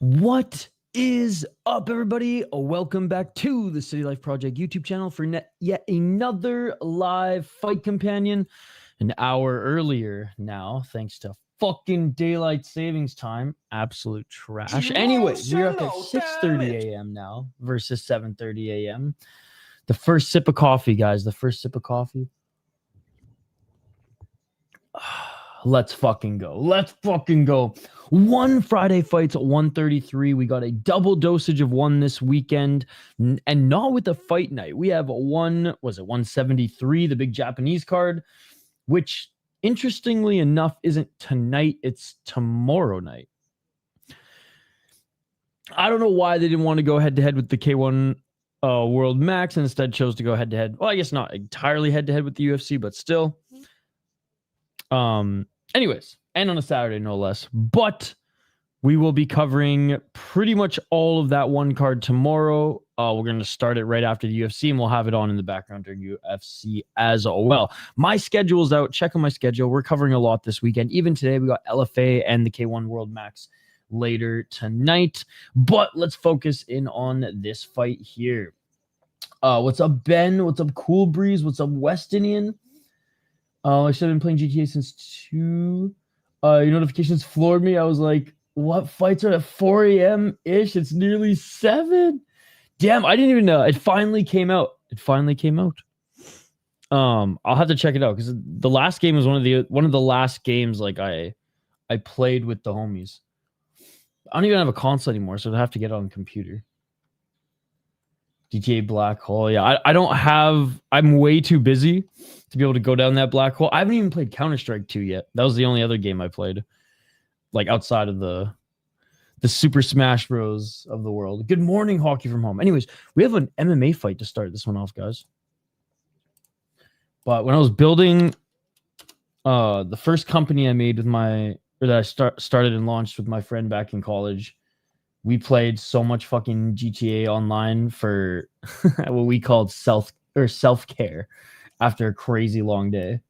What is up, everybody? Welcome back to the City Life Project YouTube channel for yet another live fight companion. An hour earlier now, thanks to fucking daylight savings time. Absolute trash. Anyways, we're up at 6:30 a.m. now versus 7:30 a.m. The first sip of coffee, guys. The first sip of coffee. Let's fucking go. Let's fucking go. One Friday fights at 133. We got a double dosage of one this weekend, and not with a fight night. We have 173, the big Japanese card, which interestingly enough isn't tonight, it's tomorrow night. I don't know why they didn't want to go head-to-head with the K1 World Max and instead chose to go head-to-head. Well, I guess not entirely head-to-head with the UFC, but still. Anyways, and on a Saturday, no less. But we will be covering pretty much all of that one card tomorrow. We're going to start it right after the UFC, and we'll have it on in the background during UFC as well. My schedule's out. Check on my schedule. We're covering a lot this weekend. Even today, we got LFA and the K1 World Max later tonight. But let's focus in on this fight here. What's up, Ben? What's up, Cool Breeze? What's up, West Indian? I should have been playing GTA since 2. Your notifications floored me. I was like, what fights are at 4 a.m.-ish? It's nearly 7. Damn, I didn't even know. It finally came out. I'll have to check it out because the last game was one of the last games like I played with the homies. I don't even have a console anymore, so I'd have to get it on the computer. GTA Black Hole. Yeah, I don't have... I'm way too busy to be able to go down that black hole. I haven't even played Counter-Strike 2 yet. That was the only other game I played. Like, outside of the Super Smash Bros. Of the world. Good morning, Hockey from Home. Anyways, we have an MMA fight to start this one off, guys. But when I was building the first company I made with that I started and launched with my friend back in college, we played so much fucking GTA Online for what we called self-care after a crazy long day.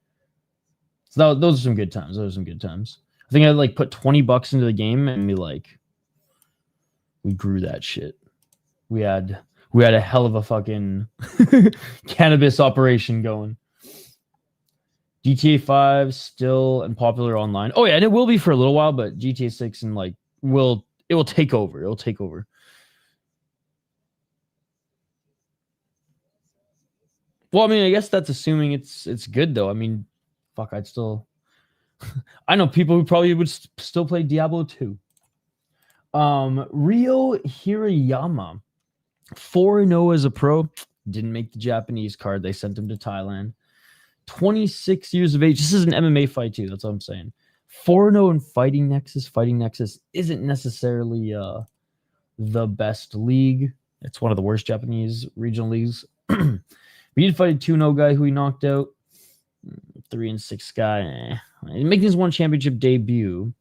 So those are some good times. I think I like put $20 into the game and we grew that shit. We had a hell of a fucking cannabis operation going. GTA 5 still and popular online. Oh yeah, and it will be for a little while, but GTA 6 and it will take over. It'll take over. Well, I mean, I guess that's assuming it's good though. I mean, fuck, I'd still... I know people who probably would still play Diablo 2. Ryo Hirayama, 4-0 as a pro. Didn't make the Japanese card. They sent him to Thailand. 26 years of age. This is an MMA fight too. That's what I'm saying. 4-0 in Fighting Nexus. Fighting Nexus isn't necessarily the best league. It's one of the worst Japanese regional leagues. We did fight a 2-0 guy who he knocked out. 3-6 guy. Making his one championship debut.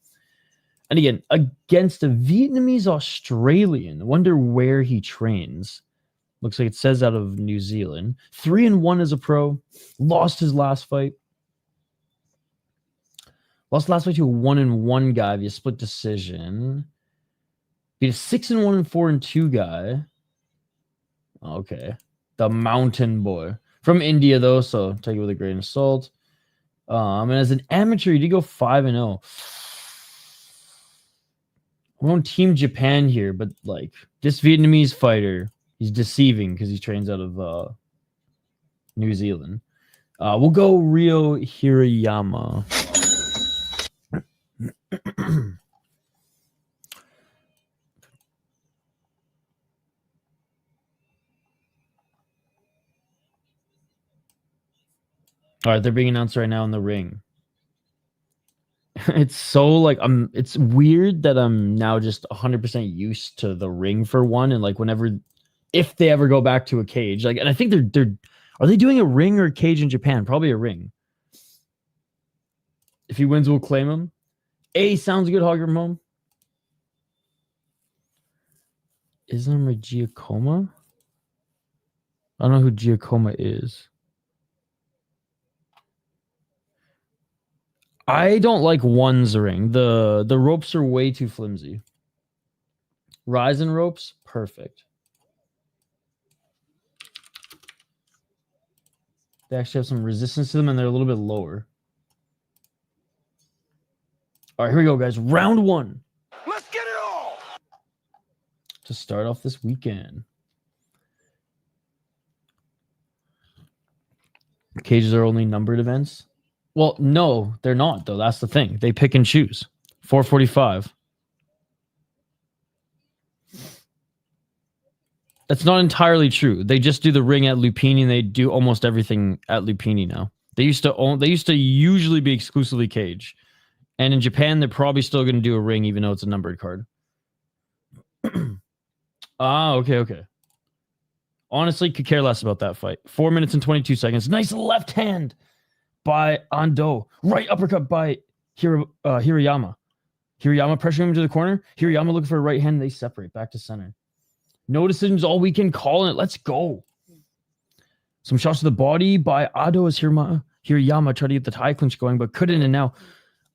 And again, against a Vietnamese Australian. I wonder where he trains. Looks like it says out of New Zealand. 3-1 as a pro. Lost his last fight. Lost last fight to a 1-1 guy via split decision. Beat a 6-1 and 4-2 guy. Okay. The Mountain Boy. From India, though, so take it with a grain of salt. And as an amateur, he did go 5-0. We're on Team Japan here, but this Vietnamese fighter, he's deceiving because he trains out of New Zealand. We'll go Ryo Hirayama. All right, they're being announced right now in the ring. It's so it's weird that I'm now just 100% used to the ring for one, and if they ever go back to a cage, and I think are they doing a ring or a cage in Japan? Probably a ring. If he wins, we'll claim him. Sounds good, Hogger Mom. Islam or Giacomo? I don't know who Giacomo is. I don't like one's ring. The ropes are way too flimsy. Rise and ropes, perfect. They actually have some resistance to them, and they're a little bit lower. All right, here we go, guys. Round 1. Let's get it all! To start off this weekend. Cages are only numbered events. Well, no, they're not, though. That's the thing. They pick and choose. 445. That's not entirely true. They just do the ring at Lumpinee, and they do almost everything at Lumpinee now. They used to usually be exclusively cage. And in Japan, they're probably still going to do a ring, even though it's a numbered card. Okay. Honestly, could care less about that fight. 4 minutes and 22 seconds. Nice left hand by Ando. Right uppercut by Hirayama. Hirayama pressuring him to the corner. Hirayama looking for a right hand. They separate back to center. No decisions all weekend. Calling it. Let's go. Some shots to the body by Ado as Hirayama tried to get the tie clinch going, but couldn't. And now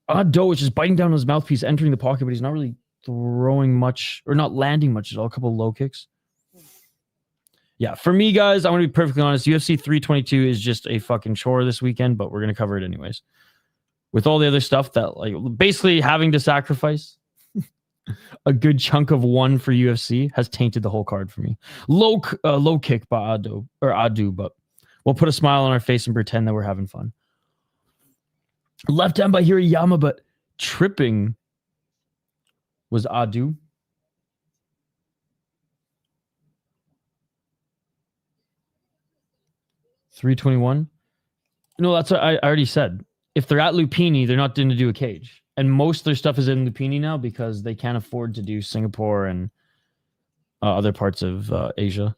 Ado is just biting down his mouthpiece, entering the pocket, but he's not really throwing much or not landing much at all. A couple of low kicks. Yeah, for me, guys, I'm going to be perfectly honest. UFC 322 is just a fucking chore this weekend, but we're going to cover it anyways. With all the other stuff that, like, basically having to sacrifice a good chunk of one for UFC has tainted the whole card for me. Low kick by Adu, but we'll put a smile on our face and pretend that we're having fun. Left hand by Hirayama, but tripping was Adu. $321. No, that's what I already said. If they're at Lumpinee, they're not going to do a cage. And most of their stuff is in Lumpinee now because they can't afford to do Singapore and other parts of Asia.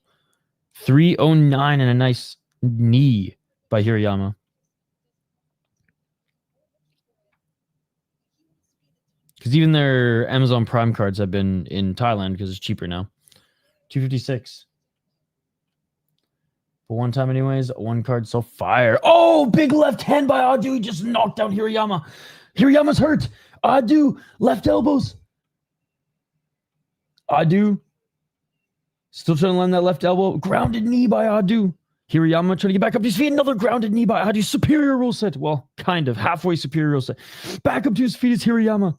309 and a nice knee by Hirayama. Because even their Amazon Prime cards have been in Thailand because it's cheaper now. 256. But one time anyways, one card so fire. Oh, big left hand by Adu. He just knocked down Hirayama. Hirayama's hurt. Adu, left elbows. Adu still trying to land that left elbow. Grounded knee by Adu. Hirayama trying to get back up to his feet. Another grounded knee by Adu. Superior rule set. Well, kind of. Halfway superior rule set. Back up to his feet is Hirayama.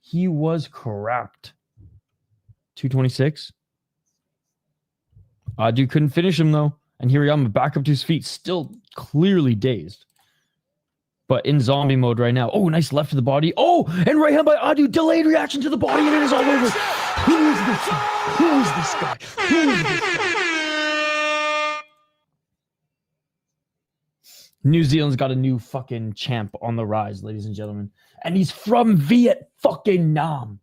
He was cracked. 226. Adu couldn't finish him, though. And Hirayama back up to his feet. Still clearly dazed. But in zombie mode right now. Oh, nice left to the body. Oh, and right hand by Adu. Delayed reaction to the body, and it is all over. Who is this guy? Who is this guy? Who is this guy? New Zealand's got a new fucking champ on the rise, ladies and gentlemen. And he's from Viet fucking Nam.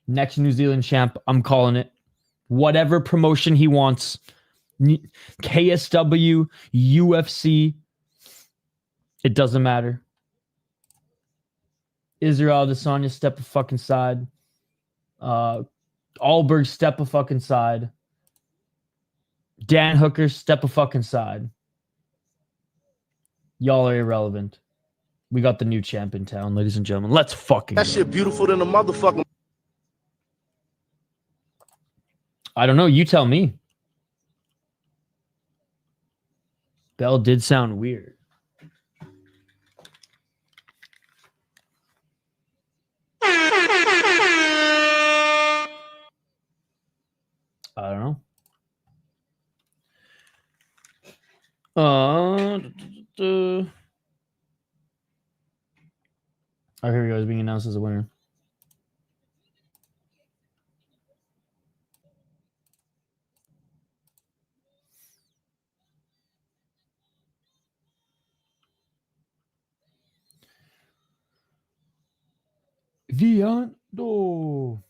Next New Zealand champ, I'm calling it. Whatever promotion he wants. KSW, UFC, it doesn't matter. Israel Adesanya, step a fucking side. Alberg, step a fucking side. Dan Hooker, step a fucking side. Y'all are irrelevant. We got the new champ in town, ladies and gentlemen. Let's fucking That go. shit beautiful than a motherfucking. I don't know. You tell me. Bell did sound weird. I don't know. Oh, here we go. He's being announced as a winner. Viet Anh Do.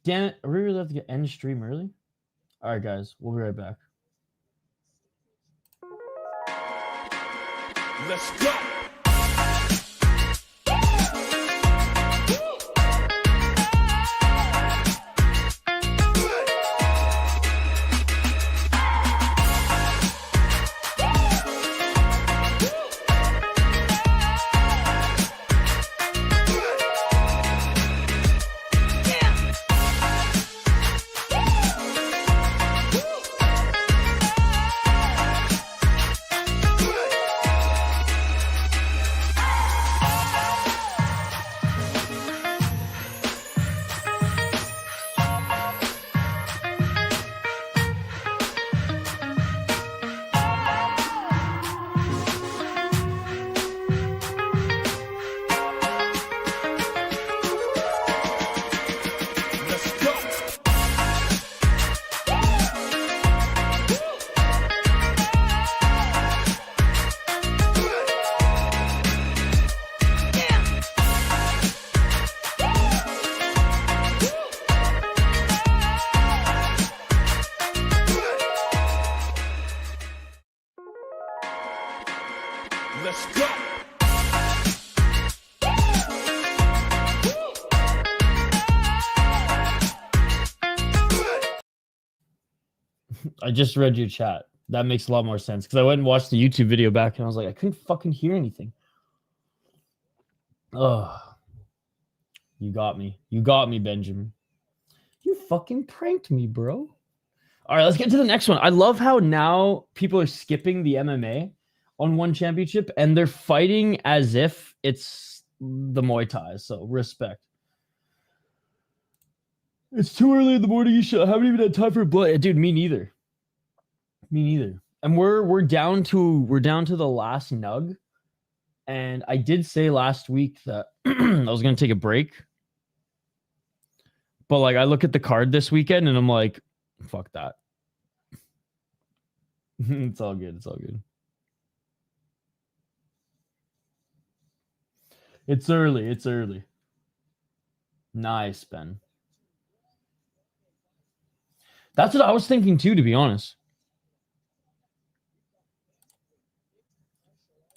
Damn it. Are we really have to get end stream early? All right, guys. We'll be right back. Let's go. Let's go. I just read your chat. That makes a lot more sense because I went and watched the YouTube video back and I was like, I couldn't fucking hear anything. Ugh. You got me. You got me, Benjamin. You fucking pranked me, bro. All right, let's get to the next one. I love how now people are skipping the MMA on one championship and they're fighting as if it's the Muay Thai. So respect. It's too early in the morning. You should. I haven't even had time for blood, dude. Me neither. Me neither. And we're down to the last nug. And I did say last week that I was gonna take a break. But like I look at the card this weekend and I'm like, fuck that. It's all good. It's all good. It's early. It's early. Nice, Ben. That's what I was thinking too, to be honest.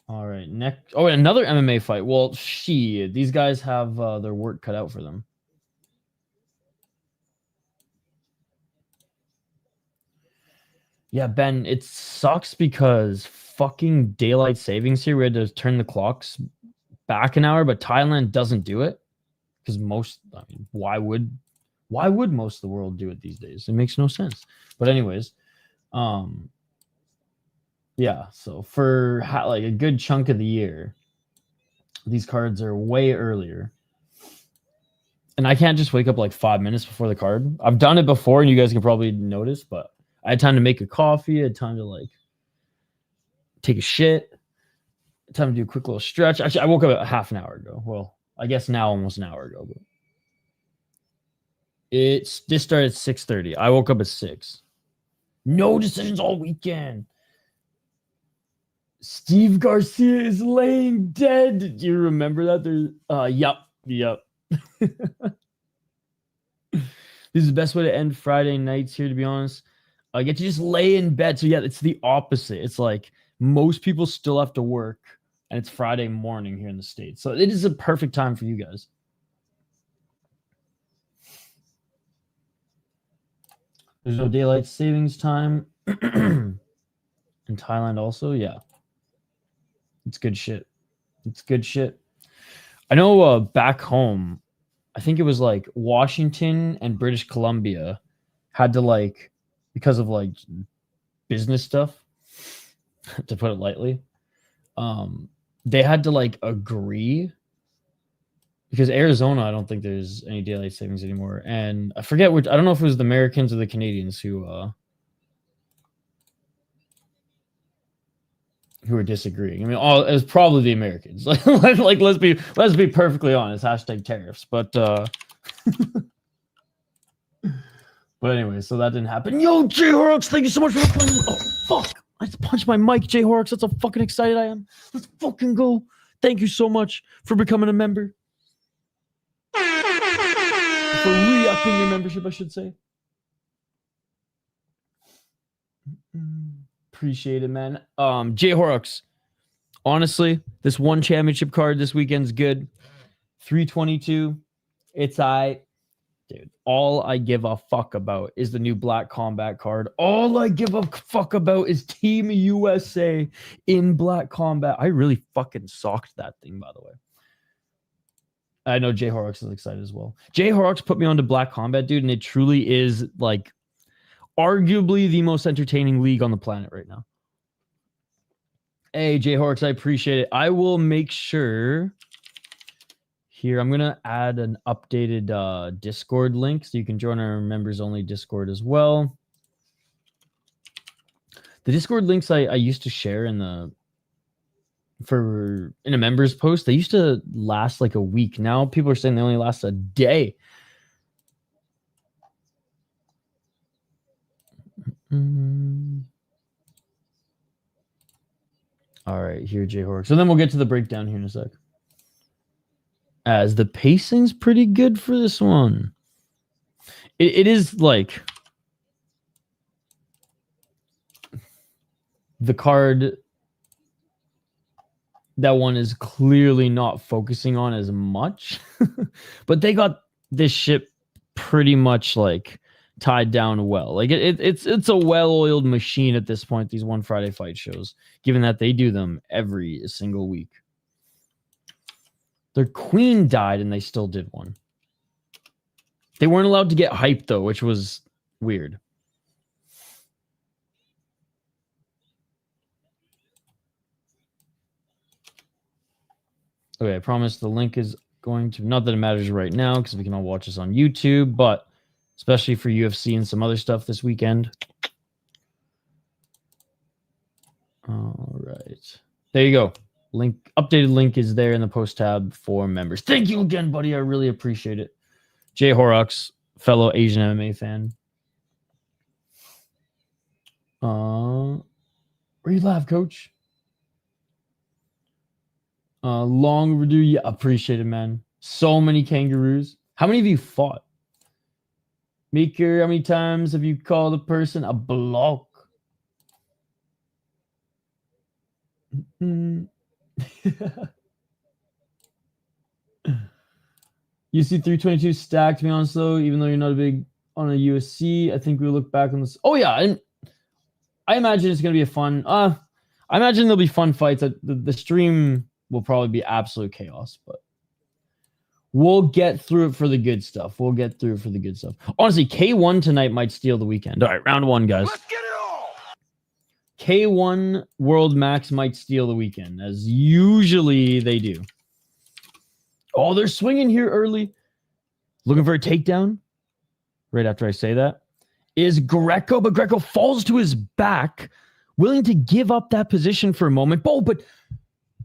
All right, next. Oh, another MMA fight. Well, shit, these guys have their work cut out for them. Yeah, Ben, it sucks because fucking daylight savings here. We had to turn the clocks back an hour, but Thailand doesn't do it because why would most of the world do it these days? It makes no sense. But anyways, yeah, so for like a good chunk of the year, these cards are way earlier. And I can't just wake up like 5 minutes before the card. I've done it before, and you guys can probably notice, but I had time to make a coffee, I had time to like take a shit, time to do a quick little stretch. Actually, I woke up a half an hour ago. Well, I guess now almost an hour ago, but this started at 6:30. I woke up at 6. No decisions all weekend. Steve Garcia is laying dead. Do you remember that? Yep. This is the best way to end Friday nights here, to be honest. I get to just lay in bed. So yeah, it's the opposite. It's like most people still have to work, and it's Friday morning here in the States. So it is a perfect time for you guys. There's no daylight savings time. In Thailand also, yeah. It's good shit. It's good shit. I know back home, I think it was like Washington and British Columbia had to like, because of like business stuff, to put it lightly, they had to like agree, because Arizona, I don't think there's any daylight savings anymore. And I forget which, I don't know if it was the Americans or the Canadians who were disagreeing. I mean, it was probably the Americans. like let's be perfectly honest. Hashtag tariffs. But but anyway, so that didn't happen. Yo, J Horrocks, thank you so much for playing. Oh fuck! I just punched my mic, J Horrocks. That's how fucking excited I am. Let's fucking go. Thank you so much for becoming a member. For re-upping your membership, I should say. Appreciate it, man. J Horrocks, honestly, this one championship card this weekend's good. 322. It's dude. All I give a fuck about is the new Black Combat card. All I give a fuck about is Team USA in Black Combat. I really fucking socked that thing, by the way. I know J Horrocks is excited as well. J Horrocks put me onto Black Combat, dude, and it truly is like arguably the most entertaining league on the planet right now. Hey, J Horrocks, I appreciate it. I will make sure here, I'm going to add an updated Discord link so you can join our members only Discord as well. The Discord links I used to share in a members post, they used to last like a week. Now people are saying they only last a day. All right, here, J Horrocks. So then we'll get to the breakdown here in a sec. As the pacing's pretty good for this one. It is like the card that one is clearly not focusing on as much. But they got this ship pretty much like tied down well. Like it's a well-oiled machine at this point, these One Friday fight shows, given that they do them every single week. Their queen died and they still did one. They weren't allowed to get hyped though, which was weird. Okay, I promise the link is going to, not that it matters right now because we can all watch this on YouTube, but especially for UFC and some other stuff this weekend. All right. There you go. Link, updated link is there in the post tab for members. Thank you again, buddy. I really appreciate it. Jay Horrocks, fellow Asian MMA fan. Where you laugh, coach? Long overdue. Yeah, appreciate it, man. So many kangaroos. How many of you fought? Maker, how many times have you called a person a block? UC 322 stacked, to be honest, though, even though you're not a big on a USC. I think we'll look back on this. Oh, yeah. And I imagine it's going to be a fun. I imagine there'll be fun fights. The stream will probably be absolute chaos, but we'll get through it for the good stuff. Honestly, K1 tonight might steal the weekend. All right, round one, guys. Let's get it all. K1 World Max might steal the weekend, as usually they do. Oh, they're swinging here early. Looking for a takedown. Right after I say that. Is Greco, but Greco falls to his back, willing to give up that position for a moment. Oh, but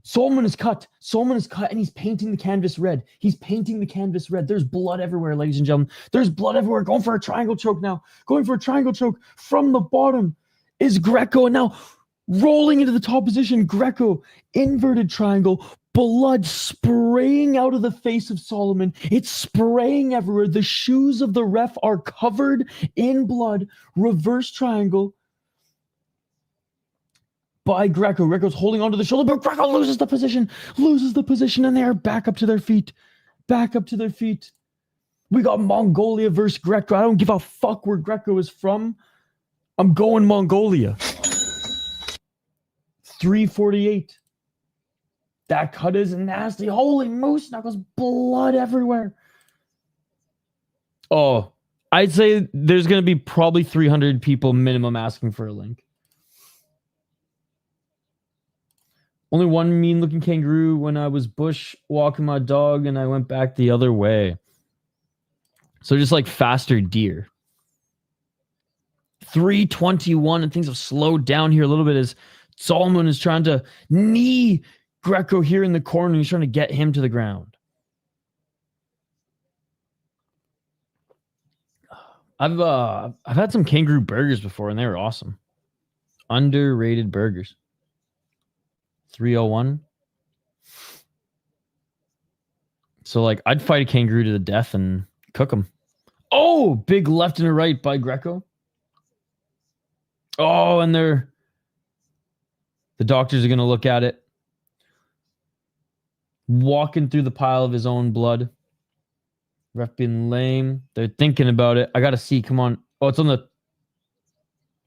Solomon is cut. And he's painting the canvas red. There's blood everywhere, ladies and gentlemen. There's blood everywhere. Going for a triangle choke now. From the bottom is Greco. And now rolling into the top position. Greco, inverted triangle. Blood spraying out of the face of Solomon. It's spraying everywhere. The shoes of the ref are covered in blood. Reverse triangle by Greco. Greco's holding onto the shoulder, but Greco loses the position, and they are back up to their feet. We got Mongolia versus Greco. I don't give a fuck where Greco is from. I'm going Mongolia. 348. That cut is nasty. Holy moose knuckles, blood everywhere. Oh, I'd say there's going to be probably 300 people minimum asking for a link. Only one mean-looking kangaroo when I was bush walking my dog and I went back the other way. So just like faster deer. 321 and things have slowed down here a little bit as Solomon is trying to knee Greco here in the corner. He's trying to get him to the ground. I've had some kangaroo burgers before and they were awesome. Underrated burgers. 301. So like I'd fight a kangaroo to the death and cook them. Oh, big left and a right by Greco. Oh, and the doctors are going to look at it. Walking through the pile of his own blood. Ref being lame. They're thinking about it. I got to see. Come on. Oh, it's on the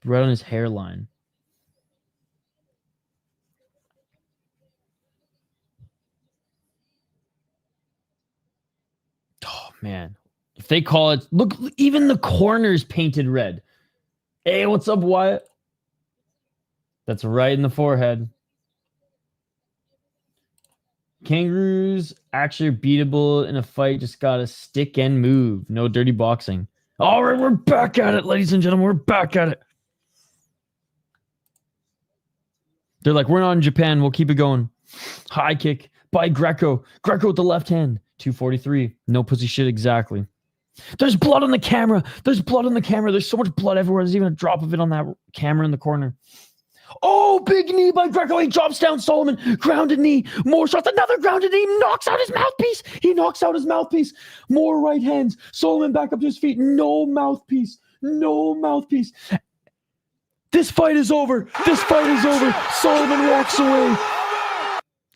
right on his hairline. Oh, man. If they call it, look, even the corner's painted red. Hey, what's up, Wyatt? That's right in the forehead. Kangaroos actually are beatable in a fight. Just gotta stick and move. No dirty boxing. All right, we're back at it, ladies and gentlemen. We're back at it. They're like, we're not in Japan. We'll keep it going. High kick by Greco. Greco with the left hand. 243. No pussy shit exactly. There's blood on the camera. There's so much blood everywhere. There's even a drop of it on that camera in the corner. Oh, big knee by Greco. He drops down Solomon. Grounded knee. More shots. Another grounded knee. Knocks out his mouthpiece. More right hands. Solomon back up to his feet. No mouthpiece. This fight is over. Solomon walks away.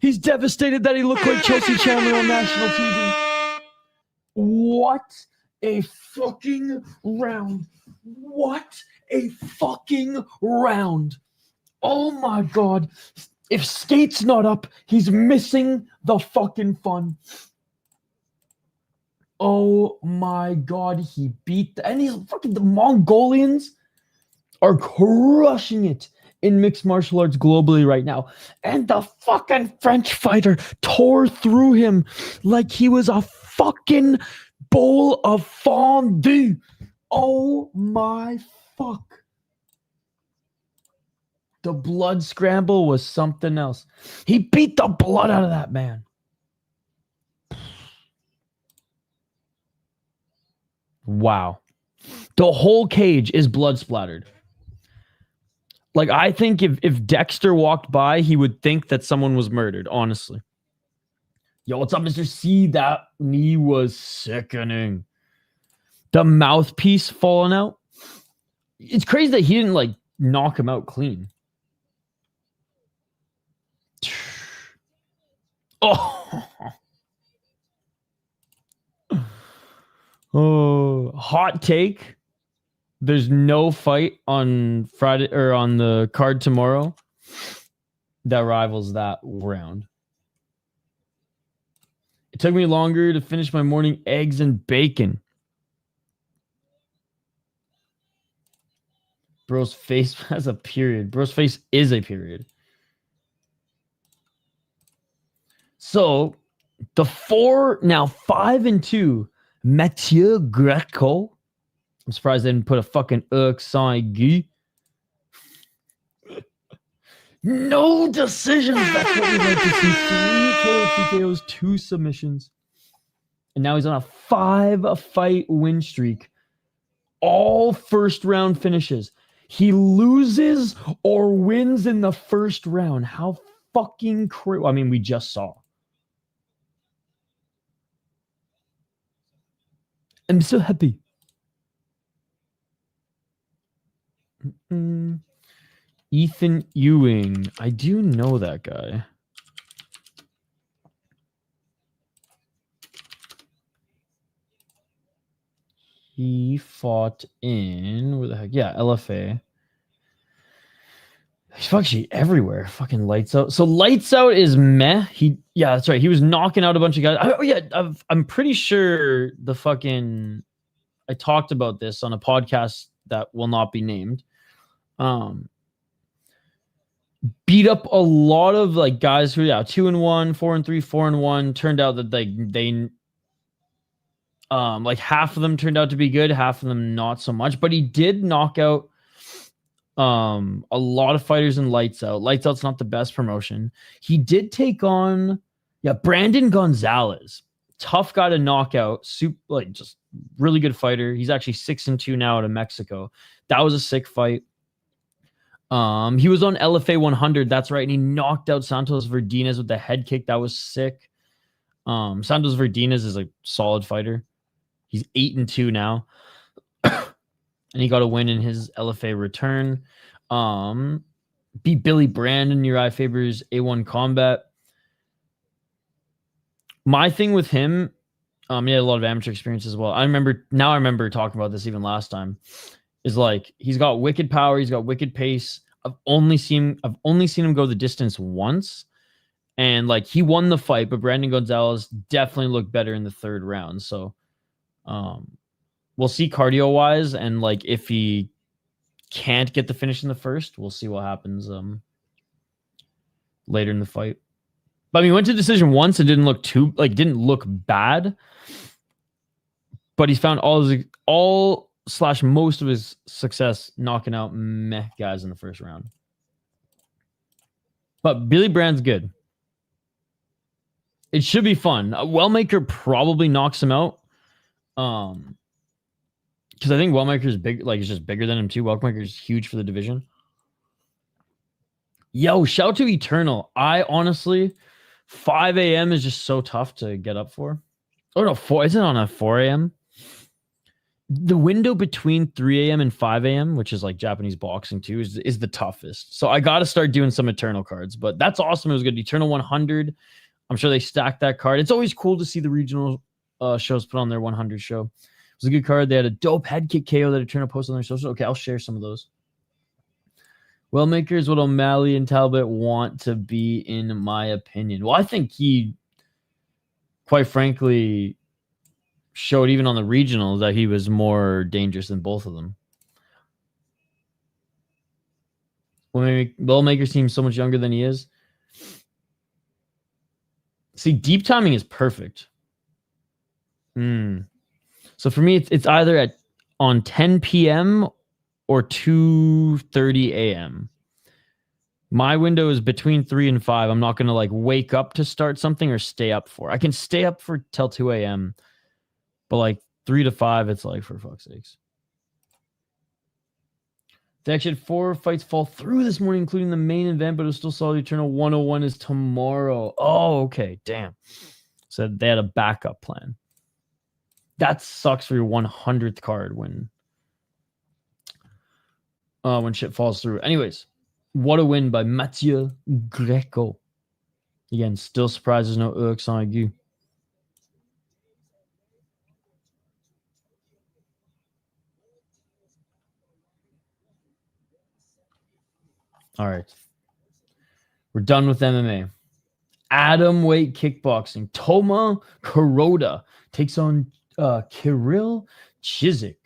He's devastated that he looked like Chelsea Chandler on national TV. What a fucking round. What a fucking round. Oh my God. If Skate's not up, he's missing the fucking fun. Oh my God. He beat and he's fucking the Mongolians are crushing it in mixed martial arts globally right now. And the fucking French fighter tore through him like he was a fucking bowl of fondue. Oh my fuck. The blood scramble was something else. He beat the blood out of that man. Wow. The whole cage is blood splattered. Like, I think if Dexter walked by, he would think that someone was murdered, honestly. Yo, what's up, Mr. C? That knee was sickening. The mouthpiece falling out. It's crazy that he didn't, like, knock him out clean. Oh. Oh, hot take. There's no fight on Friday or on the card tomorrow that rivals that round. It took me longer to finish my morning eggs and bacon. Bro's face has a period. Bro's face is a period. So the 5-2 Mathieu Greco. I'm surprised they didn't put a fucking accent aigu. No decisions. That's what we like to see. 3 KOs, 2 KOs, 2 submissions. And now he's on a 5-fight win streak. All first round finishes. He loses or wins in the first round. How fucking crazy. I mean, we just saw. I'm so happy. Ethan Ewing. I do know that guy. He fought in where the heck? Yeah, LFA. He's actually everywhere. Fucking Lights Out. So Lights Out is meh. Yeah, that's right. He was knocking out a bunch of guys. I'm pretty sure I talked about this on a podcast that will not be named. Beat up a lot of like guys who 2-1, 4-3, 4-1. Turned out that they like half of them turned out to be good, half of them not so much. But he did knock out a lot of fighters in Lights Out. Lights Out's not the best promotion. He did take on Brandon Gonzalez. Tough guy to knock out. Just really good fighter. He's actually 6-2 now out of Mexico. That was a sick fight. He was on LFA 100. That's right. And he knocked out Santos Verdinez with the head kick. That was sick. Santos Verdinez is a solid fighter. He's 8-2 now. And he got a win in his LFA return. Beat Billy Brandon, Uriah Faber's A1 Combat. My thing with him, he had a lot of amateur experience as well. I remember talking about this even last time. Is like he's got wicked power, he's got wicked pace. I've only seen him go the distance once, and like he won the fight, but Brandon Gonzalez definitely looked better in the third round. So, we'll see cardio wise, and like if he can't get the finish in the first, we'll see what happens later in the fight. But I mean, he went to decision once. It didn't look bad, but he's found most of his success knocking out meh guys in the first round. But Billy Brand's good. It should be fun. Wellmaker probably knocks him out. Because I think Wellmaker is big, he's just bigger than him too. Wellmaker is huge for the division. Yo, shout out to Eternal. I honestly, 5 a.m. is just so tough to get up for. Oh no, is it on a 4 a.m.? the window between 3 a.m. and 5 a.m., which is like Japanese boxing too, is the toughest. So I got to start doing some Eternal cards, but that's awesome. It was good. Eternal 100. I'm sure they stacked that card. It's always cool to see the regional shows put on their 100 show. It was a good card. They had a dope head kick KO that Eternal posted on their social. Okay, I'll share some of those. Wellmaker is what O'Malley and Talbot want to be, in my opinion. Well, I think he, quite frankly, showed even on the regional that he was more dangerous than both of them. Wellmaker seems so much younger than he is. See, deep timing is perfect. So for me, it's either on 10 p.m. or 2:30 a.m. My window is between 3 and 5. I'm not going to like wake up to start something or stay up for. I can stay up for till 2 a.m. But like 3 to 5, it's like, for fuck's sakes. They actually had 4 fights fall through this morning, including the main event, but it was still solid. Eternal 101 is tomorrow. Oh, okay. Damn. So they had a backup plan. That sucks for your 100th card when shit falls through. Anyways, what a win by Mathieu Greco. Again, still surprises no accent aigu. All right. We're done with MMA. Atomweight kickboxing. Toma Kuroda takes on Kirill Chizik.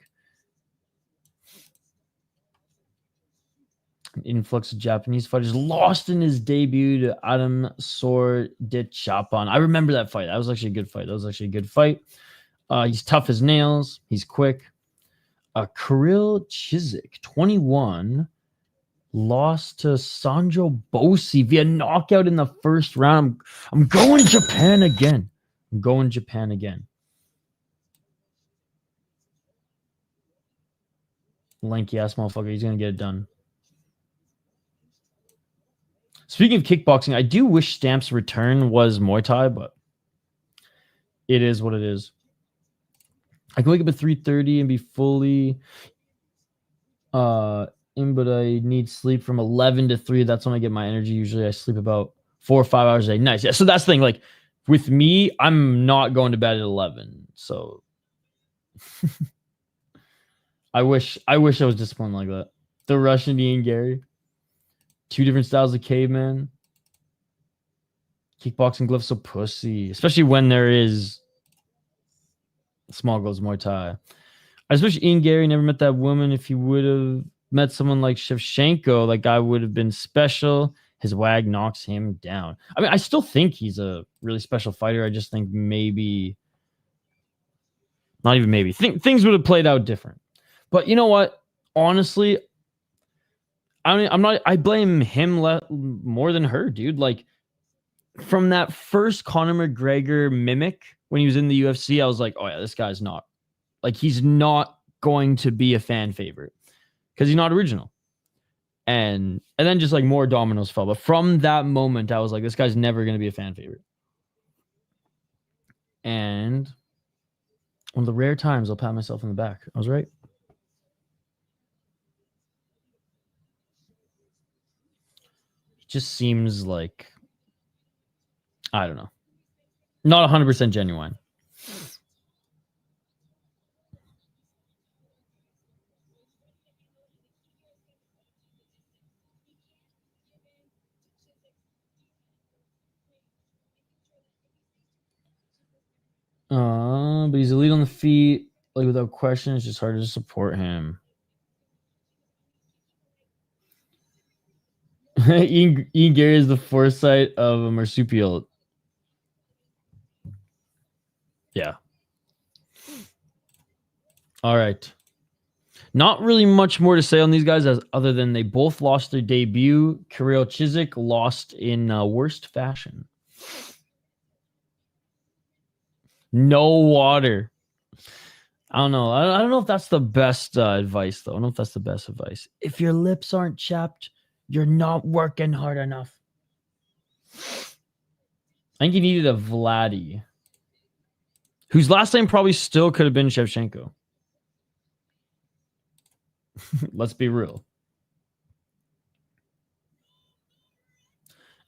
An influx of Japanese fighters lost in his debut to Adam Sordichapan. I remember that fight. That was actually a good fight. He's tough as nails. He's quick. Kirill Chizik, 21, lost to Sanjo Bosi via knockout in the first round. I'm going Japan again. Lanky ass motherfucker. He's going to get it done. Speaking of kickboxing, I do wish Stamp's return was Muay Thai, but it is what it is. I can wake up at 3:30 and be fully in, but I need sleep from 11 to 3. That's when I get my energy. Usually I sleep about 4 or 5 hours a day. Nice. Yeah, so that's the thing. Like with me, I'm not going to bed at 11. So I wish I was disciplined like that. The Russian Ian Gary. 2 different styles of caveman. Kickboxing gloves so pussy. Especially when there is small gloves Muay Thai. I just wish Ian Gary never met that woman. If he would have met someone like Shevchenko, that guy would have been special. His wag knocks him down. I mean, I still think he's a really special fighter. I just think maybe, not even maybe, things would have played out different. But you know what? Honestly, I blame him more than her, dude. Like from that first Conor McGregor mimic when he was in the UFC, I was like, oh yeah, this guy's not, like, he's not going to be a fan favorite because he's not original. And then just like more dominoes fell. But from that moment, I was like, this guy's never going to be a fan favorite. And one of the rare times I'll pat myself on the back. I was right. Just seems like, I don't know, not 100% genuine. But he's elite on the feet, like without question. It's just hard to support him. Ian Gary is the foresight of a marsupial. Yeah. All right. Not really much more to say on these guys other than they both lost their debut. Kirill Chizik lost in worst fashion. No water. I don't know. I don't know if that's the best advice, though. I don't know if that's the best advice. If your lips aren't chapped, you're not working hard enough. I think you needed a Vladdy, whose last name probably still could have been Shevchenko. Let's be real.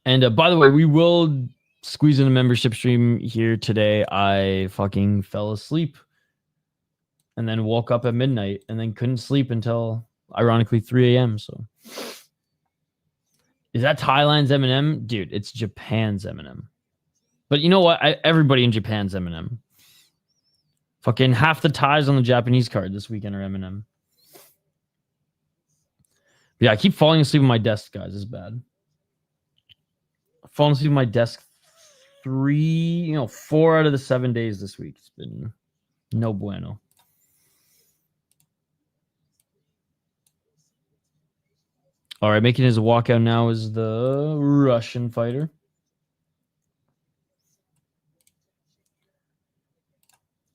And by the way, we will squeeze in a membership stream here today. I fucking fell asleep and then woke up at midnight and then couldn't sleep until, ironically, 3 a.m. So, is that Thailand's Eminem? Dude, it's Japan's Eminem. But you know what? Everybody in Japan's Eminem. Fucking half the ties on the Japanese card this weekend are Eminem. But yeah, I keep falling asleep on my desk, guys. It's bad. I've fallen asleep on my desk 4 out of the 7 days this week. It's been no bueno. All right, making his walkout now is the Russian fighter.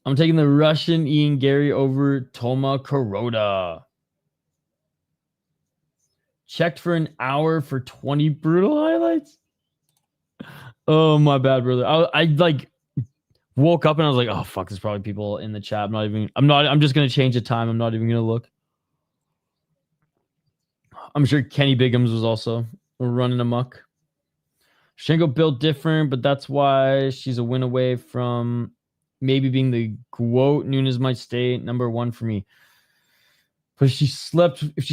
I'm taking the Russian Ian Gary over Toma Kuroda. Checked for an hour for 20 brutal highlights. Oh, my bad, brother. I like woke up and I was like, oh fuck, there's probably people in the chat. I'm just gonna change the time. I'm not even gonna look. I'm sure Kenny Bigums was also running amok. Shango built different, but that's why she's a win away from maybe being the GOAT. Nunes might stay number 1 for me. But if she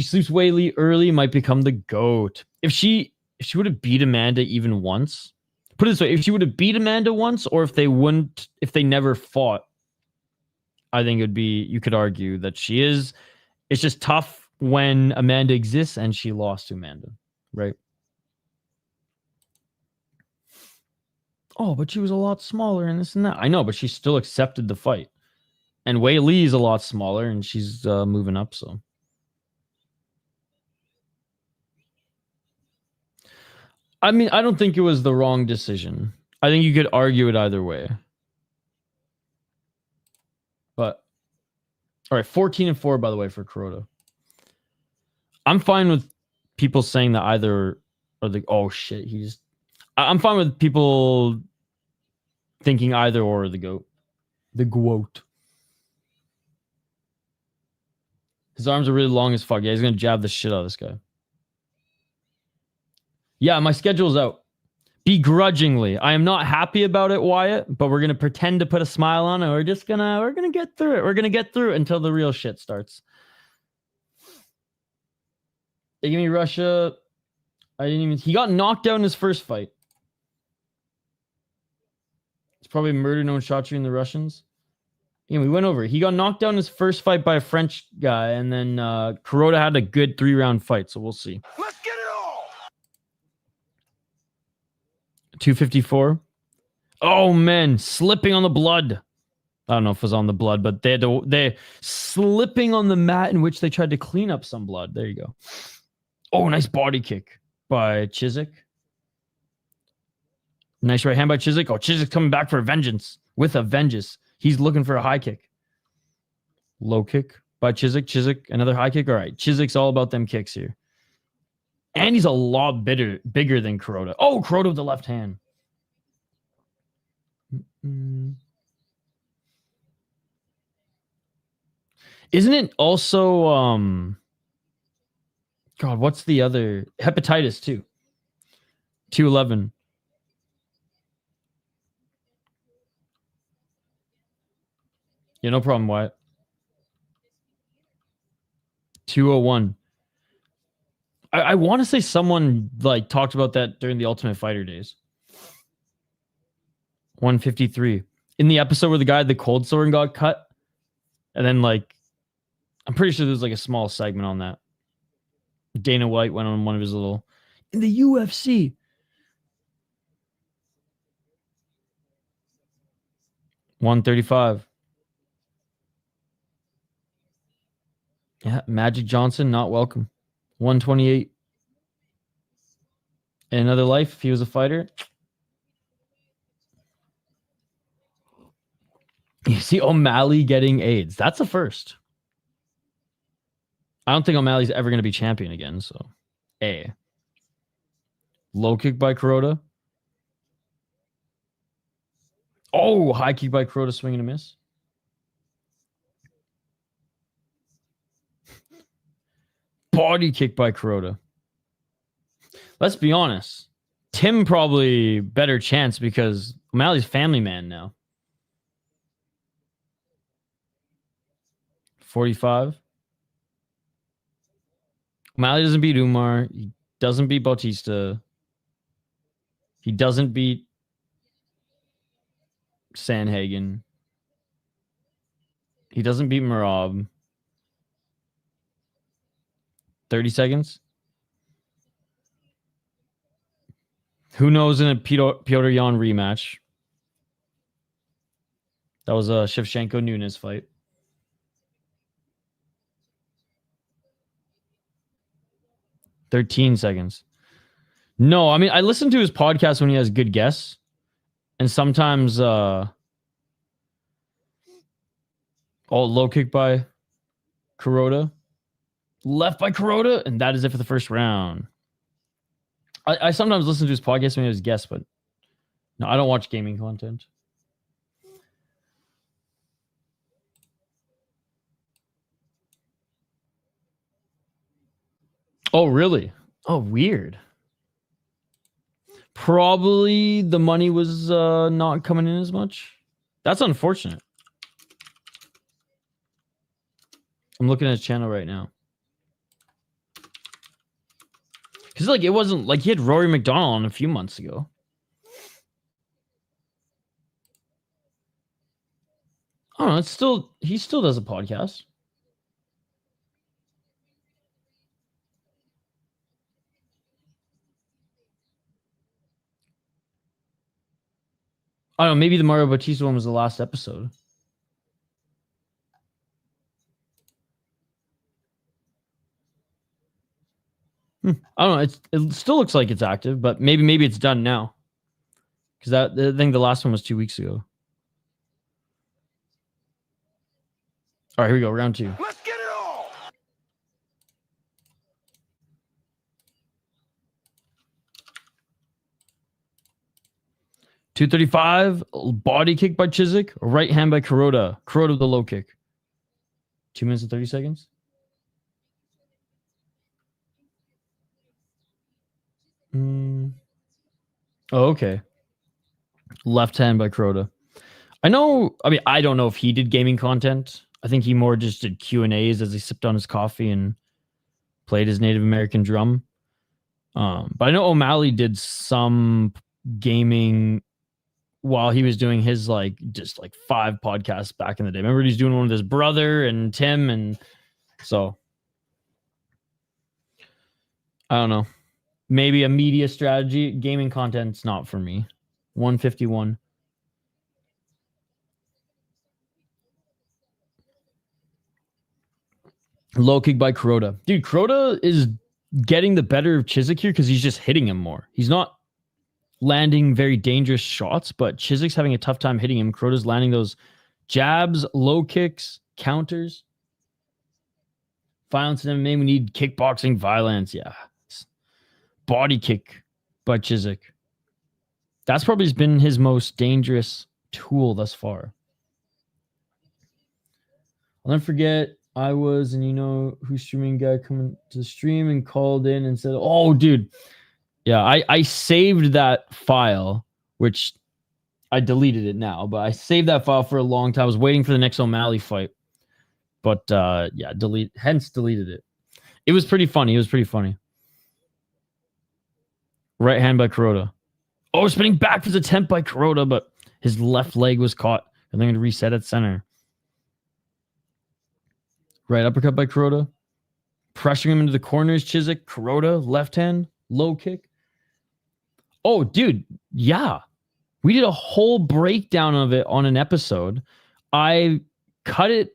sleeps way early, might become the GOAT. If she would have beat Amanda even once, put it this way, if she would have beat Amanda once, or if they never fought, I think you could argue that she is. It's just tough when Amanda exists and she lost to Amanda, right? Oh, but she was a lot smaller and this and that. I know, but she still accepted the fight. And Wei Li is a lot smaller and she's moving up, so. I mean, I don't think it was the wrong decision. I think you could argue it either way. But, all right, 14-4, by the way, for Kuroda. I'm fine with people saying that either or the, oh shit, I'm fine with people thinking either or the GOAT. The GOAT. His arms are really long as fuck. Yeah, he's going to jab the shit out of this guy. Yeah, my schedule's out. Begrudgingly. I am not happy about it, Wyatt, but we're going to pretend to put a smile on it. We're going to get through it. We're going to get through it until the real shit starts. They give me Russia. He got knocked out in his first fight. It's probably murder, no one shot you in the Russians. Yeah, we went over. He got knocked down in his first fight by a French guy, and then Kuroda had a good 3-round fight, so we'll see. Let's get it all. 254. Oh man, slipping on the blood. I don't know if it was on the blood, but they slipping on the mat in which they tried to clean up some blood. There you go. Oh, nice body kick by Chisek. Nice right hand by Chisek. Oh, Chisek's coming back for a vengeance. With a vengeance. He's looking for a high kick. Low kick by Chisek. Chisek, another high kick. All right. Chisek's all about them kicks here. And he's a lot bigger than Kuroda. Oh, Kuroda with the left hand. Isn't it also God, what's the other hepatitis too? 211. Yeah, no problem, Wyatt. 201. I want to say someone like talked about that during the Ultimate Fighter days. 153. In the episode where the guy had the cold sore and got cut. And then like I'm pretty sure there's like a small segment on that. Dana White went on one of his little in the UFC. $135. Yeah, Magic Johnson, not welcome. 128. In another life, if he was a fighter. You see O'Malley getting AIDS. That's a first. I don't think O'Malley's ever going to be champion again, so A. Low kick by Kuroda. Oh, high kick by Kuroda, swing and a miss. Body kick by Kuroda. Let's be honest. Tim probably better chance because O'Malley's family man now. 45. O'Malley doesn't beat Umar. He doesn't beat Bautista. He doesn't beat Sandhagen. He doesn't beat Merab. 30 seconds. Who knows in a Piotr Jan rematch? That was a Shevchenko-Nunes fight. $13 seconds. No, I mean, I listen to his podcast when he has good guests. And sometimes low kick by Kuroda. Left by Kuroda. And that is it for the first round. I sometimes listen to his podcast when he has guests, but no, I don't watch gaming content. Oh, really? Oh, weird. Probably the money was not coming in as much. That's unfortunate. I'm looking at his channel right now. Because like it wasn't like he had Rory McDonald on a few months ago. I don't know. It's still he still does a podcast. I don't know. Maybe the Mario Bautista one was the last episode. I don't know. It still looks like it's active, but maybe it's done now. Because I think the last one was 2 weeks ago. All right, here we go. Round 2. Let's get it all. $235. Body kick by Chiswick. Right hand by Kuroda. Kuroda the low kick. 2 minutes and 30 seconds. Oh, okay. Left hand by Kuroda. I don't know if he did gaming content. I think he more just did Q&As as he sipped on his coffee and played his Native American drum. But I know O'Malley did some gaming while he was doing his just 5 podcasts back in the day. Remember he's doing one with his brother and Tim, and so I don't know. Maybe a media strategy. Gaming content's not for me. 151. Low kick by Kuroda. Dude, Kuroda is getting the better of Chiswick here because he's just hitting him more. He's not landing very dangerous shots, but Chiswick's having a tough time hitting him. Kuroda's landing those jabs, low kicks, counters. Violence in MMA. We need kickboxing violence. Yeah. Body kick by Chiswick. That's probably been his most dangerous tool thus far. I'll never forget, I was, and you know who's streaming guy coming to the stream and called in and said, oh, dude. Yeah, I saved that file, which I deleted it now, but I saved that file for a long time. I was waiting for the next O'Malley fight. But yeah, deleted it. It was pretty funny. Right hand by Kuroda. Oh, spinning back for his attempt by Kuroda, but his left leg was caught. And they're going to reset at center. Right uppercut by Kuroda. Pressuring him into the corners. Chiswick, Kuroda, left hand, low kick. Oh, dude, yeah. We did a whole breakdown of it on an episode. I cut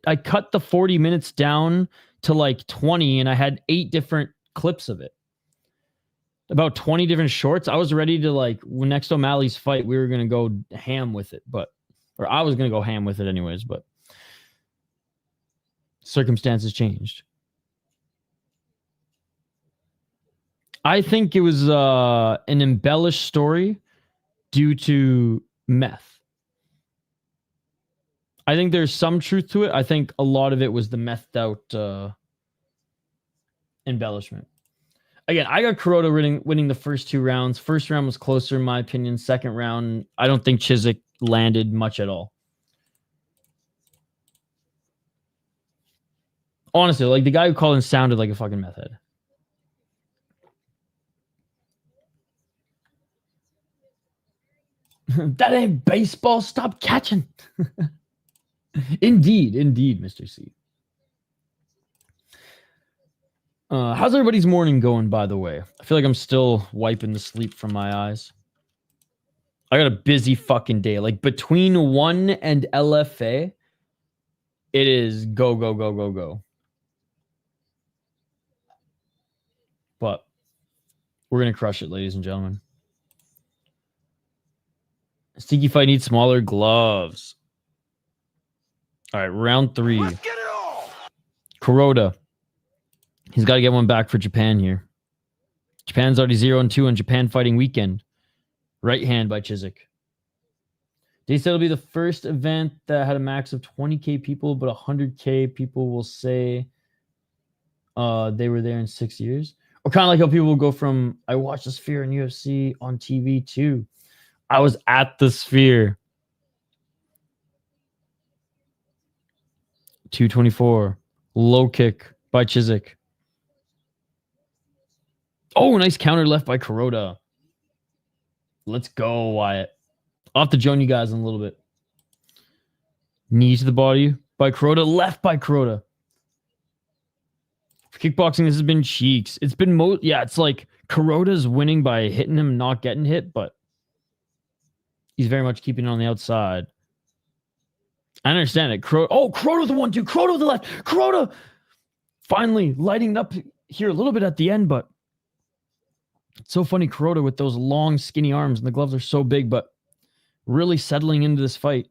the 40 minutes down to 20, and I had 8 different clips of it. About 20 different shorts. I was ready to next O'Malley's fight, we were going to go ham with it, or I was going to go ham with it anyways, but circumstances changed. I think it was an embellished story due to meth. I think there's some truth to it. I think a lot of it was the methed out embellishment. Again, I got Kuroda winning the first 2 rounds. First round was closer, in my opinion. Second round, I don't think Chisek landed much at all. Honestly, like the guy who called in sounded like a fucking meth head. That ain't baseball. Stop catching. Indeed, Mr. C. How's everybody's morning going, by the way? I feel like I'm still wiping the sleep from my eyes. I got a busy fucking day. Like between 1 and LFA, it is go, go, go, go, go. But we're going to crush it, ladies and gentlemen. Stinky fight needs smaller gloves. All right, round 3. Let's get it on. Kuroda. He's got to get one back for Japan here. Japan's already 0-2 on Japan Fighting Weekend. Right hand by Chisek. They said it'll be the first event that had a max of 20K people, but 100K people will say they were there in 6 years. Or kind of like how people will go from, I watched the Sphere in UFC on TV too. I was at the Sphere. 224. Low kick by Chisek. Oh, nice counter left by Kuroda. Let's go, Wyatt. I'll have to join you guys in a little bit. Knee to the body by Kuroda. Left by Kuroda. For kickboxing, this has been cheeks. It's been it's like Kuroda's winning by hitting him, not getting hit, but he's very much keeping it on the outside. I understand it. Kuroda the 1-2. Kuroda the left. Kuroda finally lighting up here a little bit at the end, but it's so funny, Kuroda with those long, skinny arms, and the gloves are so big, but really settling into this fight.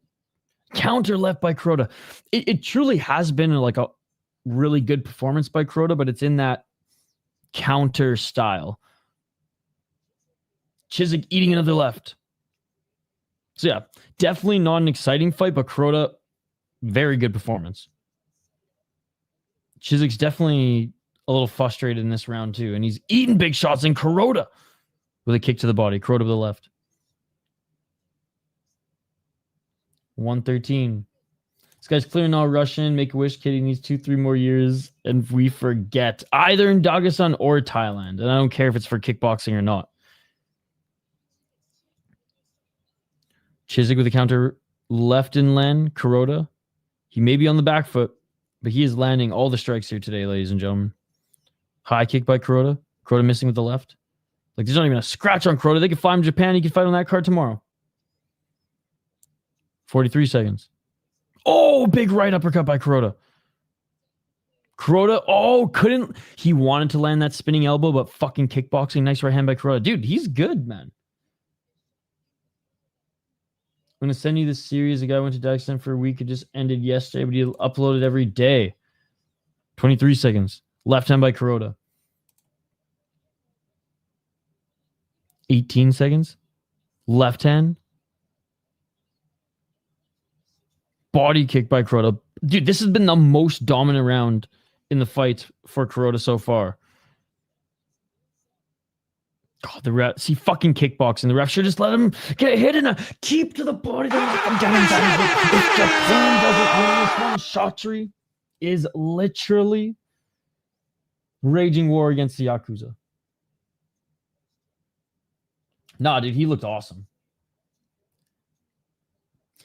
Counter left by Kuroda. It truly has been like a really good performance by Kuroda, but it's in that counter style. Chisek eating another left. So yeah, definitely not an exciting fight, but Kuroda, very good performance. Chisek's definitely a little frustrated in this round too, and he's eating big shots. And Kuroda with a kick to the body. Kuroda with the left. 113. This guy's clearly not Russian. Make-A-Wish kid. He needs 2-3 more years, and we forget. Either in Dagestan or Thailand, and I don't care if it's for kickboxing or not. Chisek with a counter left in land. Kuroda. He may be on the back foot, but he is landing all the strikes here today, ladies and gentlemen. High kick by Kuroda. Kuroda missing with the left. Like, there's not even a scratch on Kuroda. They can fight him in Japan. He can fight on that card tomorrow. 43 seconds. Oh, big right uppercut by Kuroda. Kuroda, couldn't. He wanted to land that spinning elbow, but fucking kickboxing. Nice right hand by Kuroda. Dude, he's good, man. I'm going to send you this series. The guy went to Dagestan for a week. It just ended yesterday, but he uploaded every day. 23 seconds. Left hand by Kuroda. 18 seconds. Left hand. Body kick by Kuroda. Dude, this has been the most dominant round in the fight for Kuroda so far. God, the ref, see, fucking kickboxing. The ref should just let him get hit in a keep to the body. If Japan doesn't win this one, Shotri is literally raging war against the Yakuza. Nah, dude, he looked awesome.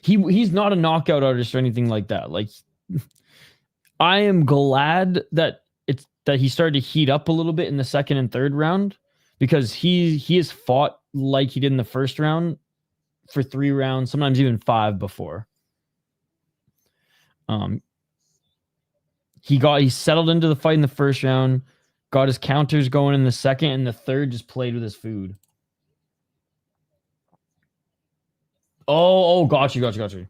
He's not a knockout artist or anything like that. Like, I am glad that he started to heat up a little bit in the second and third round, because he has fought like he did in the first round for 3 rounds, sometimes even 5 before. He settled into the fight in the first round, got his counters going in the second, and the third just played with his food. Oh, got you.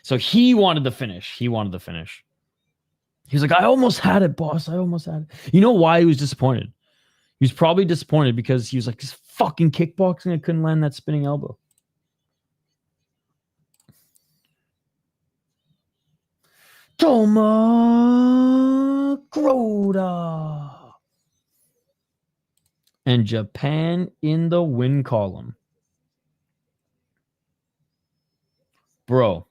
So he wanted the finish. He was like, I almost had it, boss. I almost had it. You know why he was disappointed? He was probably disappointed because he was like, this fucking kickboxing, I couldn't land that spinning elbow. Thom Kuroda. And Japan in the win column. Bro.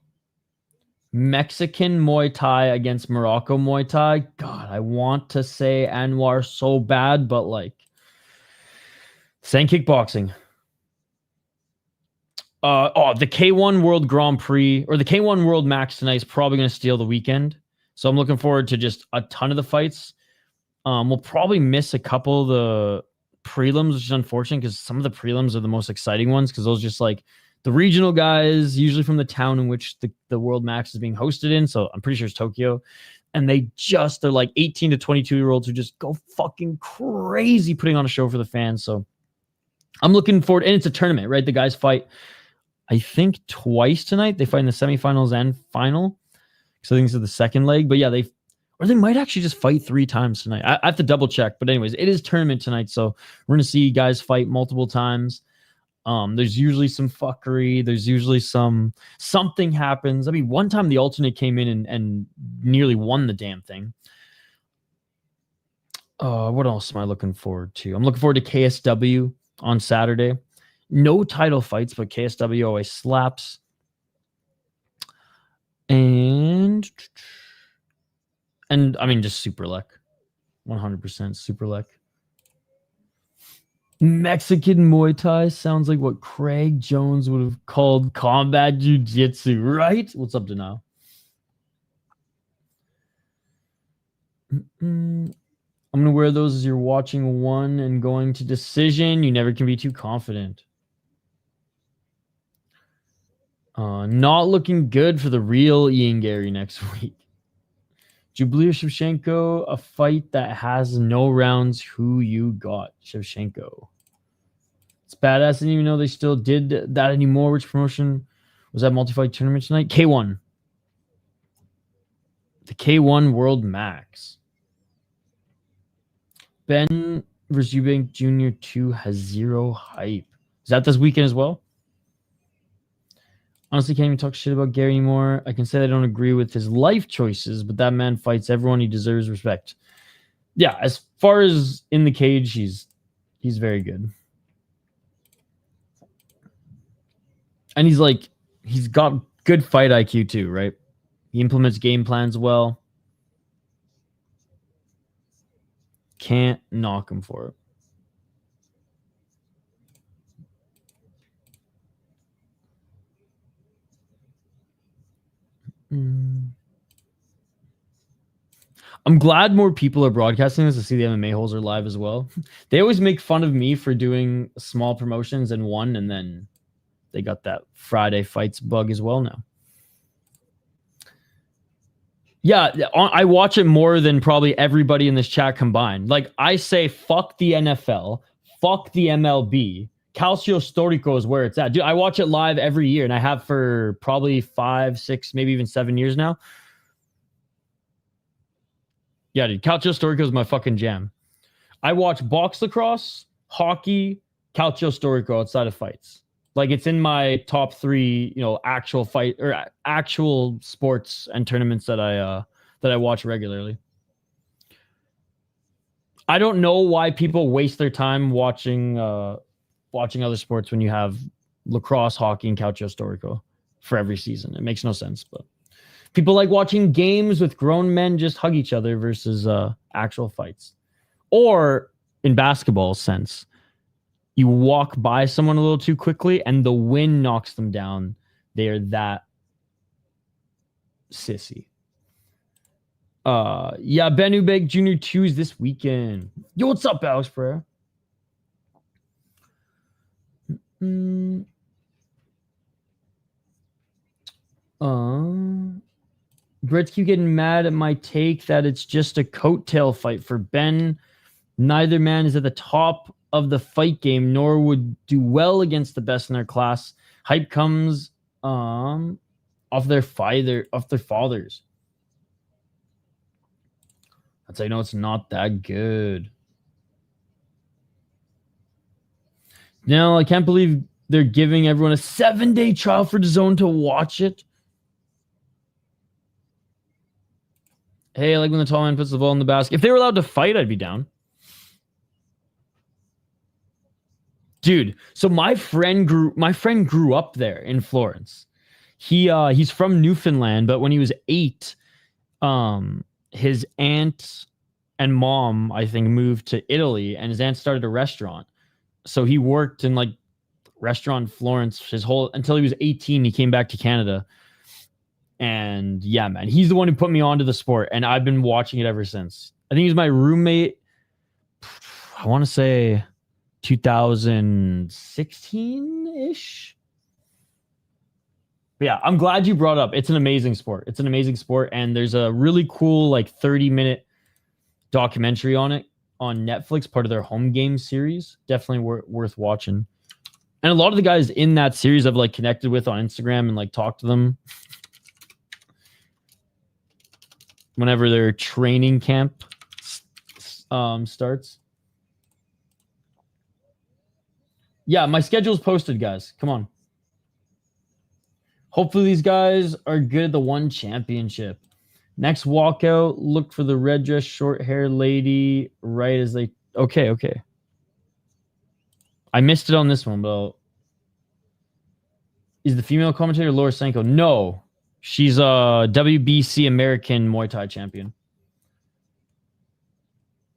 Mexican Muay Thai against Morocco Muay Thai. God, I want to say Anuar so bad, but like, same kickboxing. The K1 World Grand Prix or the K1 World Max tonight is probably going to steal the weekend. So I'm looking forward to just a ton of the fights. We'll probably miss a couple of the prelims, which is unfortunate because some of the prelims are the most exciting ones because those just like the regional guys, usually from the town in which the World Max is being hosted in. So I'm pretty sure it's Tokyo. And they're like 18 to 22-year-olds who just go fucking crazy putting on a show for the fans. So I'm looking forward. And it's a tournament, right? The guys fight, I think, twice tonight. They fight in the semifinals and final. So I think it's the second leg. But yeah, they might actually just fight 3 times tonight. I have to double check. But anyways, it is tournament tonight. So we're going to see guys fight multiple times. There's usually some fuckery. There's usually something happens. I mean, one time the alternate came in and nearly won the damn thing. What else am I looking forward to? I'm looking forward to KSW on Saturday. No title fights, but KSW always slaps. And I mean, just Super Lec. 100% Super Lec. Mexican Muay Thai sounds like what Craig Jones would have called combat jiu-jitsu, right? What's up, Dano? I'm going to wear those as you're watching one and going to decision. You never can be too confident. Not looking good for the real Ian Gary next week. Jubilee or Shevchenko, a fight that has no rounds. Who you got? Shevchenko. It's badass. I didn't even know they still did that anymore. Which promotion was that multi-fight tournament tonight? K1. The K1 World Max. Ben versus Eubank Jr. 2 has 0 hype. Is that this weekend as well? Honestly, can't even talk shit about Gary anymore. I can say I don't agree with his life choices, but that man fights everyone. He deserves respect. Yeah, as far as in the cage, he's very good. And he's got good fight IQ too, right? He implements game plans well. Can't knock him for it. I'm glad more people are broadcasting this to see the MMA holes are live as well. They always make fun of me for doing small promotions and one, and then they got that Friday fights bug as well now. Yeah, I watch it more than probably everybody in this chat combined. Like, I say, fuck the NFL, fuck the MLB. Calcio Storico is where it's at. Dude, I watch it live every year, and I have for probably 5, 6, maybe even 7 years now. Yeah, dude, Calcio Storico is my fucking jam. I watch box lacrosse, hockey, Calcio Storico outside of fights. Like, it's in my top 3, actual fight or actual sports and tournaments that I watch regularly. I don't know why people waste their time watching other sports when you have lacrosse, hockey, and Calcio Storico for every season. It makes no sense, but people like watching games with grown men just hug each other versus actual fights. Or in basketball sense, you walk by someone a little too quickly and the wind knocks them down. They are that sissy. Yeah, Ben Ubeg Jr. 2 is this weekend. Yo, what's up, Alex Pereira? Brits keep getting mad at my take that it's just a coattail fight for Ben. Neither man is at the top of the fight game, nor would do well against the best in their class. Hype comes off their fathers. That's how you know it's not that good. No, I can't believe they're giving everyone a 7-day trial for DAZN to watch it. Hey, I like when the tall man puts the ball in the basket. If they were allowed to fight, I'd be down. Dude, so my friend grew up there in Florence. He's from Newfoundland, but when he was 8, his aunt and mom, I think, moved to Italy, and his aunt started a restaurant. So he worked in like restaurant Florence his whole until he was 18. He came back to Canada. And yeah, man, he's the one who put me onto the sport, and I've been watching it ever since. I think he was my roommate, I want to say 2016-ish. But yeah, I'm glad you brought up. It's an amazing sport. It's an amazing sport, and there's a really cool like 30-minute documentary on it on Netflix, part of their home game series. Definitely worth watching. And a lot of the guys in that series I've like connected with on Instagram and like talked to them whenever their training camp starts. Yeah, my schedule's posted, guys. Come on. Hopefully these guys are good at the one championship. Next walkout, look for the red dress, short hair lady right as they... Okay. I missed it on this one, but... Is the female commentator Laura Senko? No. She's a WBC American Muay Thai champion.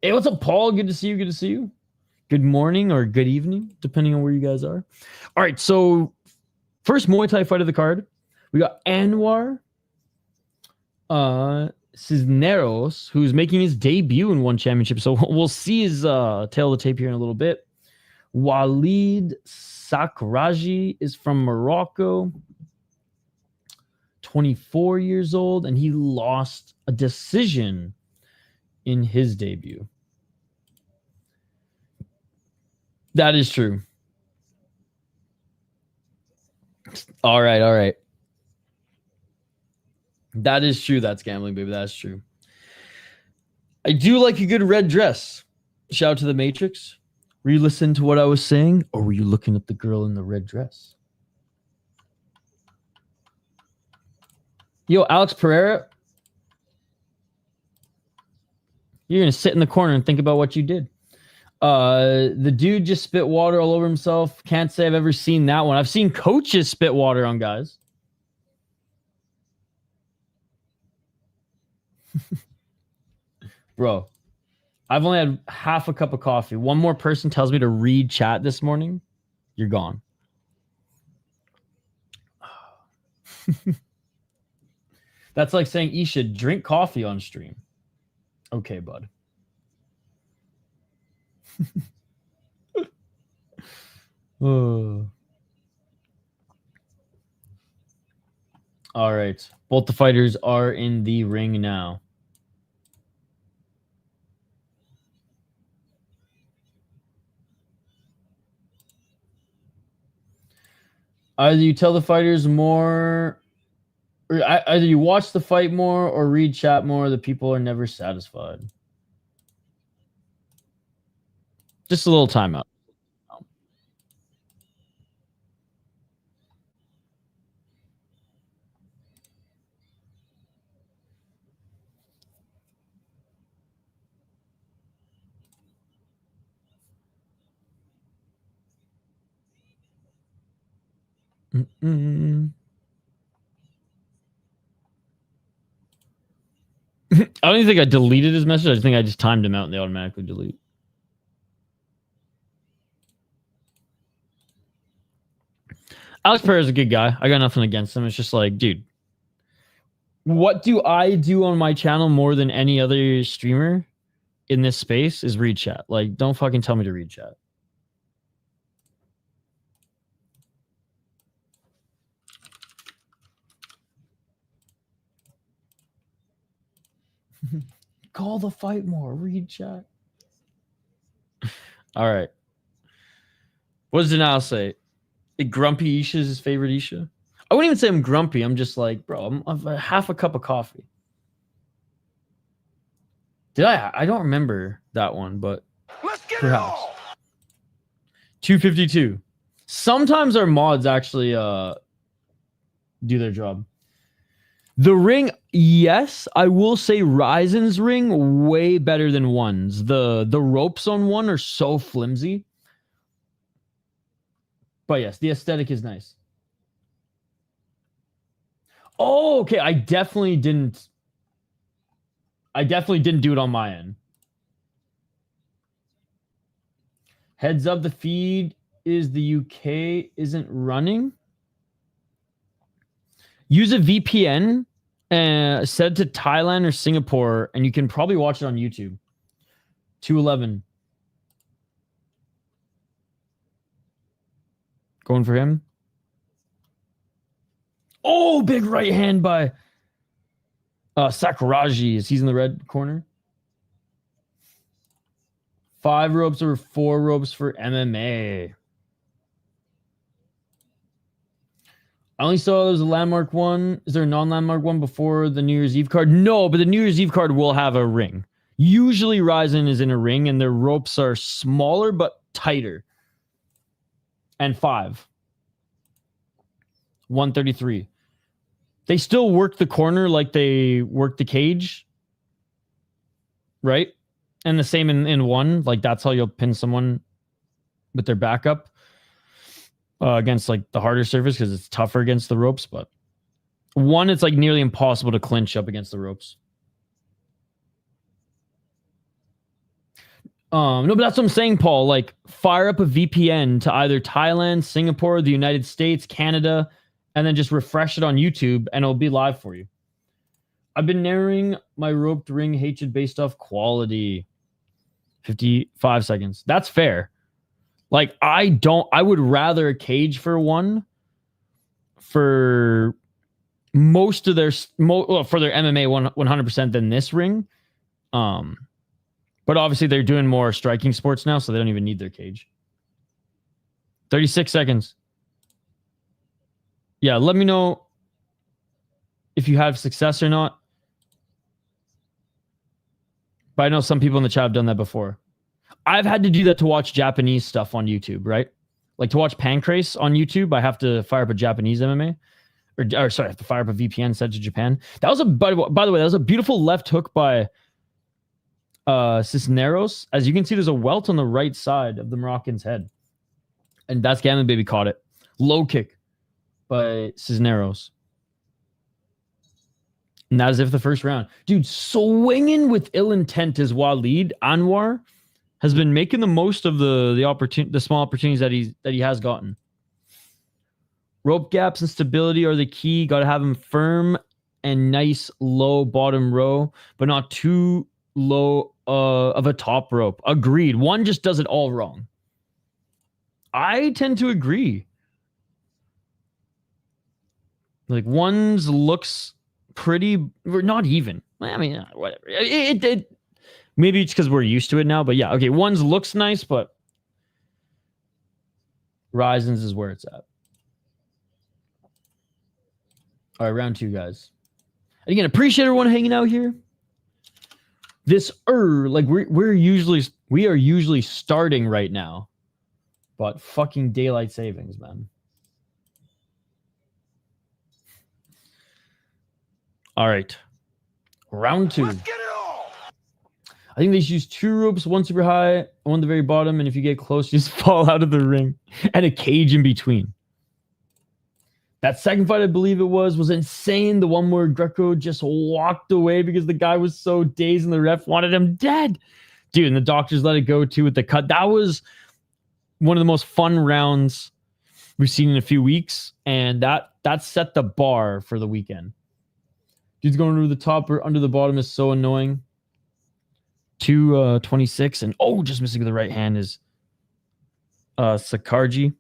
Hey, what's up, Paul? Good to see you. Good to see you. Good morning or good evening, depending on where you guys are. All right, so first Muay Thai fight of the card. We got Anuar Cisneros, who's making his debut in one championship. So we'll see his tail of the tape here in a little bit. Walid Sakhraji is from Morocco. 24 years old, and he lost a decision in his debut. That is true. All right. That is true. That's gambling, baby. That's true. I do like a good red dress. Shout out to the Matrix. Were you listening to what I was saying, or were you looking at the girl in the red dress? Yo, Alex Pereira, you're going to sit in the corner and think about what you did. The dude just spit water all over himself. Can't say I've ever seen that one. I've seen coaches spit water on guys. Bro, I've only had half a cup of coffee. One more person tells me to read chat this morning, you're gone. That's like saying you should drink coffee on stream. Okay, bud. Oh. All right. Both the fighters are in the ring now. Either you tell the fighters more, or either you watch the fight more or read chat more. The people are never satisfied. Just a little timeout. I don't even think I deleted his message. I just think I just timed him out and they automatically delete. Alex Pereira is a good guy. I got nothing against him. It's just like, dude, what do I do on my channel more than any other streamer in this space is read chat. Like, don't fucking tell me to read chat. Call the fight more. Read chat. All right. What does Denal say? Grumpy Isha is his favorite Isha? I wouldn't even say I'm grumpy. I'm just like, bro, I'm half a cup of coffee. Did I? I don't remember that one, but Let's get perhaps. it all. 252. Sometimes our mods actually do their job. The ring, yes, I will say Ryzen's ring way better than one's. The ropes on one are so flimsy. But yes, the aesthetic is nice. Oh, okay. I definitely didn't do it on my end. Heads up, the feed is the UK isn't running. Use a VPN, set to Thailand or Singapore, and you can probably watch it on YouTube. 211. Going for him. Oh, big right hand by Sakhraji. He's in the red corner. 5 ropes or 4 ropes for MMA. I only saw there was a landmark one. Is there a non-landmark one before the New Year's Eve card? No, but the New Year's Eve card will have a ring. Usually Ryzen is in a ring and their ropes are smaller but tighter. And 5. 133. They still work the corner like they work the cage. Right? And the same in 1. Like that's how you'll pin someone with their backup. Against like the harder surface because it's tougher against the ropes, but 1, it's like nearly impossible to clinch up against the ropes. No, but that's what I'm saying, Paul. Like, fire up a VPN to either Thailand, Singapore, the United States, Canada, and then just refresh it on YouTube, and it'll be live for you. I've been narrowing my roped ring hatred based off quality. 55 seconds. That's fair. Like, I would rather a cage for 1 for most of their, for their MMA 100% than this ring. But obviously they're doing more striking sports now, so they don't even need their cage. 36 seconds. Yeah, let me know if you have success or not. But I know some people in the chat have done that before. I've had to do that to watch Japanese stuff on YouTube, right? Like to watch Pancrase on YouTube, I have to fire up a Japanese MMA. Or sorry, I have to fire up a VPN set to Japan. That was by the way, that was a beautiful left hook by Cisneros. As you can see, there's a welt on the right side of the Moroccan's head. And that's Gammon Baby caught it. Low kick by Cisneros. And that is it for the first round. Dude, swinging with ill intent is Walid. Anuar has been making the most of the small opportunities that he has gotten. Rope gaps and stability are the key. Got to have him firm and nice low bottom row, but not too low of a top rope. Agreed. 1 just does it all wrong. I tend to agree. Like 1's looks pretty, not even. I mean, whatever. It maybe it's because we're used to it now, but yeah, okay. 1's looks nice, but Ryzen's is where it's at. All right, round 2, guys. And again, appreciate everyone hanging out here. This like we are usually starting right now, but fucking daylight savings, man. All right, round 2. Let's get it all. I think they should use 2 ropes, 1 super high, 1 at the very bottom, and if you get close, you just fall out of the ring, and a cage in between. That second fight, I believe it was insane. The one where Greco just walked away because the guy was so dazed and the ref wanted him dead. Dude, and the doctors let it go too with the cut. That was one of the most fun rounds we've seen in a few weeks, and that set the bar for the weekend. Dude's going to the top or under the bottom is so annoying. 226, and just missing with the right hand is Sakhraji.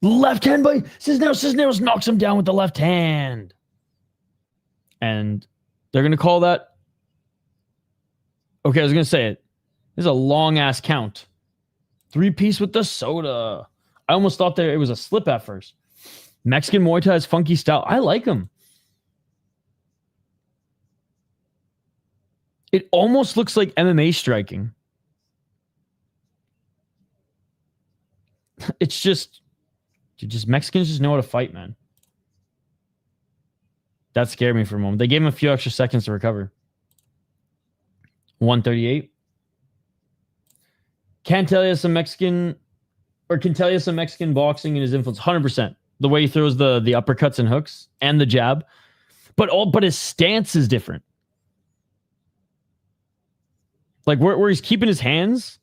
Left hand by Cisneros. Cisneros knocks him down with the left hand. And they're going to call that. Okay, I was going to say it. This is a long-ass count. 3-piece with the soda. I almost thought it was a slip at first. Mexican Muay Thai's funky style. I like him. It almost looks like MMA striking. It's just Mexicans just know how to fight, man. That scared me for a moment. They gave him a few extra seconds to recover. 138. Can tell you some Mexican boxing and his influence. 100%. The way he throws the uppercuts and hooks and the jab, but his stance is different. Like where he's keeping his hands,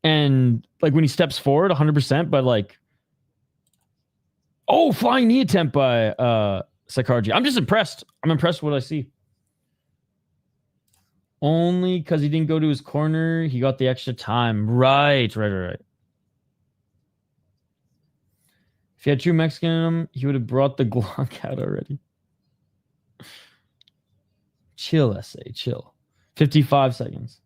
and like when he steps forward, 100%. But like, oh, flying knee attempt by Sakhraji. I'm just impressed. I'm impressed with what I see. Only because he didn't go to his corner, he got the extra time. Right. If he had true Mexican in him, he would have brought the Glock out already. Chill, SA, chill. 55 seconds.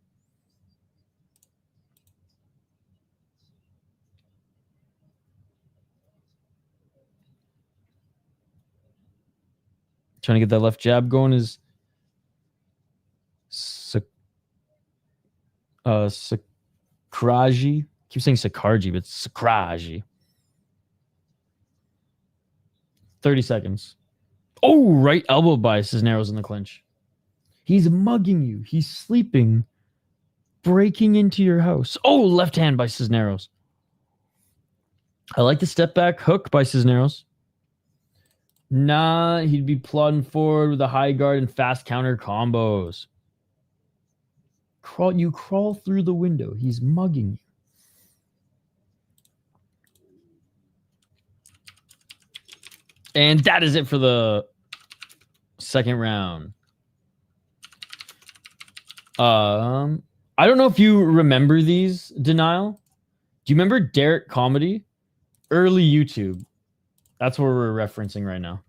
Trying to get that left jab going is Sakhraji. Keep saying Sakhraji, but it's Sakhraji. 30 seconds. Oh, right elbow by Cisneros in the clinch. He's mugging you. He's sleeping. Breaking into your house. Oh, left hand by Cisneros. I like the step back hook by Cisneros. Nah, he'd be plodding forward with a high guard and fast counter combos. You crawl through the window. He's mugging you. And that is it for the second round. I don't know if you remember these, Denial. Do you remember Derek Comedy? Early YouTube. That's what we're referencing right now.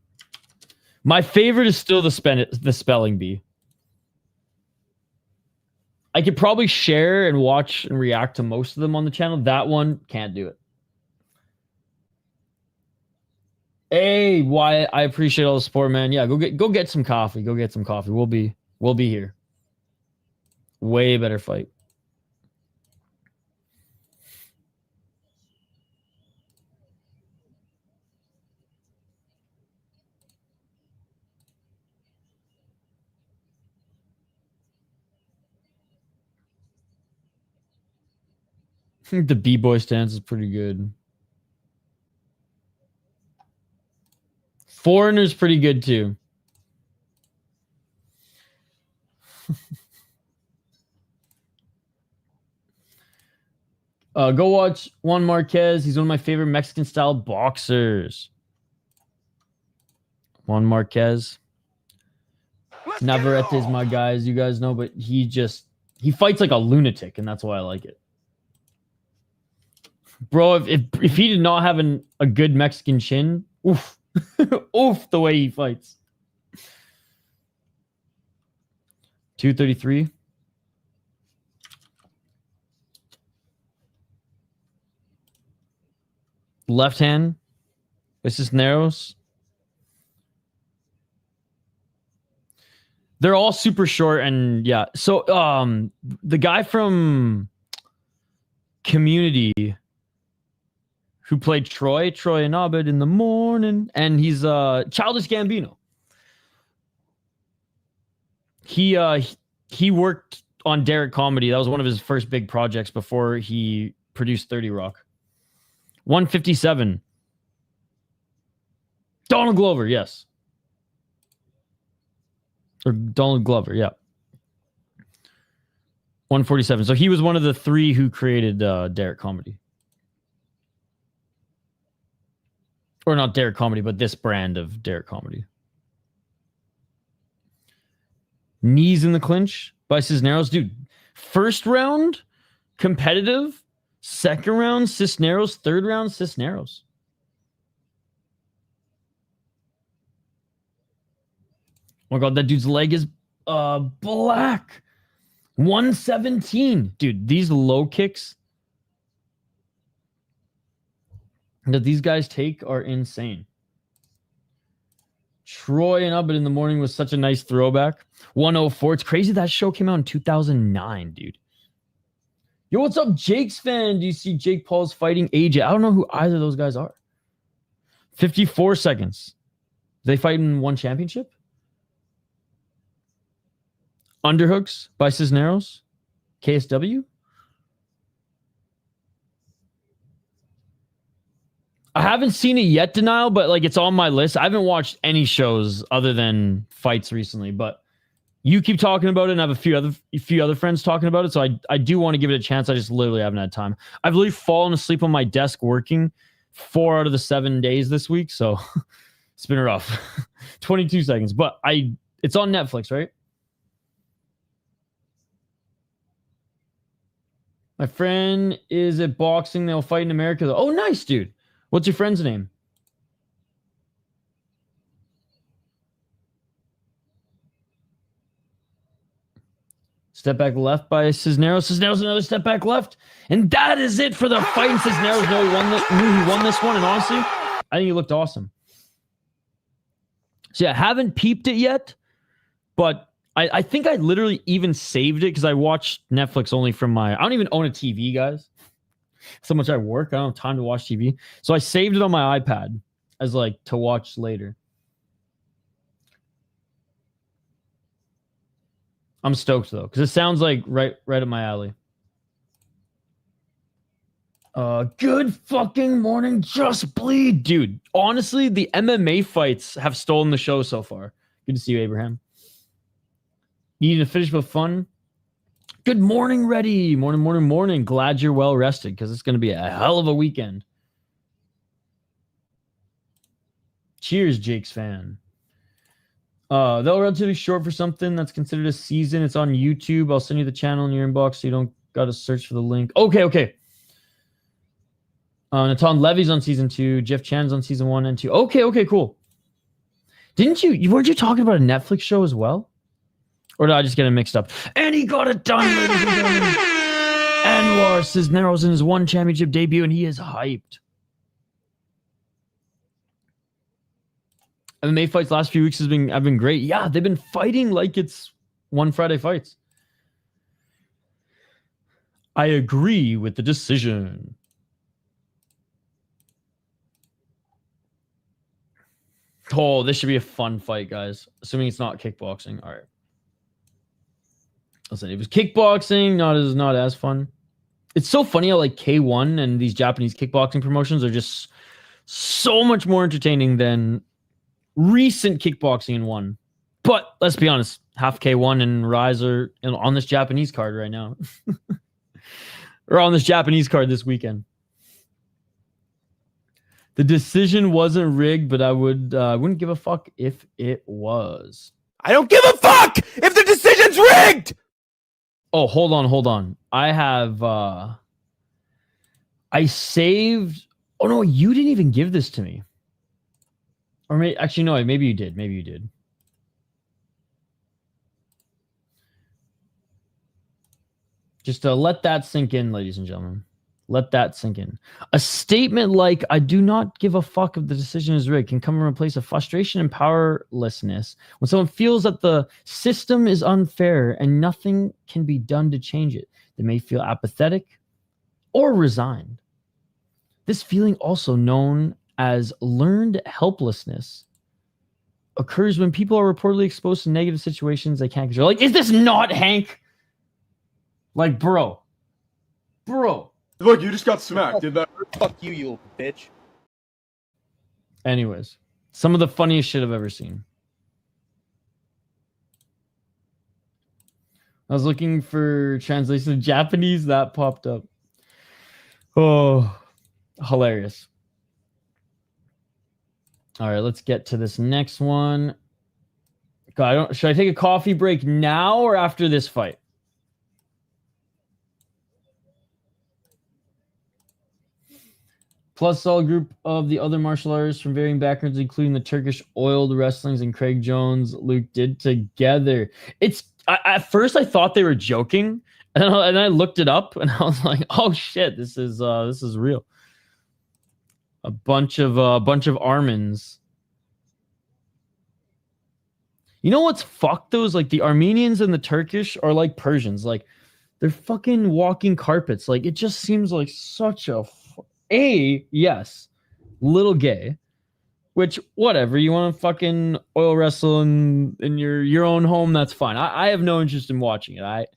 My favorite is still the spelling bee. I could probably share and watch and react to most of them on the channel. That one, can't do it. Hey, Wyatt, I appreciate all the support, man. Yeah, go get some coffee. Go get some coffee. We'll be here. Way better fight. The B-boy stance is pretty good. Foreigner's pretty good too. Go watch Juan Marquez. He's one of my favorite Mexican-style boxers. Juan Marquez. Navarrete is my guy, as you guys know, but he fights like a lunatic, and that's why I like it. Bro, if he did not have a good Mexican chin, oof. Oof, the way he fights. 233. Left hand. It's just Cisneros. They're all super short, and yeah. So the guy from Community who played Troy and Abed in the morning, and he's Childish Gambino. He worked on Derek Comedy. That was one of his first big projects before he produced 30 Rock. 157. Donald Glover, yes. Or Donald Glover, yeah. 147. So he was one of the three who created Derek Comedy. Or not Derek Comedy, but this brand of Derek Comedy. Knees in the clinch by Cisneros. Dude, first round, competitive. Second round, Cisneros. Third round, Cisneros. Oh my God, that dude's leg is black. 117. Dude, these low kicks that these guys take are insane. Troy and Up in the morning was such a nice throwback. 104. It's crazy that show came out in 2009, dude. Yo, what's up, Jake's fan? Do you see Jake Paul's fighting AJ? I don't know who either of those guys are. 54 seconds. They fight in one championship? Underhooks by Cisneros. KSW. I haven't seen it yet, Denial, but like it's on my list. I haven't watched any shows other than fights recently, but you keep talking about it, and I have a few other friends talking about it, so I do want to give it a chance. I just literally haven't had time. I've literally fallen asleep on my desk working 4 out of the 7 days this week, so it's been rough. 22 seconds, but it's on Netflix, right? My friend is at boxing. They'll fight in America, though. Oh, nice, dude. What's your friend's name? Step back left by Cisneros. Cisneros another step back left. And that is it for the fight. And Cisneros knew he won this one. And honestly, I think he looked awesome. So yeah, I haven't peeped it yet. But I think I literally even saved it because I watched Netflix only from my... I don't even own a TV, guys. So much I work. I don't have time to watch TV. So I saved it on my iPad as like to watch later. I'm stoked though, because it sounds like right up my alley. Good fucking morning, Just Bleed. Dude, honestly, the MMA fights have stolen the show so far. Good to see you, Abraham. Needing to finish with fun. Good morning, Ready. Morning. Glad you're well rested, because it's going to be a hell of a weekend. Cheers, Jake's fan. They're relatively short for something that's considered a season. It's on YouTube. I'll send you the channel in your inbox so you don't got to search for the link. Okay. Natan Levy's on season 2. Jeff Chan's on season 1 and 2. Okay, cool. Weren't you talking about a Netflix show as well? Or did I just get it mixed up? And he got it done, ladies and gentlemen. Anuar Cisneros in his 1 championship debut, and he is hyped. MMA fights last few weeks have been great. Yeah, they've been fighting like it's one Friday fights. I agree with the decision. Oh, this should be a fun fight, guys. Assuming it's not kickboxing. All right. Listen, it was kickboxing, not as fun. It's so funny how like K1 and these Japanese kickboxing promotions are just so much more entertaining than recent kickboxing in one. But let's be honest, half K1 and Rise are on this Japanese card right now. Or on this Japanese card this weekend. The decision wasn't rigged, but I wouldn't give a fuck if it was. I don't give a fuck if the decision's rigged! Oh, hold on. I have I saved... Oh no, you didn't even give this to me. Or actually, no, maybe you did. Just let that sink in, ladies and gentlemen. Let that sink in. A statement like, I do not give a fuck if the decision is rigged, can come from a place of frustration and powerlessness. When someone feels that the system is unfair and nothing can be done to change it, they may feel apathetic or resigned. This feeling, also known as learned helplessness, occurs when people are reportedly exposed to negative situations they can't control. Like, is this not Hank? Like, bro. Look, you just got smacked. Did that? Fuck you, you bitch. Anyways, some of the funniest shit I've ever seen. I was looking for translation of Japanese. That popped up. Oh, hilarious. All right, let's get to this next one. God, should I take a coffee break now or after this fight? Plus, all group of the other martial artists from varying backgrounds, including the Turkish oiled wrestlings and Craig Jones, Luke did together. At first I thought they were joking, and I looked it up, and I was like, "Oh shit, this is real." A bunch of Armens. You know what's fucked? Those like the Armenians and the Turkish are like Persians. Like they're fucking walking carpets. Like it just seems like such a. Yes, little gay, which whatever, you want to fucking oil wrestle in your own home, that's fine. I have no interest in watching it.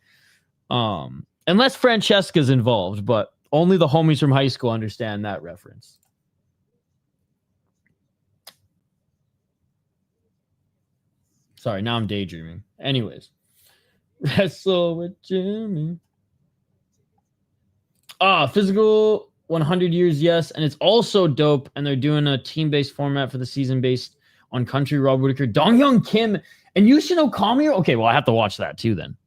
Unless Francesca's involved, but only the homies from high school understand that reference. Sorry, now I'm daydreaming. Anyways. Wrestle with Jimmy. Physical 100 years, yes. And it's also dope. And they're doing a team-based format for the season based on country. Rob Whitaker, Dong Hyun Kim, and Yushin Okami. Okay, well, I have to watch that too then.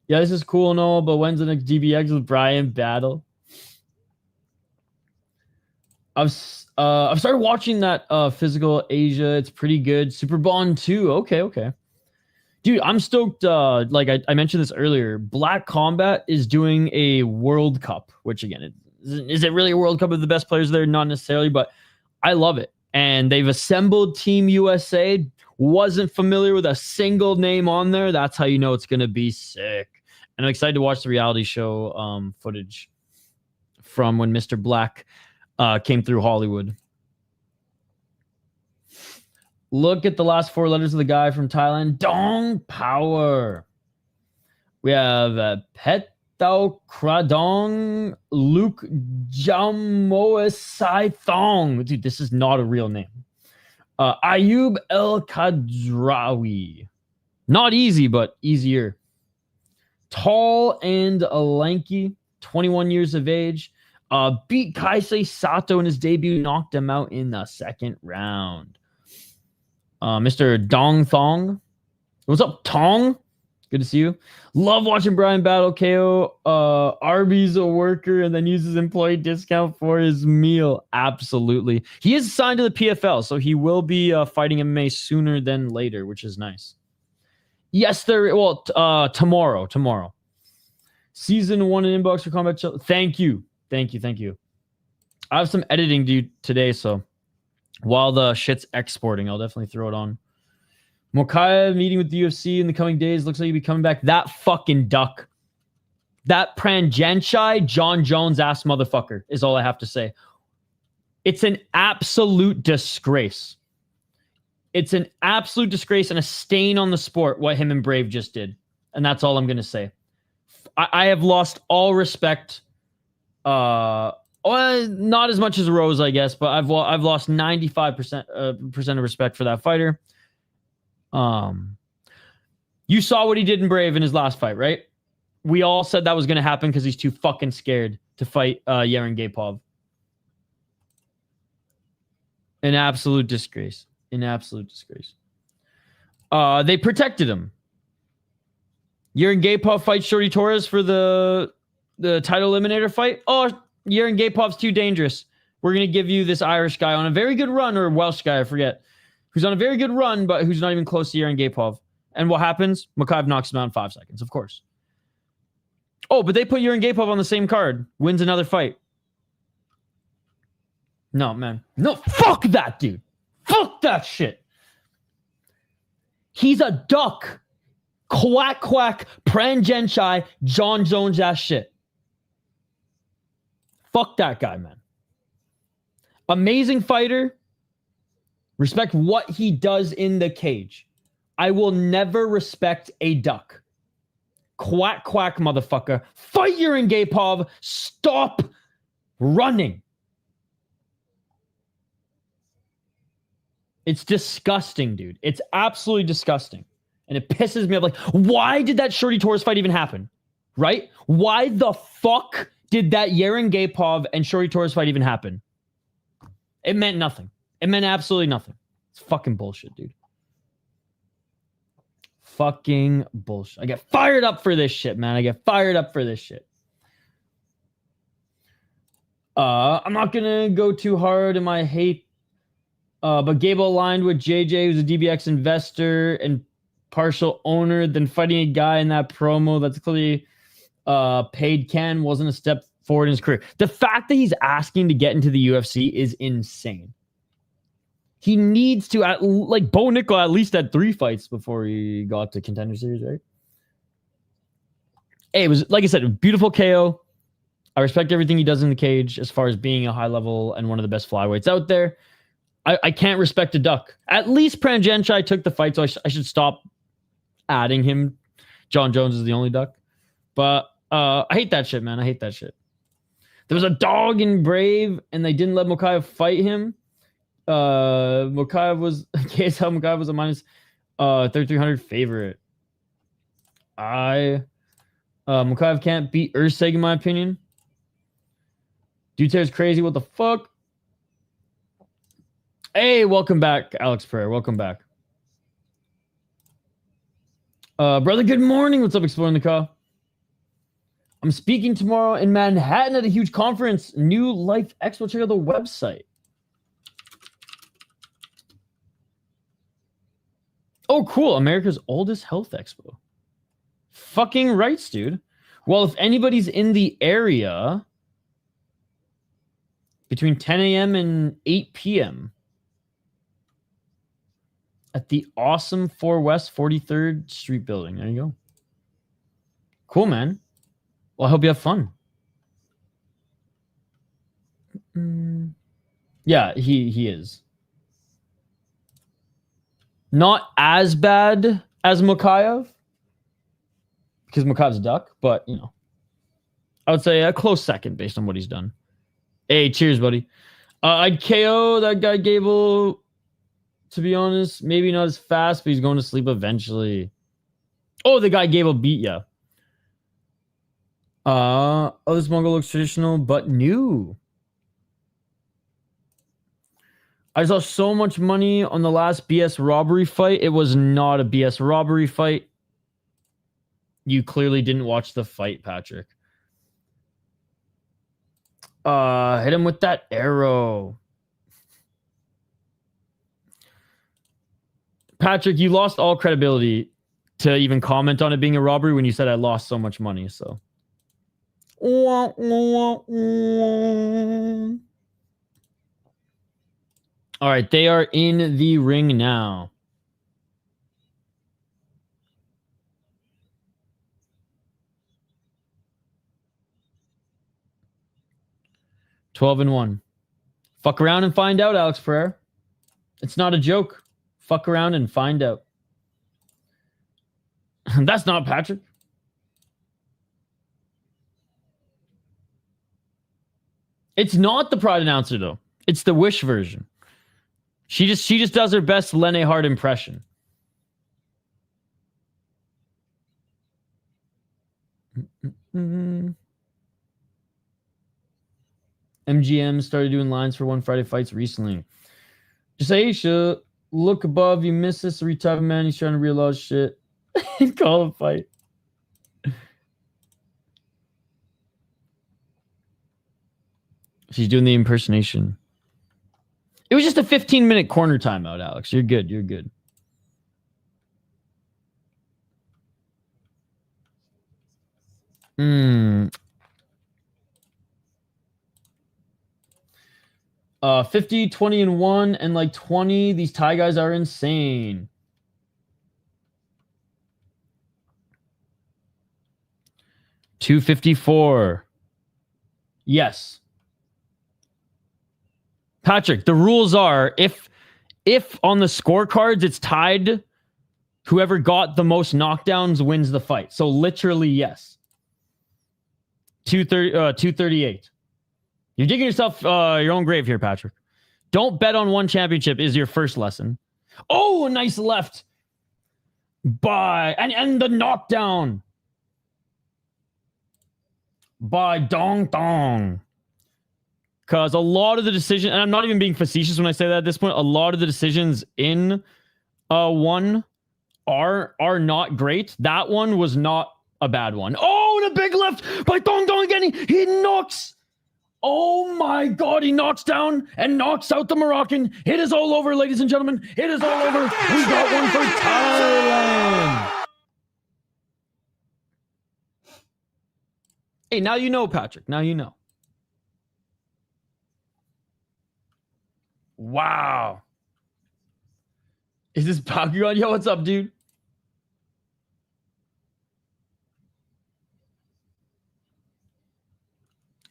Yeah, this is cool and all, but when's the next GBX with Brian battle? I've started watching that Physical Asia. It's pretty good. Super Bond 2. Okay. Dude, I'm stoked. Like I mentioned this earlier. Black Combat is doing a World Cup, which again, is it really a World Cup of the best players there? Not necessarily, but I love it. And they've assembled Team USA. Wasn't familiar with a single name on there. That's how you know it's going to be sick. And I'm excited to watch the reality show footage from when Mr. Black came through Hollywood. Look at the last 4 letters of the guy from Thailand. Dong Power. We have Petkhaokradong Luke Jamoesai Thong. Dude, this is not a real name. Ayub El Kadrawi. Not easy, but easier. Tall and lanky. 21 years of age. Beat Kaisei Sato in his debut. Knocked him out in the second round. Mr. Dong Thong. What's up, Tong? Good to see you. Love watching Brian battle KO. Arby's a worker and then uses employee discount for his meal. Absolutely. He is signed to the PFL, so he will be fighting MMA sooner than later, which is nice. Yes, tomorrow. Season 1 in inbox for combat. Thank you. I have some editing due today, so while the shit's exporting, I'll definitely throw it on. Mokaev meeting with the UFC in the coming days. Looks like he'll be coming back. That fucking duck. That Pranjanchai John Jones ass motherfucker is all I have to say. It's an absolute disgrace. It's an absolute disgrace and a stain on the sport what him and Brave just did. And that's all I'm going to say. I have lost all respect. Not as much as Rose, I guess, but I've lost 95% of respect for that fighter. You saw what he did in Brave in his last fight, right? We all said that was going to happen because he's too fucking scared to fight Yaren Gapov. An absolute disgrace. They protected him. Yaren Gapov fights Shorty Torres for the title eliminator fight. Oh, Yaren Gapov's too dangerous. We're going to give you this Irish guy on a very good run, or Welsh guy, I forget, who's on a very good run, but who's not even close to Yaren Gapov. And what happens? Mokaev knocks him out in 5 seconds, of course. Oh, but they put Yaren Gapov on the same card. Wins another fight. No, man. No, fuck that dude. Fuck that shit. He's a duck. Quack, quack, Pranjanchai, John Jones ass shit. Fuck that guy, man. Amazing fighter. Respect what he does in the cage. I will never respect a duck. Quack, quack, motherfucker. Fight Yaren Gapov. Stop running. It's disgusting, dude. It's absolutely disgusting. And it pisses me off. Like, why did that Shorty Torres fight even happen? Right? Why the fuck did that Yaren Gapov and Shorty Torres fight even happen? It meant nothing. It meant absolutely nothing. It's fucking bullshit, dude. Fucking bullshit. I get fired up for this shit, man. I'm not gonna go too hard in my hate. But Gable aligned with JJ, who's a DBX investor and partial owner, then fighting a guy in that promo that's clearly paid Ken wasn't a step forward in his career. The fact that he's asking to get into the UFC is insane. He needs to, like Bo Nickel at least had 3 fights before he got to Contender Series, right? Hey, it was, like I said, a beautiful KO. I respect everything he does in the cage as far as being a high level and one of the best flyweights out there. I can't respect a duck. At least Pranjanchai took the fight, so I should stop adding him. John Jones is the only duck. But I hate that shit, man. I hate that shit. There was a dog in Brave, and they didn't let Mokaev fight him. Mokaev was KSL Mokaev was a minus 3300 favorite. Mokaev can't beat Urseg in my opinion. Dute's crazy. What the fuck? Hey, welcome back, Alex Prayer. Welcome back. Brother, good morning. What's up, Exploring the Car? I'm speaking tomorrow in Manhattan at a huge conference, New Life Expo. Check out the website. Oh, cool. America's oldest health expo. Fucking rights, dude. Well, if anybody's in the area between 10 a.m. and 8 p.m. at the awesome 4 West 43rd Street building. There you go. Cool, man. Well, I hope you have fun. Yeah, he is. Not as bad as Mokaev, because Mokaev's a duck, but, you know, I would say a close second based on what he's done. Hey, cheers, buddy. I'd KO that guy Gable, to be honest. Maybe not as fast, but he's going to sleep eventually. Oh, the guy Gable beat ya. Oh, this Mongol looks traditional, but new. I saw so much money on the last BS robbery fight. It was not a BS robbery fight. You clearly didn't watch the fight, Patrick. Hit him with that arrow. Patrick, you lost all credibility to even comment on it being a robbery when you said I lost so much money, so. All right, they are in the ring now. Twelve and 1. Fuck around and find out, Alex Ferrer. It's not a joke. Fuck around and find out. That's not Patrick. It's not the Pride announcer though. It's the Wish version. She just does her best Lene Hart impression. MGM started doing lines for One Friday Fights recently. Just say, Aisha, look above. You miss this every time, man. He's trying to realize shit. Call a fight. She's doing the impersonation. It was just a 15-minute corner timeout, Alex. You're good. You're good. Hmm. 50, 20, and 1, and like 20. These Thai guys are insane. $254. Yes. Patrick, the rules are if on the scorecards it's tied, whoever got the most knockdowns wins the fight. So literally, yes. 238. You're digging yourself your own grave here, Patrick. Don't bet on one championship is your first lesson. Oh, a nice left. And the knockdown by Dong Dong. Because a lot of the decisions, and I'm not even being facetious when I say that at this point, a lot of the decisions in one are not great. That one was not a bad one. Oh, and a big left by Dong Dong again. He knocks. Oh my God, he knocks down and knocks out the Moroccan. It is all over, ladies and gentlemen. It is all over. We got one for Thailand. Hey, now you know, Patrick. Now you know. Wow. Is this Bakugan? Yo, what's up, dude?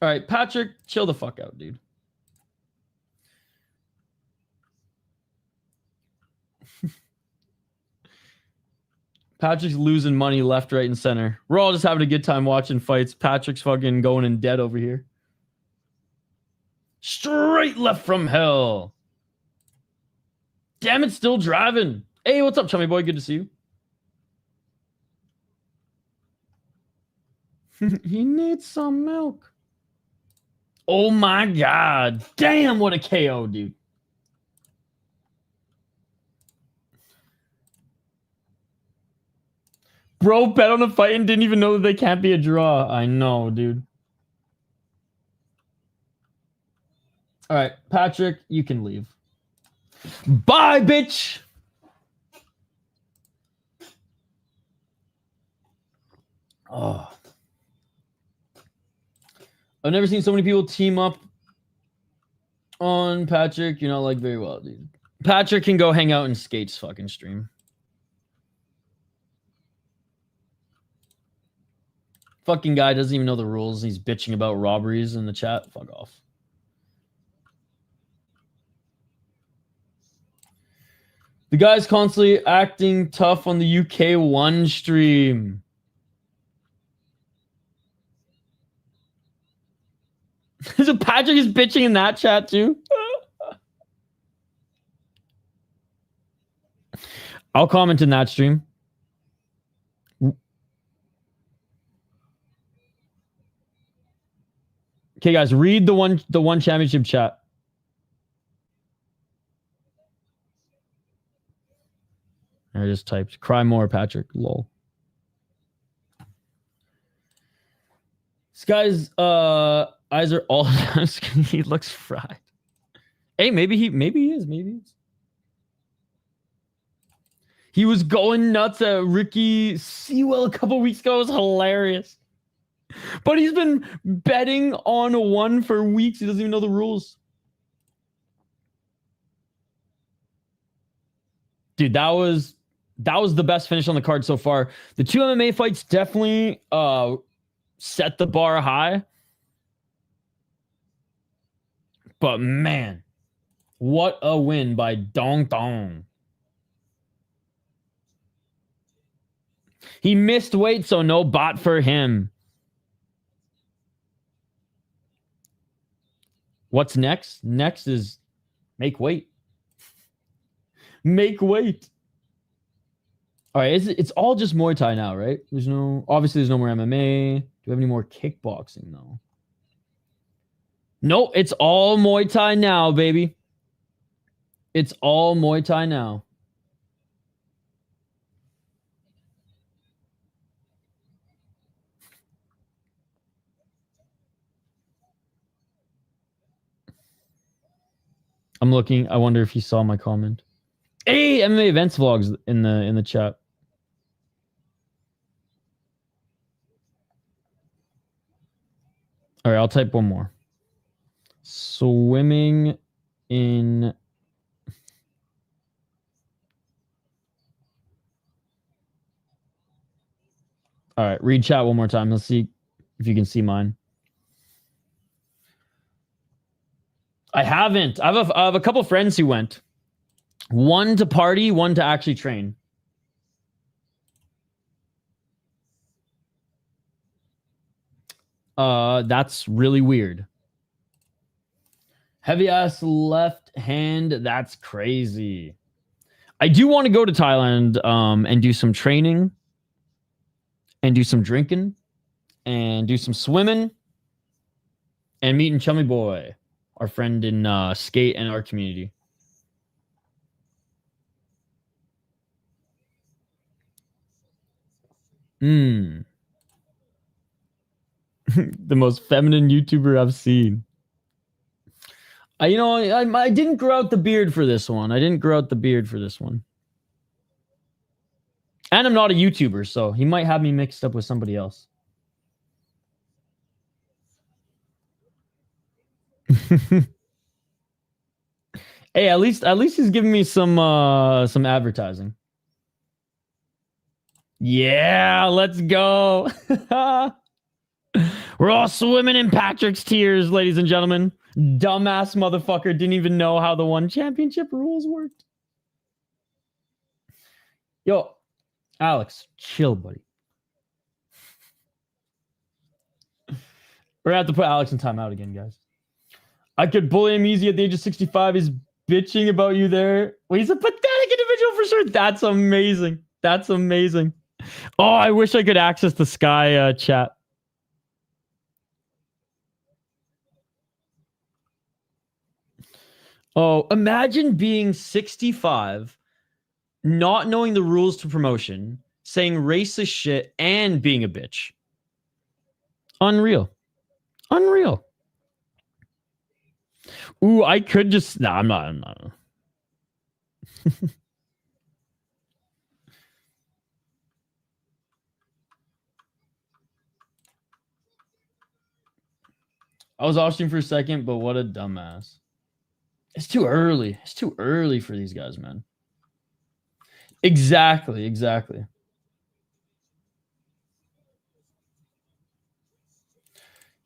All right, Patrick, chill the fuck out, dude. Patrick's losing money left, right, and center. We're all just having a good time watching fights. Patrick's fucking going in debt over here. Straight left from hell. Damn it, still driving. Hey, what's up, chummy boy? Good to see you. He needs some milk. Oh my god. Damn, what a KO, dude. Bro bet on a fight and didn't even know that they can't be a draw. I know, dude. All right, Patrick, you can leave. Bye, bitch. Oh. I've never seen so many people team up on Patrick. You're not like very well, dude. Patrick can go hang out in Skate's fucking stream. Fucking guy doesn't even know the rules. He's bitching about robberies in the chat. Fuck off. The guy's constantly acting tough on the UK1 stream. So Patrick is bitching in that chat too. I'll comment in that stream. Okay, guys, read the one championship chat. I just typed cry more, Patrick. Lol. This guy's eyes are all he looks fried. Hey, maybe he is. Maybe he is. He was going nuts at Ricky Sewell a couple weeks ago. It was hilarious. But he's been betting on one for weeks. He doesn't even know the rules. Dude, that was the best finish on the card so far. The two MMA fights definitely set the bar high. But man, what a win by Dong Dong. He missed weight, so no bot for him. What's next? Next is make weight. Make weight. All right, it's all just Muay Thai now, right? There's no more MMA. Do we have any more kickboxing though? No, it's all Muay Thai now, baby. It's all Muay Thai now. I'm looking. I wonder if he saw my comment. Hey, MMA events vlogs in the chat. All right, I'll type one more. Swimming in all right, read chat one more time. Let's see if you can see mine. I haven't. I have a couple friends who went. One to party, one to actually train. That's really weird. Heavy ass left hand. That's crazy. I do want to go to Thailand and do some training and do some drinking and do some swimming and meeting Chummy Boy, our friend in skate and our community. The most feminine YouTuber I've seen. I didn't grow out the beard for this one. And I'm not a YouTuber, so he might have me mixed up with somebody else. Hey, at least he's giving me some advertising. Yeah, let's go. We're all swimming in Patrick's tears, ladies and gentlemen. Dumbass motherfucker didn't even know how the one championship rules worked. Yo, Alex, chill, buddy. We're gonna have to put Alex in timeout again, guys. I could bully him easy at the age of 65. He's bitching about you there. Well, he's a pathetic individual for sure. That's amazing. That's amazing. Oh, I wish I could access the Sky chat. Oh, imagine being 65, not knowing the rules to promotion, saying racist shit, and being a bitch. Unreal. Unreal. Ooh, I could just... Nah, I'm not. I was watching for a second, but what a dumbass. It's too early. It's too early for these guys, man. Exactly.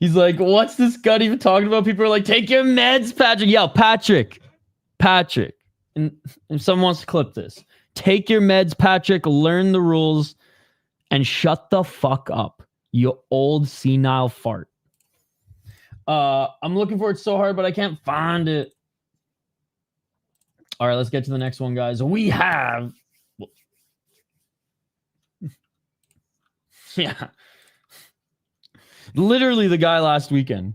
He's like, what's this gut even talking about? People are like, take your meds, Patrick. Yeah, Patrick. And if someone wants to clip this, take your meds, Patrick. Learn the rules and shut the fuck up, you old senile fart. I'm looking for it so hard, but I can't find it. All right, let's get to the next one, guys. We have... Yeah. Literally the guy last weekend.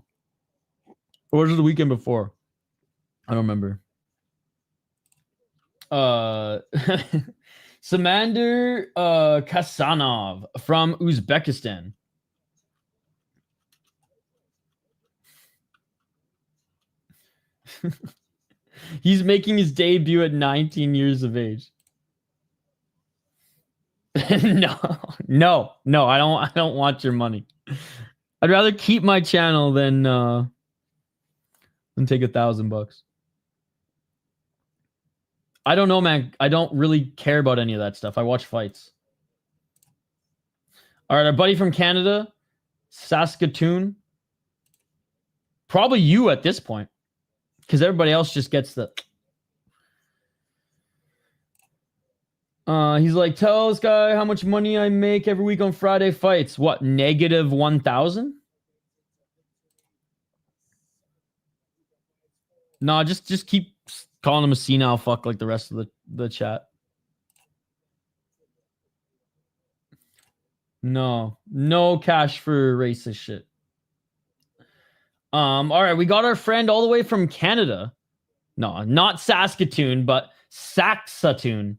Or was it the weekend before? I don't remember. Samander Kasanov from Uzbekistan. He's making his debut at 19 years of age. No, I don't want your money. I'd rather keep my channel than take $1,000. I don't know, man. I don't really care about any of that stuff. I watch fights. All right, our buddy from Canada, Saskatoon. Probably you at this point, because everybody else just gets the... He's like, tell this guy how much money I make every week on Friday fights. What, negative 1,000? No, just keep calling him a senile fuck like the rest of the chat. No cash for racist shit. All right, we got our friend all the way from Canada. No, not Saskatoon, but Saskatoon.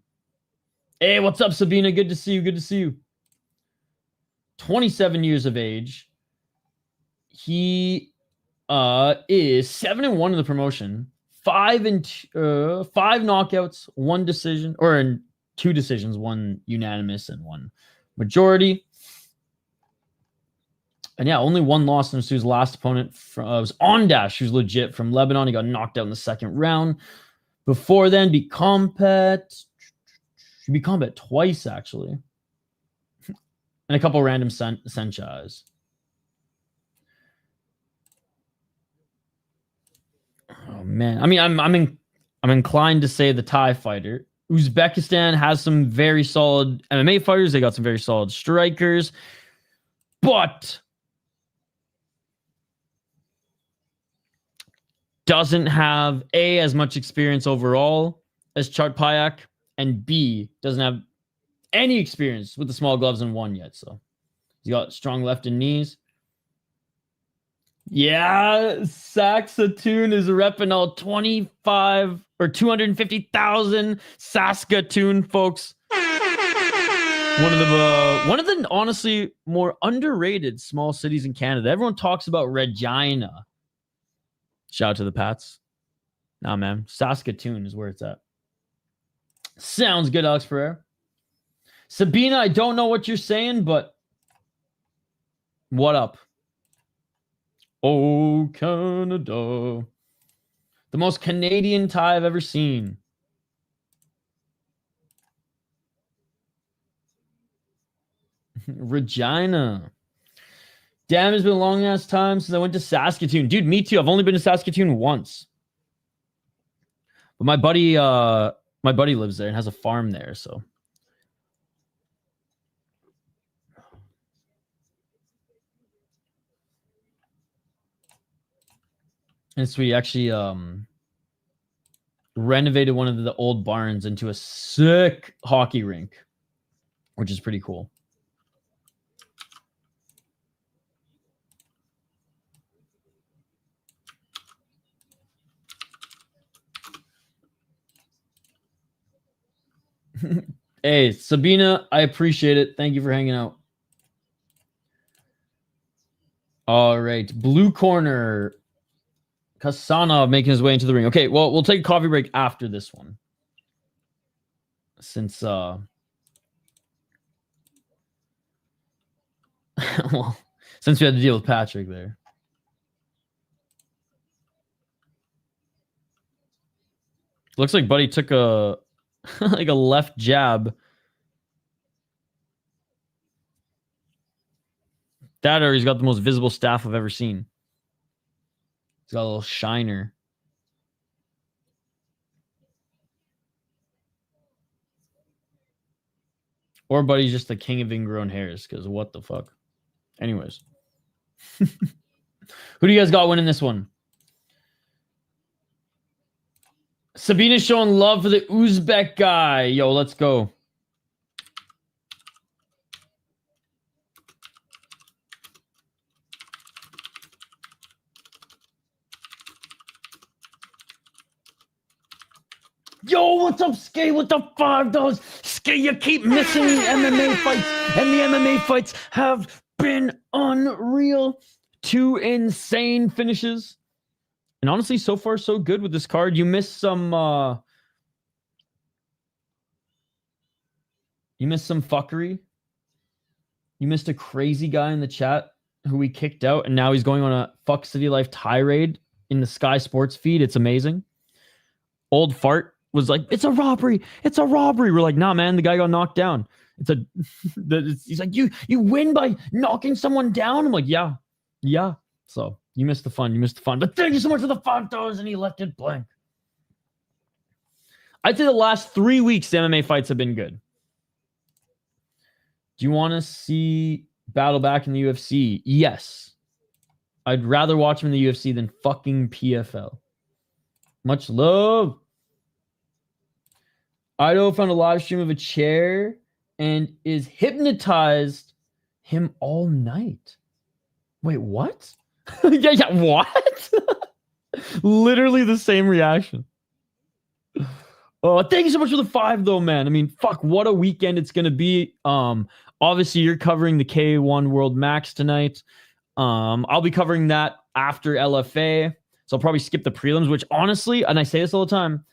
Hey, what's up, Sabina? Good to see you. 27 years of age. He is 7-1 in the promotion. 5 knockouts, 1 decision, or in 2 decisions, 1 unanimous and 1 majority. And yeah, only 1 loss in his last opponent was Ondash, who's legit from Lebanon. He got knocked out in the 2nd round. Before then, beat Pompet. He beat Pompet twice, actually. And a couple random Senchais. Oh man, I mean, I'm inclined to say the Thai fighter. Uzbekistan has some very solid MMA fighters. They got some very solid strikers, but doesn't have A, as much experience overall as Chartpayak, and B, doesn't have any experience with the small gloves and 1 yet. So he's got strong left and knees. Yeah, Saskatoon is repping all 25 or 250,000 Saskatoon folks. One of the honestly more underrated small cities in Canada. Everyone talks about Regina. Shout out to the Pats. Nah, man, Saskatoon is where it's at. Sounds good, Alex Pereira. Sabina, I don't know what you're saying, but what up? Oh, Canada. The most Canadian Thai I've ever seen. Regina. Damn, it's been a long ass time since I went to Saskatoon. Dude, me too. I've only been to Saskatoon once. But my buddy lives there and has a farm there, so. And sweet, actually, renovated one of the old barns into a sick hockey rink, which is pretty cool. Hey, Sabina, I appreciate it. Thank you for hanging out. All right. Blue corner. Kasanov making his way into the ring. Okay, well, we'll take a coffee break after this one. Since, well, since we had to deal with Patrick there. Looks like Buddy took a like a left jab. That or he's got the most visible staff I've ever seen. He's got a little shiner. Or Buddy's just the king of ingrown hairs, because what the fuck? Anyways. Who do you guys got winning this one? Sabina's showing love for the Uzbek guy. Yo, let's go. Yo, what's up, Skate? What the $5? Skate, you keep missing MMA fights, and the MMA fights have been unreal. 2 insane finishes. And honestly, so far, so good with this card. You missed some fuckery. You missed a crazy guy in the chat who we kicked out, and now he's going on a Fuck City Life tirade in the Sky Sports feed. It's amazing. Old Fart was like, it's a robbery. It's a robbery. We're like, nah, man, the guy got knocked down. He's like, you win by knocking someone down? I'm like, yeah. So you missed the fun. But thank you so much for the $5, and he left it blank. I'd say the last 3 weeks, the MMA fights have been good. Do you want to see Battle back in the UFC? Yes. I'd rather watch him in the UFC than fucking PFL. Much love. Ido found a live stream of a chair and is hypnotized him all night. Wait, what? yeah, what? Literally the same reaction. Oh, thank you so much for the 5, though, man. I mean, fuck, what a weekend it's gonna be. Obviously, you're covering the K1 World Max tonight. I'll be covering that after LFA, so I'll probably skip the prelims. Which, honestly, and I say this all the time,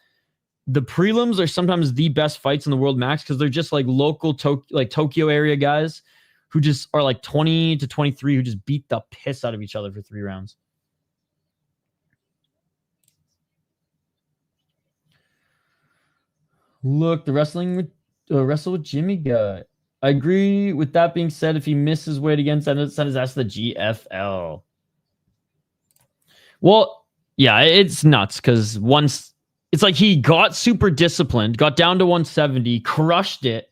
the prelims are sometimes the best fights in the World Max because they're just like local Tokyo area guys who just are like 20 to 23 who just beat the piss out of each other for 3 rounds. Look, the wrestle with Jimmy guy. I agree with that being said. If he misses weight again, send his ass to the GFL. Well, yeah, it's nuts because once it's like he got super disciplined, got down to 170, crushed it,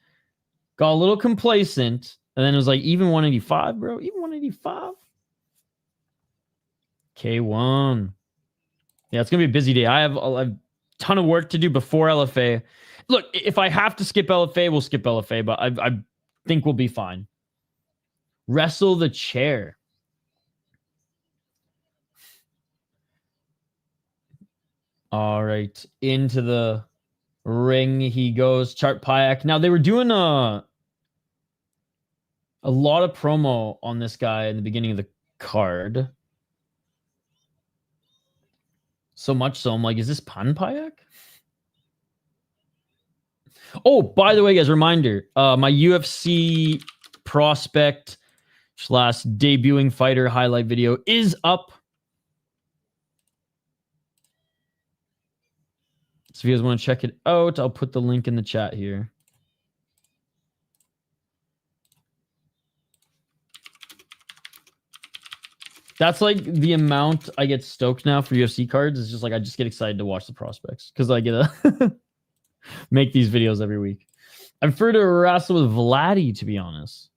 got a little complacent, and then it was like even 185, bro. Even 185. K1. Yeah, it's gonna be a busy day. I have a ton of work to do before LFA. Look, if I have to skip LFA, we'll skip LFA, but I think we'll be fine. Wrestle the chair. All right, into the ring he goes. Chartpayak. Now, they were doing a lot of promo on this guy in the beginning of the card. So much so, I'm like, is this Payak? Oh, by the way, guys, reminder, my UFC prospect / debuting fighter highlight video is up. So if you guys want to check it out, I'll put the link in the chat here. That's like the amount I get stoked now for UFC cards. It's just like I just get excited to watch the prospects because I get to make these videos every week. I prefer to wrestle with Valerii, to be honest.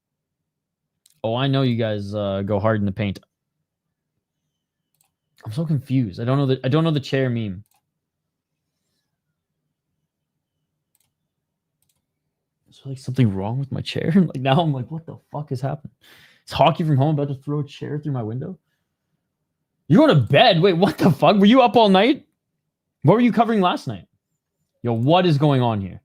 Oh, I know you guys go hard in the paint. I'm so confused. I don't know the chair meme. Is there like something wrong with my chair? Like now I'm like, what the fuck is happening? Is Hockey from Home about to throw a chair through my window? You're going to bed? Wait, what the fuck? Were you up all night? What were you covering last night? Yo, what is going on here?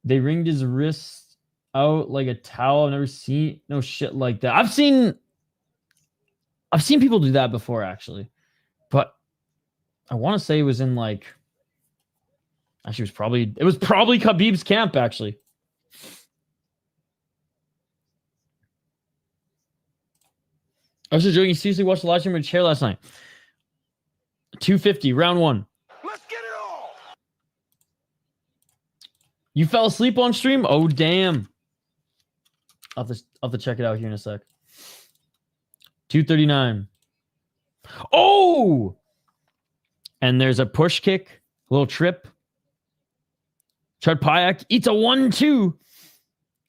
They ringed his wrist out like a towel. I've never seen no shit like that. I've seen people do that before, actually. But I want to say it was in like... Actually, it was probably Khabib's camp, actually. I was just joking. You seriously watched the live stream of chair last night. 250, round 1. Let's get it all. You fell asleep on stream? Oh, damn. I'll have to check it out here in a sec. 239. Oh! And there's a push kick. A little trip. Chartpayak eats a 1-2.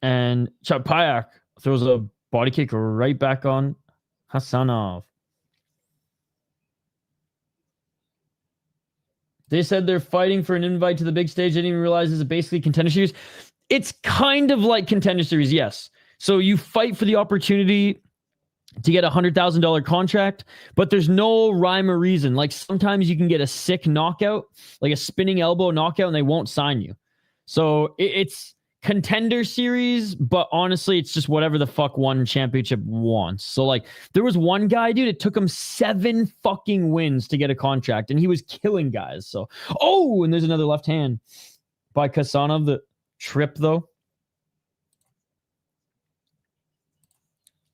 And Chartpayak throws a body kick right back on Hasanov. They said they're fighting for an invite to the big stage. They didn't even realize it's basically Contender Series. It's kind of like Contender Series, yes. So you fight for the opportunity to get a $100,000 contract, but there's no rhyme or reason. Like sometimes you can get a sick knockout, like a spinning elbow knockout, and they won't sign you. So it's Contender Series, but honestly, it's just whatever the fuck one championship wants. So like there was one guy, dude, it took him 7 fucking wins to get a contract, and he was killing guys. So, oh, and there's another left hand by Kasanov. The trip, though.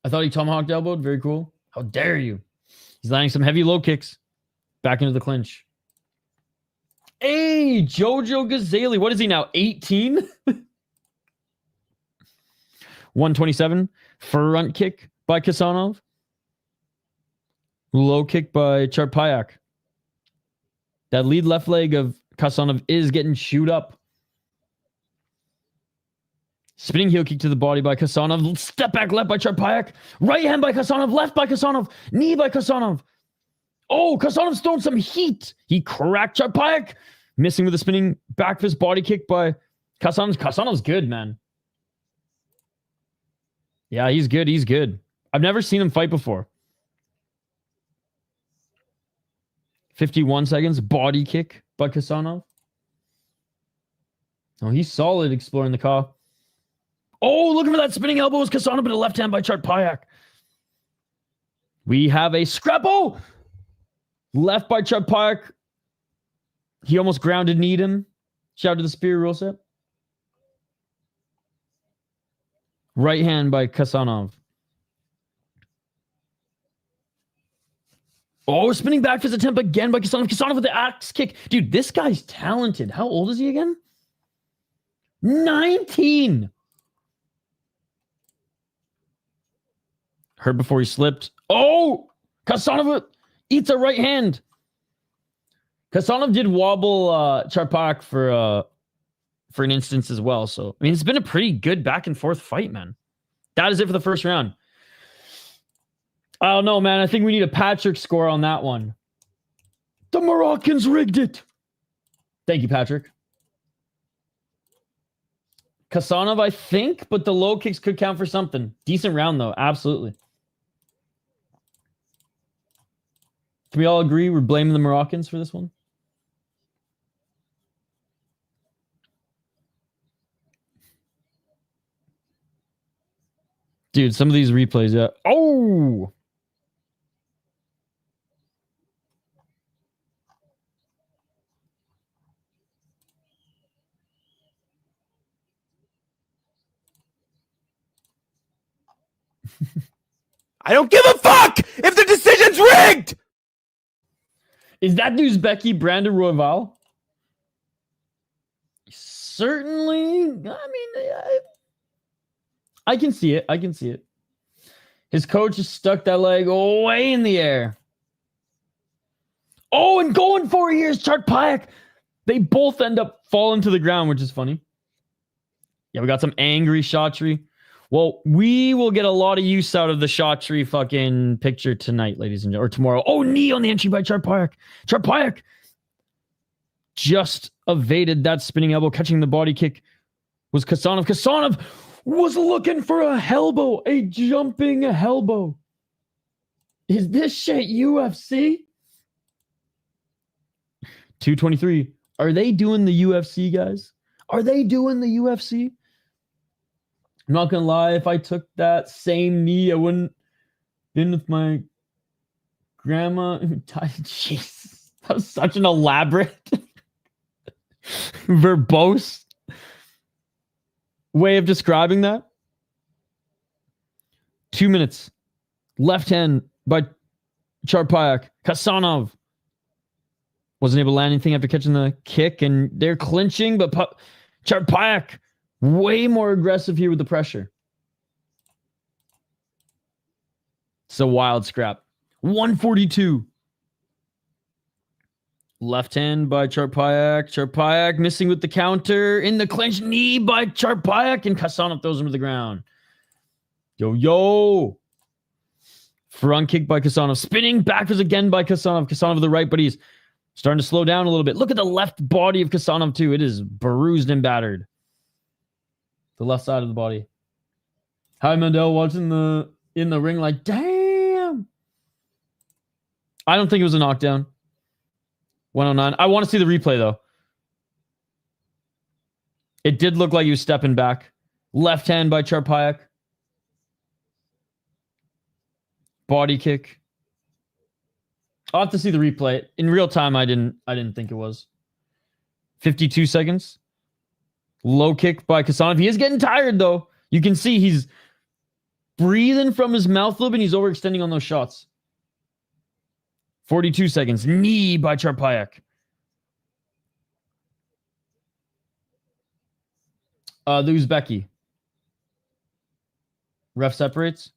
I thought he tomahawked elbowed. Very cool. How dare you? He's landing some heavy low kicks. Back into the clinch. Hey, Jojo Gazali. What is he now? 18? 127. Front kick by Kasanov. Low kick by Chartpayak. That lead left leg of Kasanov is getting chewed up. Spinning heel kick to the body by Kasanov. Step back left by Chartpayak. Right hand by Kasanov. Left by Kasanov. Knee by Kasanov. Oh, Kasanov's throwing some heat. He cracked Chartpayak. Missing with a spinning back fist body kick by Kasanov. Kasanov's good, man. Yeah, he's good. He's good. I've never seen him fight before. 51 seconds. Body kick by Kasanov. Oh, he's solid exploring the car. Oh, looking for that spinning elbow is Kasanov, but a left hand by Chartpayak. We have a scrap. Oh! Left by Chartpayak. He almost grounded kneed him. Shout out to the spear rule set. Right hand by Kasanov. Oh, spinning back fist attempt again by Kasanov. Kasanov with the axe kick. Dude, this guy's talented. How old is he again? 19. Heard before he slipped. Oh! Kasanov eats a right hand. Kasanov did wobble Chartpayak for an instance as well. So, I mean, it's been a pretty good back and forth fight, man. That is it for the first round. I don't know, man. I think we need a Patrick score on that one. The Moroccans rigged it. Thank you, Patrick. Kasanov, I think, but the low kicks could count for something. Decent round, though. Absolutely. Can we all agree we're blaming the Moroccans for this one? Dude, some of these replays, yeah. Oh! I don't give a fuck if the decision's rigged! Is that Uzbeki Brandon Royval? Certainly. I mean, I can see it. I can see it. His coach just stuck that leg way in the air. Oh, and going for it here is Chartpayak. They both end up falling to the ground, which is funny. Yeah, we got some angry Shotri. Well, we will get a lot of use out of the Shotri fucking picture tonight, ladies and gentlemen, or tomorrow. Oh, knee on the entry by Chartpayak. Chartpayak just evaded that spinning elbow. Catching the body kick was Khassanov. Khassanov was looking for a elbow, a jumping elbow. Is this shit UFC? 223. Are they doing the UFC, guys? Are they doing the UFC? I'm not going to lie. If I took that same knee, I wouldn't been with my grandma. Jesus. That was such an elaborate, verbose way of describing that. 2 minutes. Left hand by Chartpayak. Khassanov wasn't able to land anything after catching the kick, and they're clinching, but Chartpayak way more aggressive here with the pressure. It's a wild scrap. 142. Left hand by Chartpayak. Chartpayak missing with the counter. In the clinch, knee by Chartpayak, and Khassanov throws him to the ground. Yo. Front kick by Khassanov. Spinning backwards again by Khassanov. Khassanov to the right, but he's starting to slow down a little bit. Look at the left body of Khassanov too. It is bruised and battered. The left side of the body. Howie Mandel watching in the ring like, damn. I don't think it was a knockdown. 109. I want to see the replay though. It did look like he was stepping back. Left hand by Chartpayak. Body kick. I'll have to see the replay. In real time, I didn't think it was. 52 seconds. Low kick by Khassanov. He is getting tired, though. You can see he's breathing from his mouth a little bit, and he's overextending on those shots. 42 seconds. Knee by Chartpayak. The Uzbeki. Ref separates.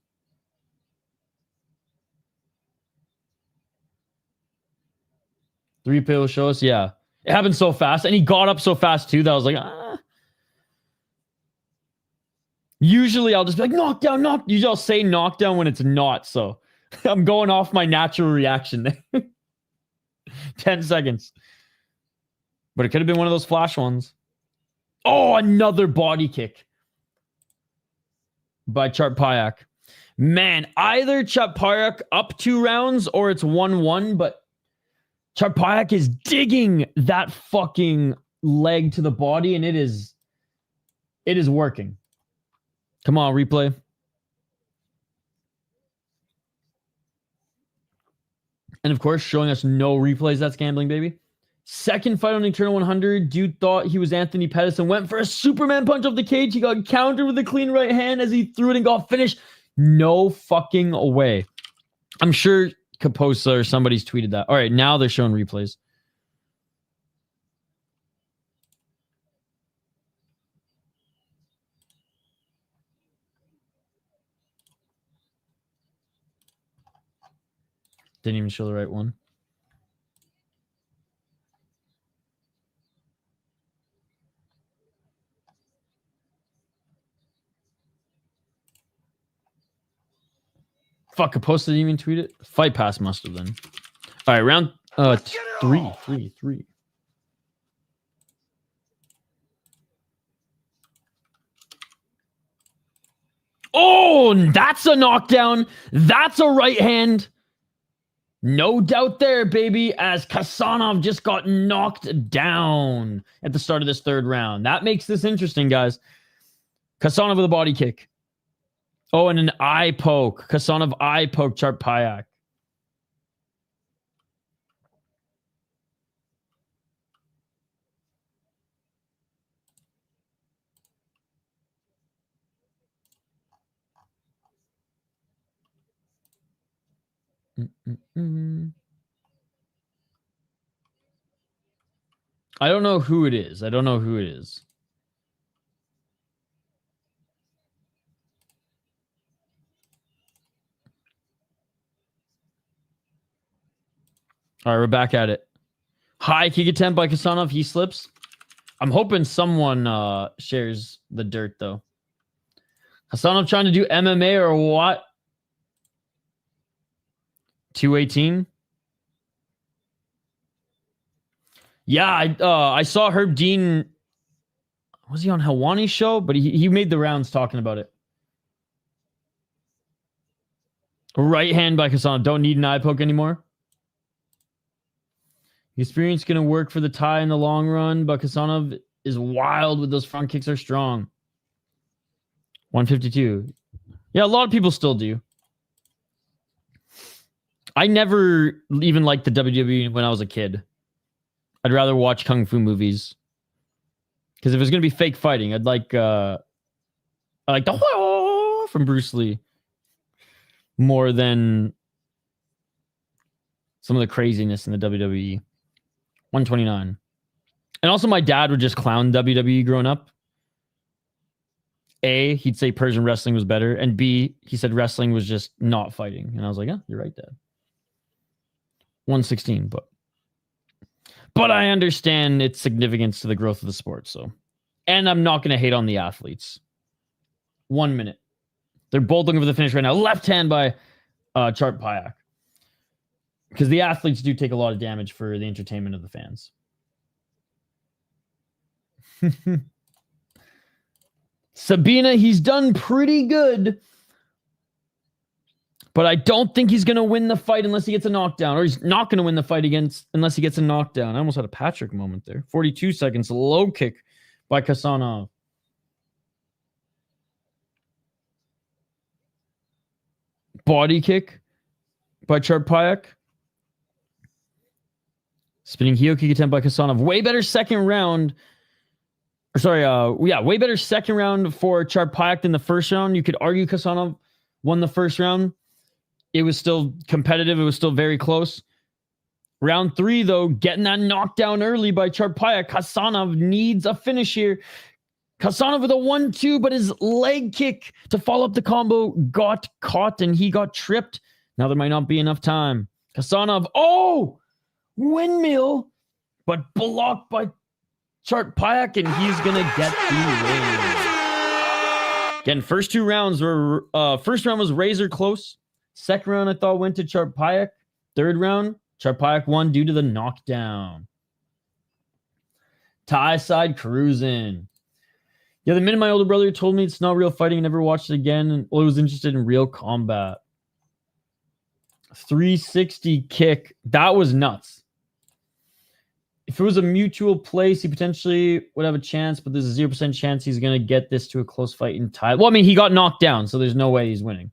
The replay will show us. Yeah. It happened so fast, and he got up so fast, too, that I was like, ah. Usually I'll just be like, knockdown, knock. Usually I'll say knockdown when it's not. So I'm going off my natural reaction there. 10 seconds. But it could have been one of those flash ones. Oh, another body kick by Chartpayak. Man, either Chartpayak up 2 rounds or it's 1-1, but Chartpayak is digging that fucking leg to the body, and it is working. Come on, replay. And of course, showing us no replays. That's gambling, baby. Second fight on Eternal 100. Dude thought he was Anthony Pettis and went for a Superman punch off the cage. He got countered with a clean right hand as he threw it and got finished. No fucking way. I'm sure Kaposa or somebody's tweeted that. All right, now they're showing replays. Didn't even show the right one. Fuck, Kaposa didn't even tweet it. Fight Pass must have been. All right, round three. Oh, that's a knockdown. That's a right hand. No doubt there, baby, as Khassanov just got knocked down at the start of this third round. That makes this interesting, guys. Khassanov with a body kick. Oh, and an eye poke. Khassanov eye poke Chartpayak. I don't know who it is. All right, we're back at it. High kick attempt by Khassanov. He slips. I'm hoping someone shares the dirt, though. Khassanov trying to do MMA or what? 218. Yeah, I saw Herb Dean. Was he on Helwani's show? But he made the rounds talking about it. Right hand by Kasana. Don't need an eye poke anymore. The experience going to work for the Thai in the long run, but Kasanov is wild with those front kicks are strong. 152. Yeah, a lot of people still do. I never even liked the WWE when I was a kid. I'd rather watch Kung Fu movies. Because if it was going to be fake fighting, I'd like the from Bruce Lee more than some of the craziness in the WWE. 129. And also my dad would just clown WWE growing up. A, he'd say Persian wrestling was better. And B, he said wrestling was just not fighting. And I was like, yeah, you're right, Dad. 116, but I understand its significance to the growth of the sport. So, and I'm not going to hate on the athletes. 1 minute. They're both looking for the finish right now. Left hand by Chartpayak. Because the athletes do take a lot of damage for the entertainment of the fans. Sabina, he's done pretty good. But I don't think he's going to win the fight unless he gets a knockdown. Or he's not going to win the fight unless he gets a knockdown. I almost had a Patrick moment there. 42 seconds. Low kick by Kasanov. Body kick by Chartpayak. Spinning heel kick attempt by Kasanov. Way better second round. Way better second round for Chartpayak than the first round. You could argue Kasanov won the first round. It was still competitive. It was still very close. Round 3, though, getting that knockdown early by Chartpayak. Kasanov needs a finish here. Kasanov with a 1-2, but his leg kick to follow up the combo got caught and he got tripped. Now there might not be enough time. Kasanov, windmill, but blocked by Chartpayak, and he's going to get the win. Again, first round was razor close. Second round, I thought, went to Chartpayak. Third round, Chartpayak won due to the knockdown. Thai side cruising. Yeah, the minute my older brother told me it's not real fighting, I never watched it again. And I was interested in real combat. 360 kick. That was nuts. If it was a mutual place, he potentially would have a chance, but there's a 0% chance he's going to get this to a close fight in Thailand. Well, I mean, he got knocked down, so there's no way he's winning.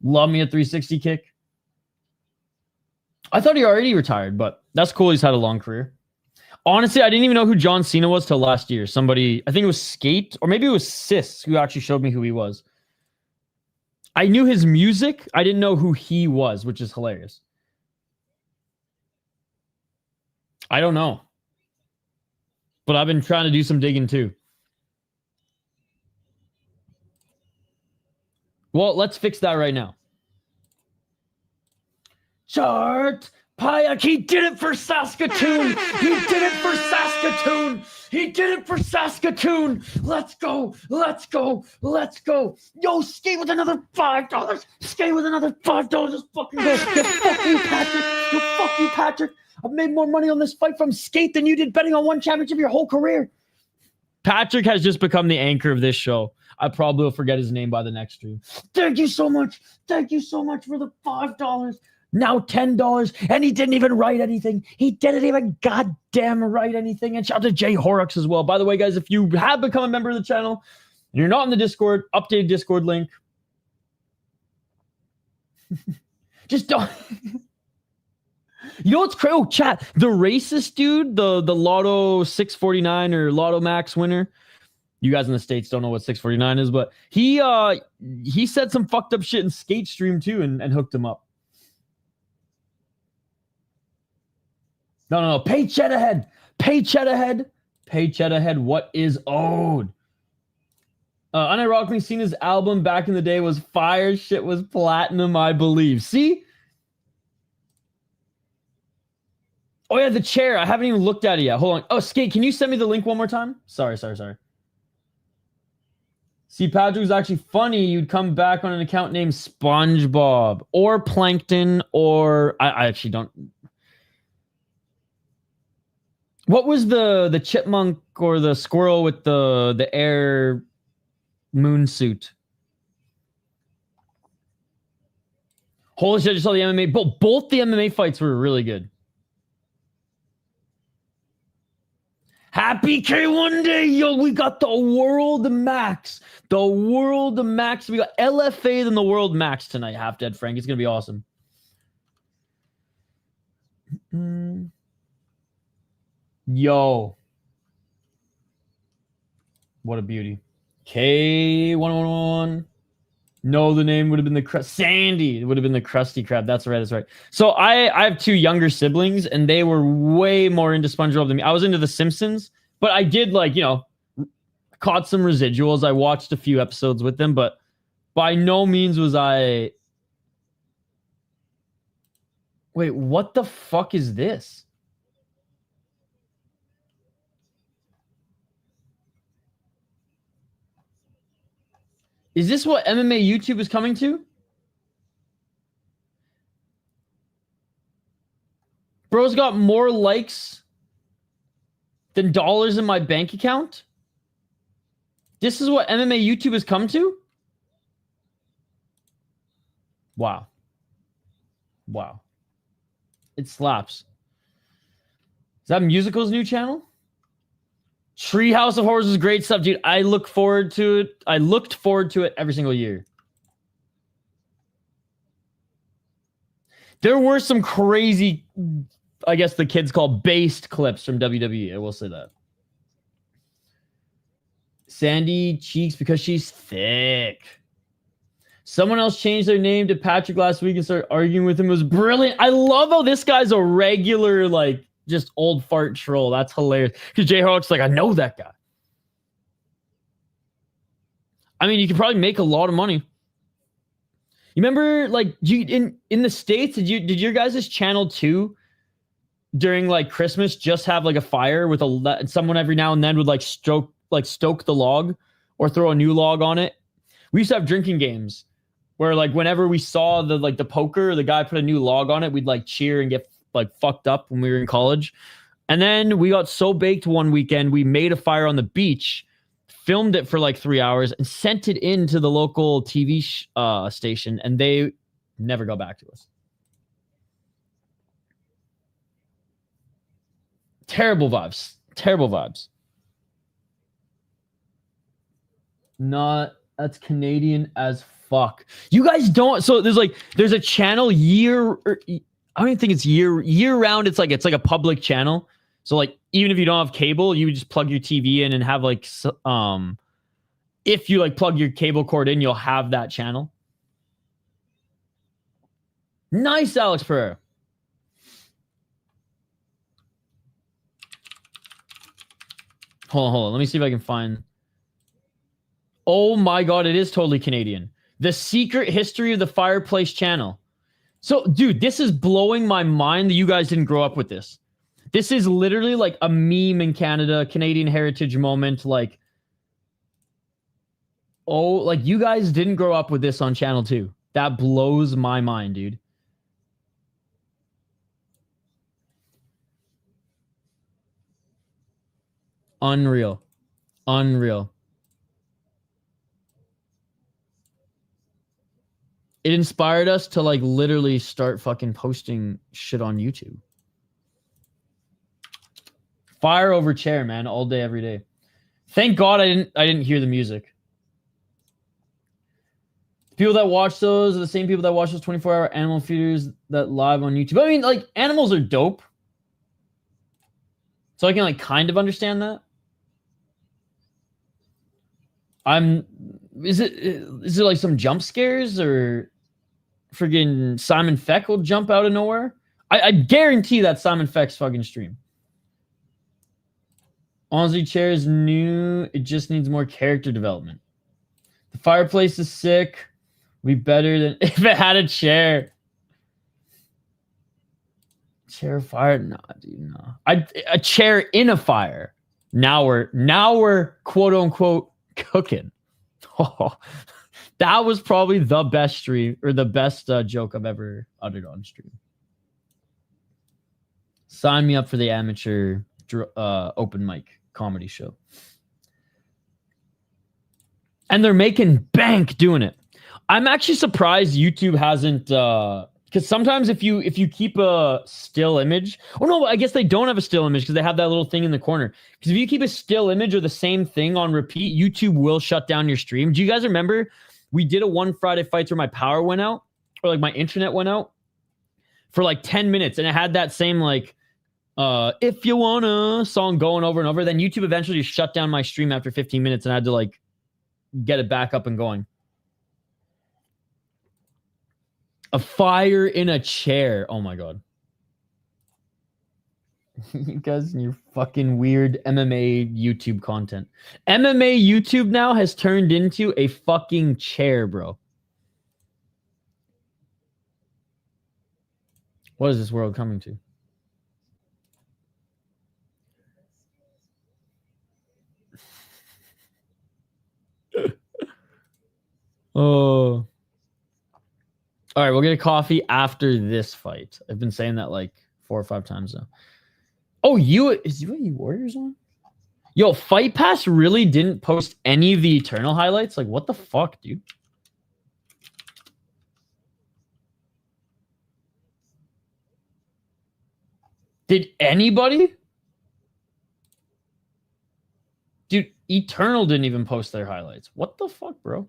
Love me a 360 kick. I thought he already retired, but that's cool. He's had a long career. Honestly, I didn't even know who John Cena was till last year. Somebody, I think it was Skate, or maybe it was Sis, who actually showed me who he was. I knew his music. I didn't know who he was, which is hilarious. I don't know. But I've been trying to do some digging too. Well, let's fix that right now. Chartpayak, he did it for Saskatoon. He did it for Saskatoon. He did it for Saskatoon. Let's go. Let's go. Let's go. Yo, skate with another $5. Skate with another $5. Let's fucking go. Yeah, fuck you, Patrick. You fuck you, Patrick. I've made more money on this fight from skate than you did betting on one championship your whole career. Patrick has just become the anchor of this show. I probably will forget his name by the next stream. Thank you so much. Thank you so much for the $5. Now $10. And he didn't even write anything. He didn't even goddamn write anything. And shout out to Jay Horrocks as well. By the way, guys, if you have become a member of the channel and you're not in the Discord, updated Discord link. Just don't. You know what's crazy? Oh, chat. The racist dude, the Lotto 649 or Lotto Max winner. You guys in the States don't know what 649 is, but he said some fucked up shit in Skate Stream too and hooked him up. No. Pay Chet ahead. Pay Chet ahead. Pay Chet ahead. What is owed? Unironically, Cena's album back in the day was fire. Shit was platinum, I believe. See? Oh, yeah, the chair. I haven't even looked at it yet. Hold on. Oh, Skate, can you send me the link one more time? Sorry. See, Patrick was actually funny. You'd come back on an account named SpongeBob or Plankton or... I actually don't... What was the chipmunk or the squirrel with the air moon suit? Holy shit, I just saw the MMA. Both the MMA fights were really good. Happy K1 day, yo. We got the world max. The world max. We got LFA than the world max tonight, Half Dead Frank. It's going to be awesome. Yo. What a beauty. K111. No, the name would have been the Sandy. It would have been the Krusty Krab. That's right. That's right. So I have two younger siblings, and they were way more into SpongeBob than me. I was into The Simpsons, but I did caught some residuals. I watched a few episodes with them, but by no means was I. Wait, what the fuck is this? Is this what MMA YouTube is coming to? Bro's got more likes than dollars in my bank account? This is what MMA YouTube has come to? Wow. Wow. It slaps. Is that Musical's new channel? Treehouse of Horrors is great stuff, dude. I look forward to it. I looked forward to it every single year. There were some crazy, I guess the kids call based clips from WWE. I will say that. Sandy cheeks because she's thick. Someone else changed their name to Patrick last week and started arguing with him. It was brilliant. I love how this guy's a regular, just old fart troll. That's hilarious. Because J-Hawk's I know that guy. I mean, you could probably make a lot of money. You remember, in the States, did your guys' channel 2 during Christmas just have a fire with someone every now and then would stoke the log or throw a new log on it? We used to have drinking games where whenever we saw the poker, the guy put a new log on it, we'd cheer and get fucked up when we were in college. And then we got so baked one weekend, we made a fire on the beach, filmed it for 3 hours, and sent it into the local TV station, and they never got back to us. Terrible vibes. Terrible vibes. That's Canadian as fuck. You guys don't. So there's a channel I don't even think it's year round. It's a public channel. So even if you don't have cable, you just plug your TV in and have if you plug your cable cord in, you'll have that channel. Nice, Alex Pereira. Hold on. Let me see if I can find. Oh my God, it is totally Canadian. The Secret History of the Fireplace channel. So, dude, this is blowing my mind that you guys didn't grow up with this. This is literally a meme in Canada, Canadian heritage moment. You guys didn't grow up with this on channel 2. That blows my mind, dude. Unreal. It inspired us to literally start fucking posting shit on YouTube. Fire over chair, man, all day, every day. Thank God I didn't hear the music. People that watch those are the same people that watch those 24-hour animal feeders that live on YouTube. I mean, animals are dope. So I can kind of understand that. Is it some jump scares or friggin' Simon Feck will jump out of nowhere? I guarantee that Simon Feck's fucking stream. Honestly, chair is new. It just needs more character development. The fireplace is sick. Be better than if it had a chair. Chair fire? Nah, dude, no. A chair in a fire. Now we're quote unquote cooking. Oh, that was probably the best stream or the best joke I've ever uttered on stream. Sign me up for the amateur open mic comedy show. And they're making bank doing it. I'm actually surprised YouTube hasn't because sometimes if you keep a still image, oh no, I guess they don't have a still image because they have that little thing in the corner. Because if you keep a still image or the same thing on repeat, YouTube will shut down your stream. Do you guys remember we did a one Friday Fights where my power went out or like my internet went out for like 10 minutes and it had that same like if you wanna song going over and over. Then YouTube eventually just shut down my stream after 15 minutes and I had to like get it back up and going. A fire in a chair. Oh my god. You guys and your fucking weird MMA YouTube content. MMA YouTube now has turned into a fucking chair, bro. What is this world coming to? Oh. All right, we'll get a coffee after this fight. I've been saying that like 4 or 5 times now. Oh, is UAE Warriors on? Yo, Fight Pass really didn't post any of the Eternal highlights? Like, what the fuck, dude? Did anybody? Dude, Eternal didn't even post their highlights. What the fuck, bro?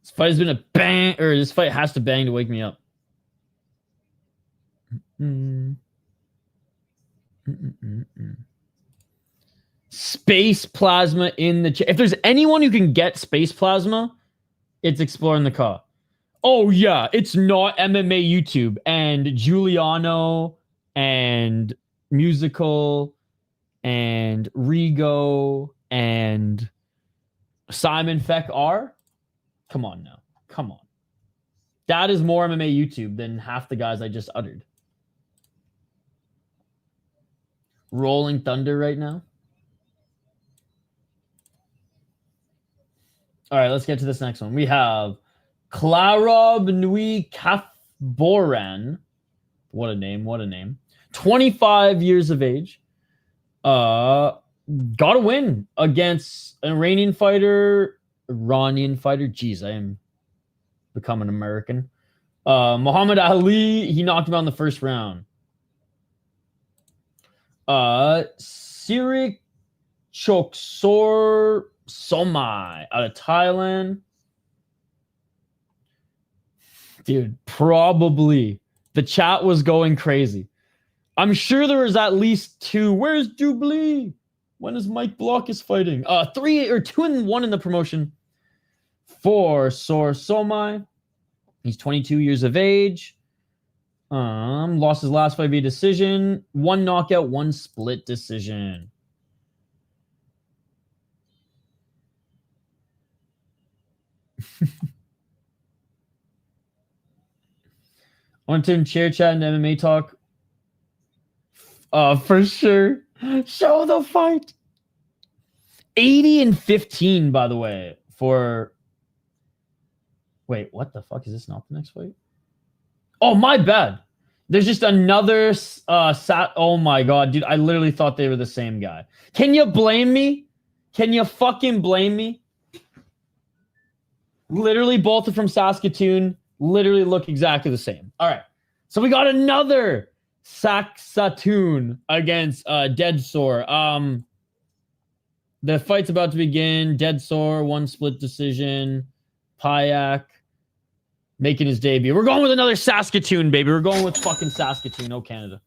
This fight has been a bang, or this fight has to bang to wake me up. Space plasma in the chat. If there's anyone who can get space plasma, it's Exploring the Car. Oh yeah, it's not MMA YouTube and Giuliano and Musical and Rigo and Simon Feck are. Come on now. Come on. That is more MMA YouTube than half the guys I just uttered. Rolling Thunder right now. All right, let's get to this next one. We have Klarob Nui Kafboran. What a name. What a name. 25 years of age. Got a win against an Iranian fighter. Jeez, I am becoming American. Muhammad Ali, he knocked him out in the first round. Sirichok Somai out of Thailand. Dude, probably. The chat was going crazy. I'm sure there was at least 2. Where's Dubli? When is Mike Block fighting? 3 or 2 and 1 in the promotion for Sor Somai. He's 22 years of age. Lost his last fight via decision. 1 knockout, 1 split decision. On to chair chat and MMA talk. For sure. Show the fight. 80-15, by the way, for... Wait, what the fuck? Is this not the next fight? Oh, my bad. There's just another... Oh, my God, dude. I literally thought they were the same guy. Can you blame me? Can you fucking blame me? Literally, both are from Saskatoon. Literally look exactly the same. All right. So we got another Saskatoon against Dead Sore. The fight's about to begin. Dead Sore, 1 split decision. Payak making his debut. We're going with another Saskatoon, baby. We're going with fucking Saskatoon, oh Canada.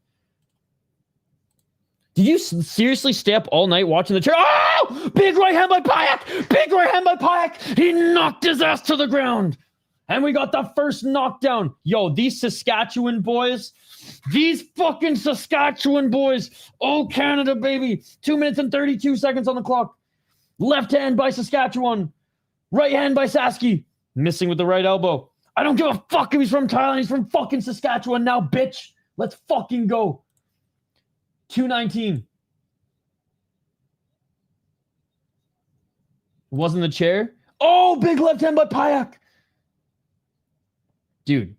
Did you seriously stay up all night watching the chair? Oh! Big right hand by Payak! Big right hand by Payak! He knocked his ass to the ground. And we got the first knockdown. Yo, these Saskatchewan boys. These fucking Saskatchewan boys. Oh, Canada, baby. 2 minutes and 32 seconds on the clock. Left hand by Saskatchewan. Right hand by Sasky. Missing with the right elbow. I don't give a fuck if he's from Thailand. He's from fucking Saskatchewan now, bitch. Let's fucking go. 219. Wasn't the chair? Oh, big left hand by Payak. Dude.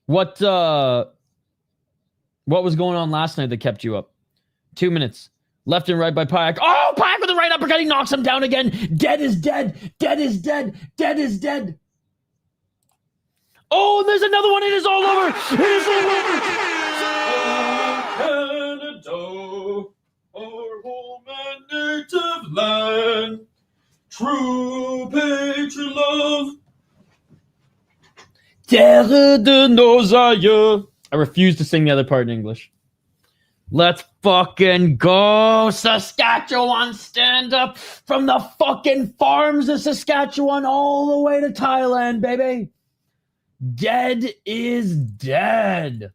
What was going on last night that kept you up? 2 minutes. Left and right by Payak. Oh, Payak with the right uppercut. He knocks him down again. Dead is dead. Dead is dead. Dead is dead. Oh, and there's another one. It is all over. It is all over. Canada, our home and native land. True patriot love. Terre de nos aïeux. I refuse to sing the other part in English. Let's fucking go, Saskatchewan. Stand up from the fucking farms of Saskatchewan all the way to Thailand, baby. Dead is dead.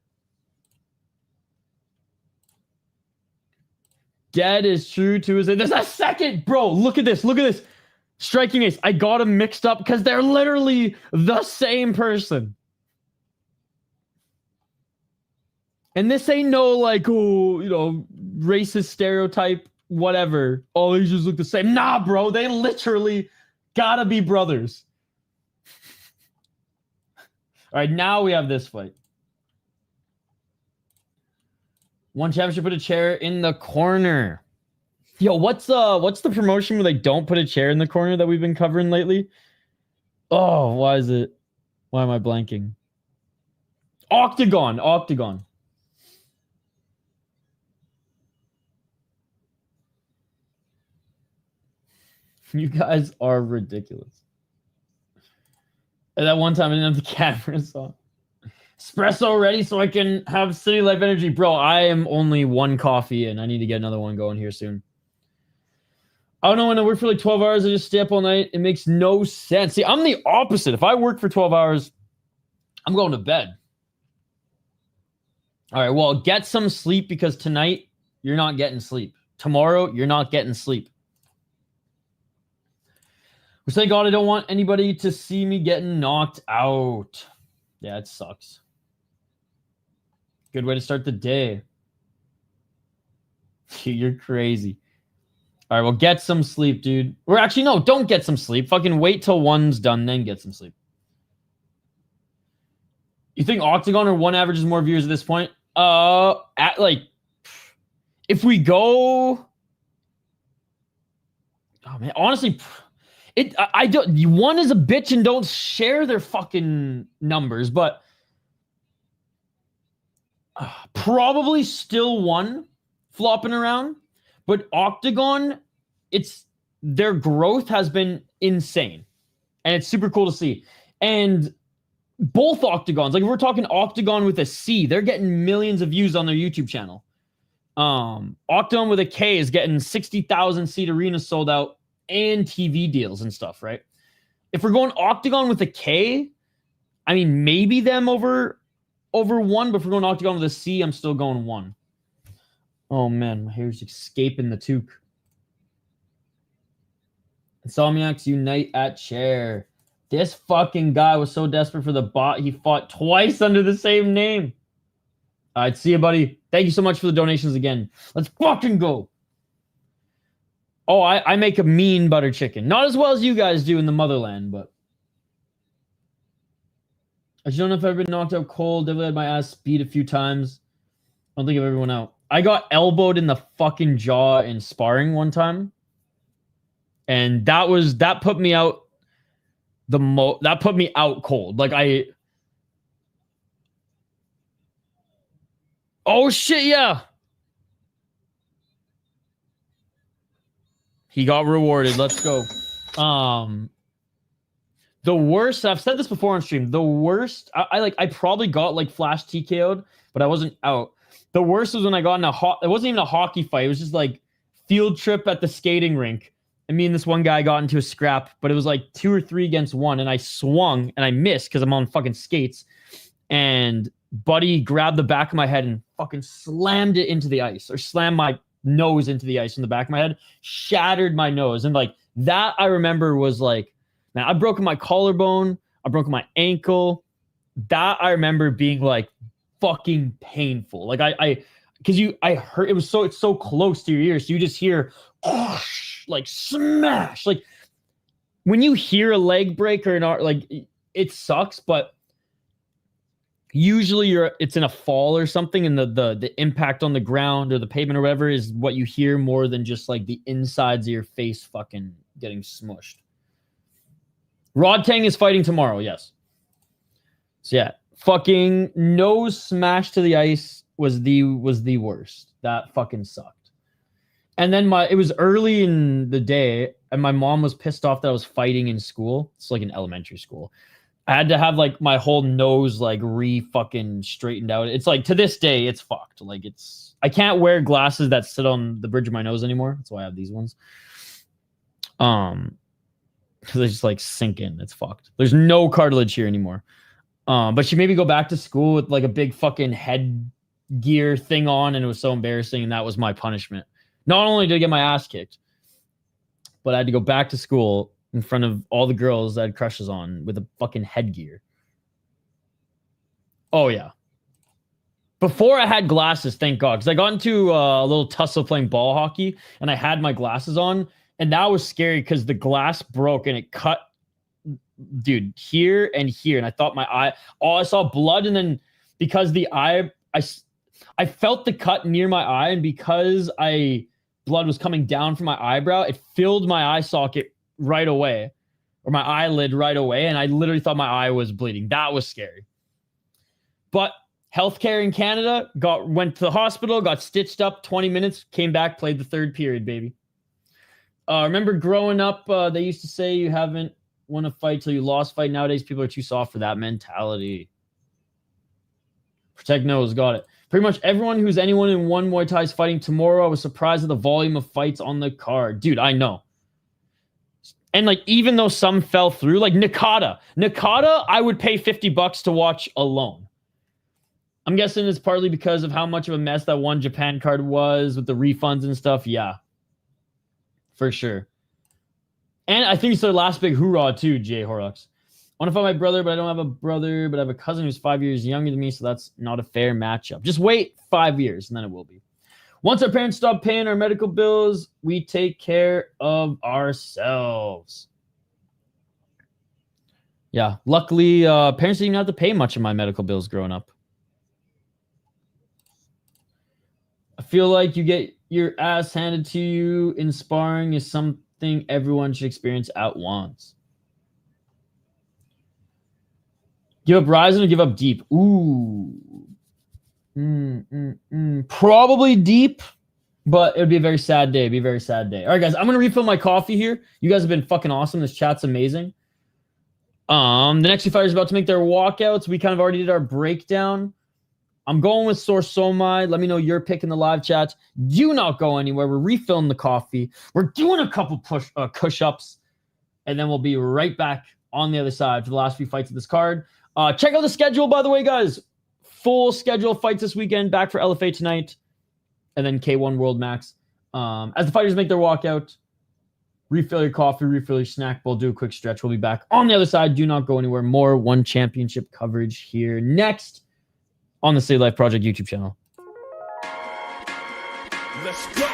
Dead is true to his... There's a second, bro. Look at this. Look at this. Striking ace. I got them mixed up because they're literally the same person. And this ain't no like, oh, you know, racist stereotype, whatever. Oh, they just look the same. Nah, bro. They literally gotta be brothers. All right, now we have this fight. One championship, put a chair in the corner. Yo, what's the promotion where they don't put a chair in the corner that we've been covering lately? Oh, why am I blanking? Octagon. You guys are ridiculous. And that one time I didn't have the cameras on. Espresso ready so I can have City Life energy. Bro, I am only one coffee in. I need to get another one going here soon. I don't know, when I work for like 12 hours, I just stay up all night. It makes no sense. See, I'm the opposite. If I work for 12 hours, I'm going to bed. All right, well, get some sleep because tonight you're not getting sleep. Tomorrow, you're not getting sleep. Which, thank God, I don't want anybody to see me getting knocked out. Yeah, it sucks. Good way to start the day. You're crazy. All right, well, get some sleep, dude. Or actually, no, don't get some sleep. Fucking wait till one's done, then get some sleep. You think Octagon or One averages more viewers at this point? If we go... Oh, man, honestly... I don't. One is a bitch and don't share their fucking numbers, but probably still one flopping around. But Octagon, their growth has been insane, and it's super cool to see. And both Octagons, like if we're talking Octagon with a C, they're getting millions of views on their YouTube channel. Octagon with a K is getting 60,000 seat arenas sold out. And TV deals and stuff, right? If we're going Octagon with a K, I mean, maybe them over one, but if we're going Octagon with a C, I'm still going one. Oh, man, my hair's escaping the toque. Insomniacs unite at chair. This fucking guy was so desperate for the bot, he fought twice under the same name. All right, see you, buddy. Thank you so much for the donations again. Let's fucking go. Oh, I make a mean butter chicken. Not as well as you guys do in the motherland, but... I just don't know if I've ever been knocked out cold. Definitely had my ass beat a few times. I don't think I've ever went out. I got elbowed in the fucking jaw in sparring one time. And that put me out that put me out cold. Like oh shit, yeah. He got rewarded. Let's go. The worst, I've said this before on stream, the worst, I probably got like flash TKO'd, but I wasn't out. The worst was when I got in it wasn't even a hockey fight. It was just like field trip at the skating rink. And me and this one guy got into a scrap, but it was like 2 or 3 against 1. And I swung and I missed because I'm on fucking skates. And buddy grabbed the back of my head and fucking slammed it into the ice, or slammed my nose into the ice in the back of my head, shattered my nose. And like that, I remember was like, man, I've broken my collarbone, I've broken my ankle. That I remember being like fucking painful. Like I heard it's so close to your ear, so you just hear like smash. Like when you hear a leg break or an art, like it sucks, but usually it's in a fall or something, and the impact on the ground or the pavement or whatever is what you hear more than just like the insides of your face fucking getting smushed. Rod Tang is fighting tomorrow, yes. So yeah, fucking nose smash to the ice was the worst. That fucking sucked. And then it was early in the day, and my mom was pissed off that I was fighting in school. It's like in elementary school. I had to have like my whole nose like fucking straightened out. It's like to this day, it's fucked. Like I can't wear glasses that sit on the bridge of my nose anymore. That's why I have these ones. Because they just like sink in. It's fucked. There's no cartilage here anymore. But she made me go back to school with like a big fucking headgear thing on, and it was so embarrassing, and that was my punishment. Not only did I get my ass kicked, but I had to go back to school in front of all the girls I had crushes on with a fucking headgear. Oh, yeah. Before I had glasses, thank God, because I got into a little tussle playing ball hockey, and I had my glasses on, and that was scary because the glass broke and it cut, dude, here and here. And I thought my eye, I saw blood. And then because the eye, I felt the cut near my eye. And because blood was coming down from my eyebrow, it filled my eye socket right away, or my eyelid right away. And I literally thought my eye was bleeding. That was scary. But healthcare in Canada, went to the hospital, got stitched up, 20 minutes, came back, played the third period, baby. Remember growing up, they used to say you haven't won a fight till you lost fight. Nowadays, people are too soft for that mentality. Protect nose, got it. Pretty much everyone who's anyone in one Muay Thai is fighting tomorrow. I was surprised at the volume of fights on the card. Dude, I know. And like, even though some fell through, like Nakata, I would pay $50 to watch alone. I'm guessing it's partly because of how much of a mess that one Japan card was with the refunds and stuff. Yeah. For sure. And I think it's their last big hoorah too, Jay Horrocks. I want to fight my brother, but I don't have a brother, but I have a cousin who's 5 years younger than me, so that's not a fair matchup. Just wait 5 years, and then it will be. Once our parents stop paying our medical bills, we take care of ourselves. Yeah, luckily, parents didn't even have to pay much of my medical bills growing up. I feel like you get your ass handed to you in sparring is something everyone should experience at once. Give up rising or give up deep? Ooh. Probably deep, but it would be a very sad day. It'd be a very sad day. All right, guys, I'm going to refill my coffee here. You guys have been fucking awesome. This chat's amazing. The next two fighters are about to make their walkouts. We kind of already did our breakdown. I'm going with Sor Somai. Let me know your pick in the live chat. Do not go anywhere. We're refilling the coffee. We're doing a couple push-ups, and then we'll be right back on the other side for the last few fights of this card. Check out the schedule, by the way, guys. Full schedule of fights this weekend. Back for LFA tonight, and then K1 World Max. As the fighters make their walkout, refill your coffee, refill your snack bowl, do a quick stretch. We'll be back on the other side. Do not go anywhere. More One Championship coverage here next on the City Life Project YouTube channel. Let's go.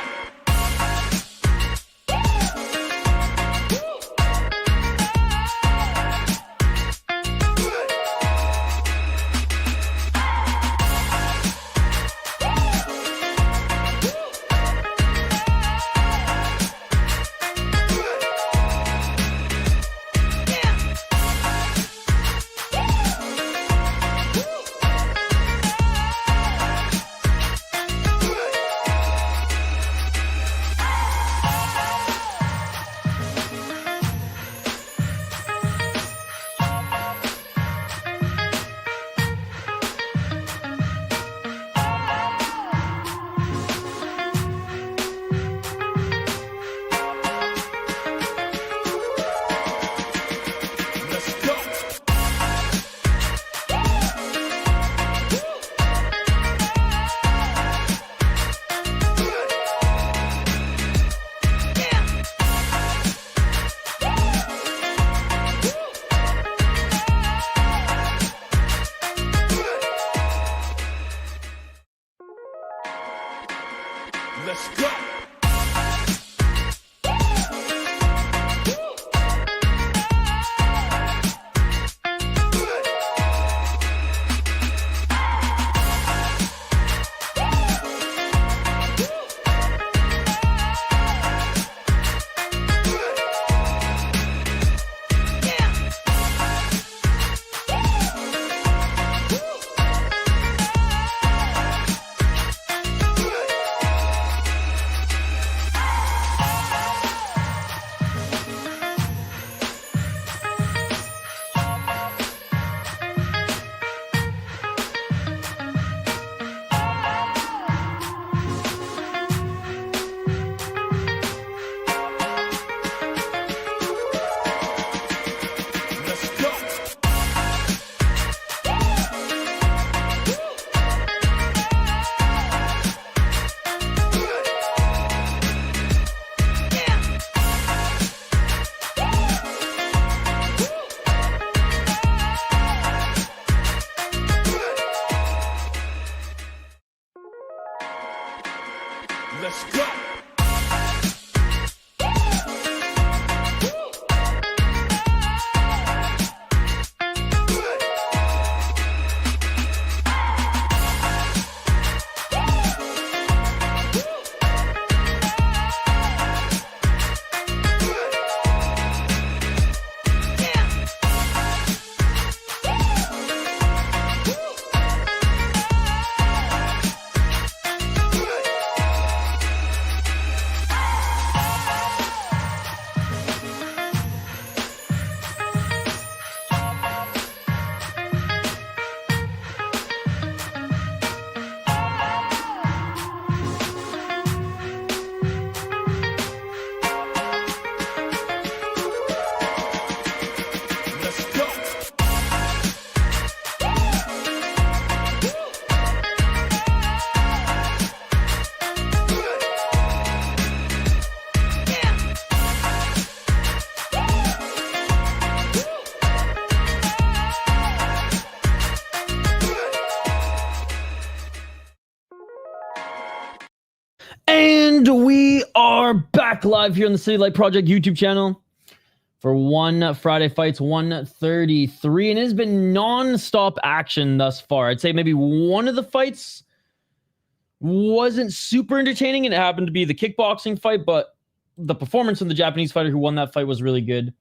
Let's go. Let's go. And we are back live here on the City Light Project YouTube channel for one Friday Fights 133. And it has been non-stop action thus far. I'd say maybe one of the fights wasn't super entertaining, and it happened to be the kickboxing fight, but the performance of the Japanese fighter who won that fight was really good.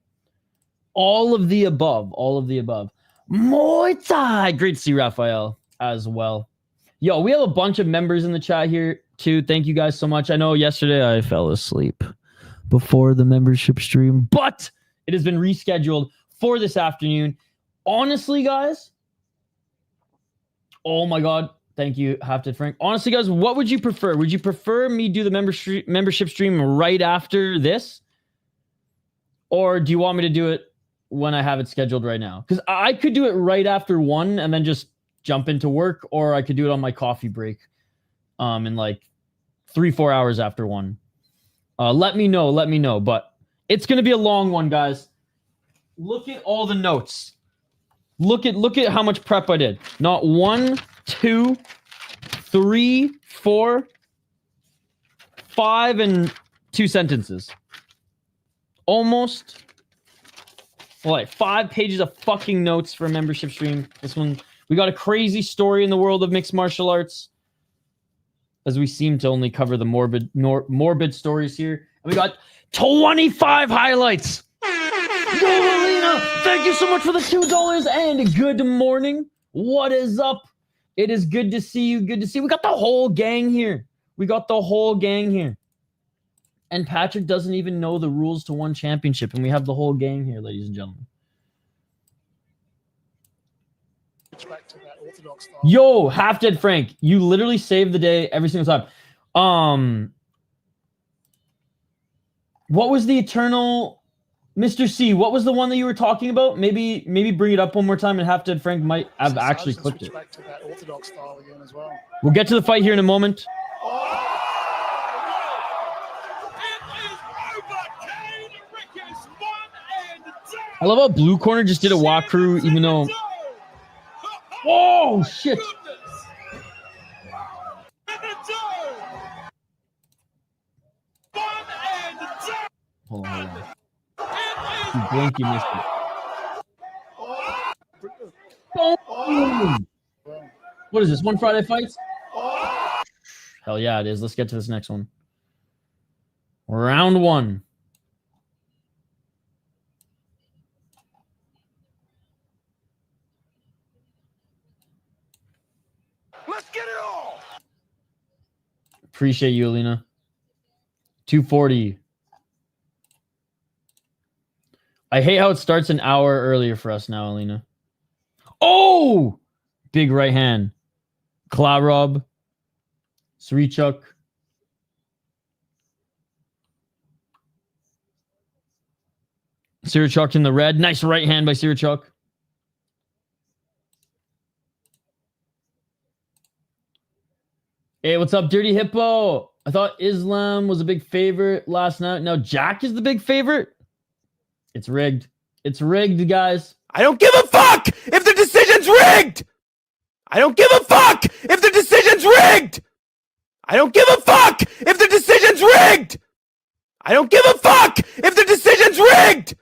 All of the above. Muay Thai. Great to see Raphael as well. Yo, we have a bunch of members in the chat here too. Thank you guys so much. I know yesterday I fell asleep before the membership stream, but it has been rescheduled for this afternoon. Honestly, guys, oh my God. Thank you, Hafted Frank. Honestly, guys, what would you prefer? Would you prefer me do the membership stream right after this? Or do you want me to do it when I have it scheduled right now? Because I could do it right after 1 and then just jump into work, or I could do it on my coffee break in like 3-4 hours after 1. Let me know. But it's going to be a long one, guys. Look at all the notes. Look at how much prep I did. Not 1, 2, 3, 4, 5, and 2 sentences. Almost like 5 pages of fucking notes for a membership stream. This one, we got a crazy story in the world of mixed martial arts, as we seem to only cover the morbid stories here. And we got 25 highlights. Yo, Alina, thank you so much for the $2 and good morning. What is up? It is good to see you. Good to see you. We got the whole gang here. And Patrick doesn't even know the rules to one championship, and we have the whole gang here, ladies and gentlemen. Yo, Half Dead Frank, you literally save the day every single time. What was the eternal Mr. C? What was the one that you were talking about? Maybe bring it up one more time, and Half Dead Frank might have actually clipped it. We'll get to the fight here in a moment. I love how Blue Corner just did a walkthrough, even though... Oh, shit! Hold on. You blink, you missed it. Boom! What is this, one Friday Fights? Hell yeah, it is. Let's get to this next one. Round 1. Let's get it all. Appreciate you, Alina. 240. I hate how it starts an hour earlier for us now, Alina. Oh! Big right hand. Klarob. Sirichok. Sirichok in the red. Nice right hand by Sirichok. Hey, what's up, Dirty Hippo? I thought Islam was a big favorite last night. Now Jack is the big favorite? It's rigged. It's rigged, guys. I don't give a fuck if the decision's rigged. I don't give a fuck if the decision's rigged. I don't give a fuck if the decision's rigged! I don't give a fuck if the decision's rigged!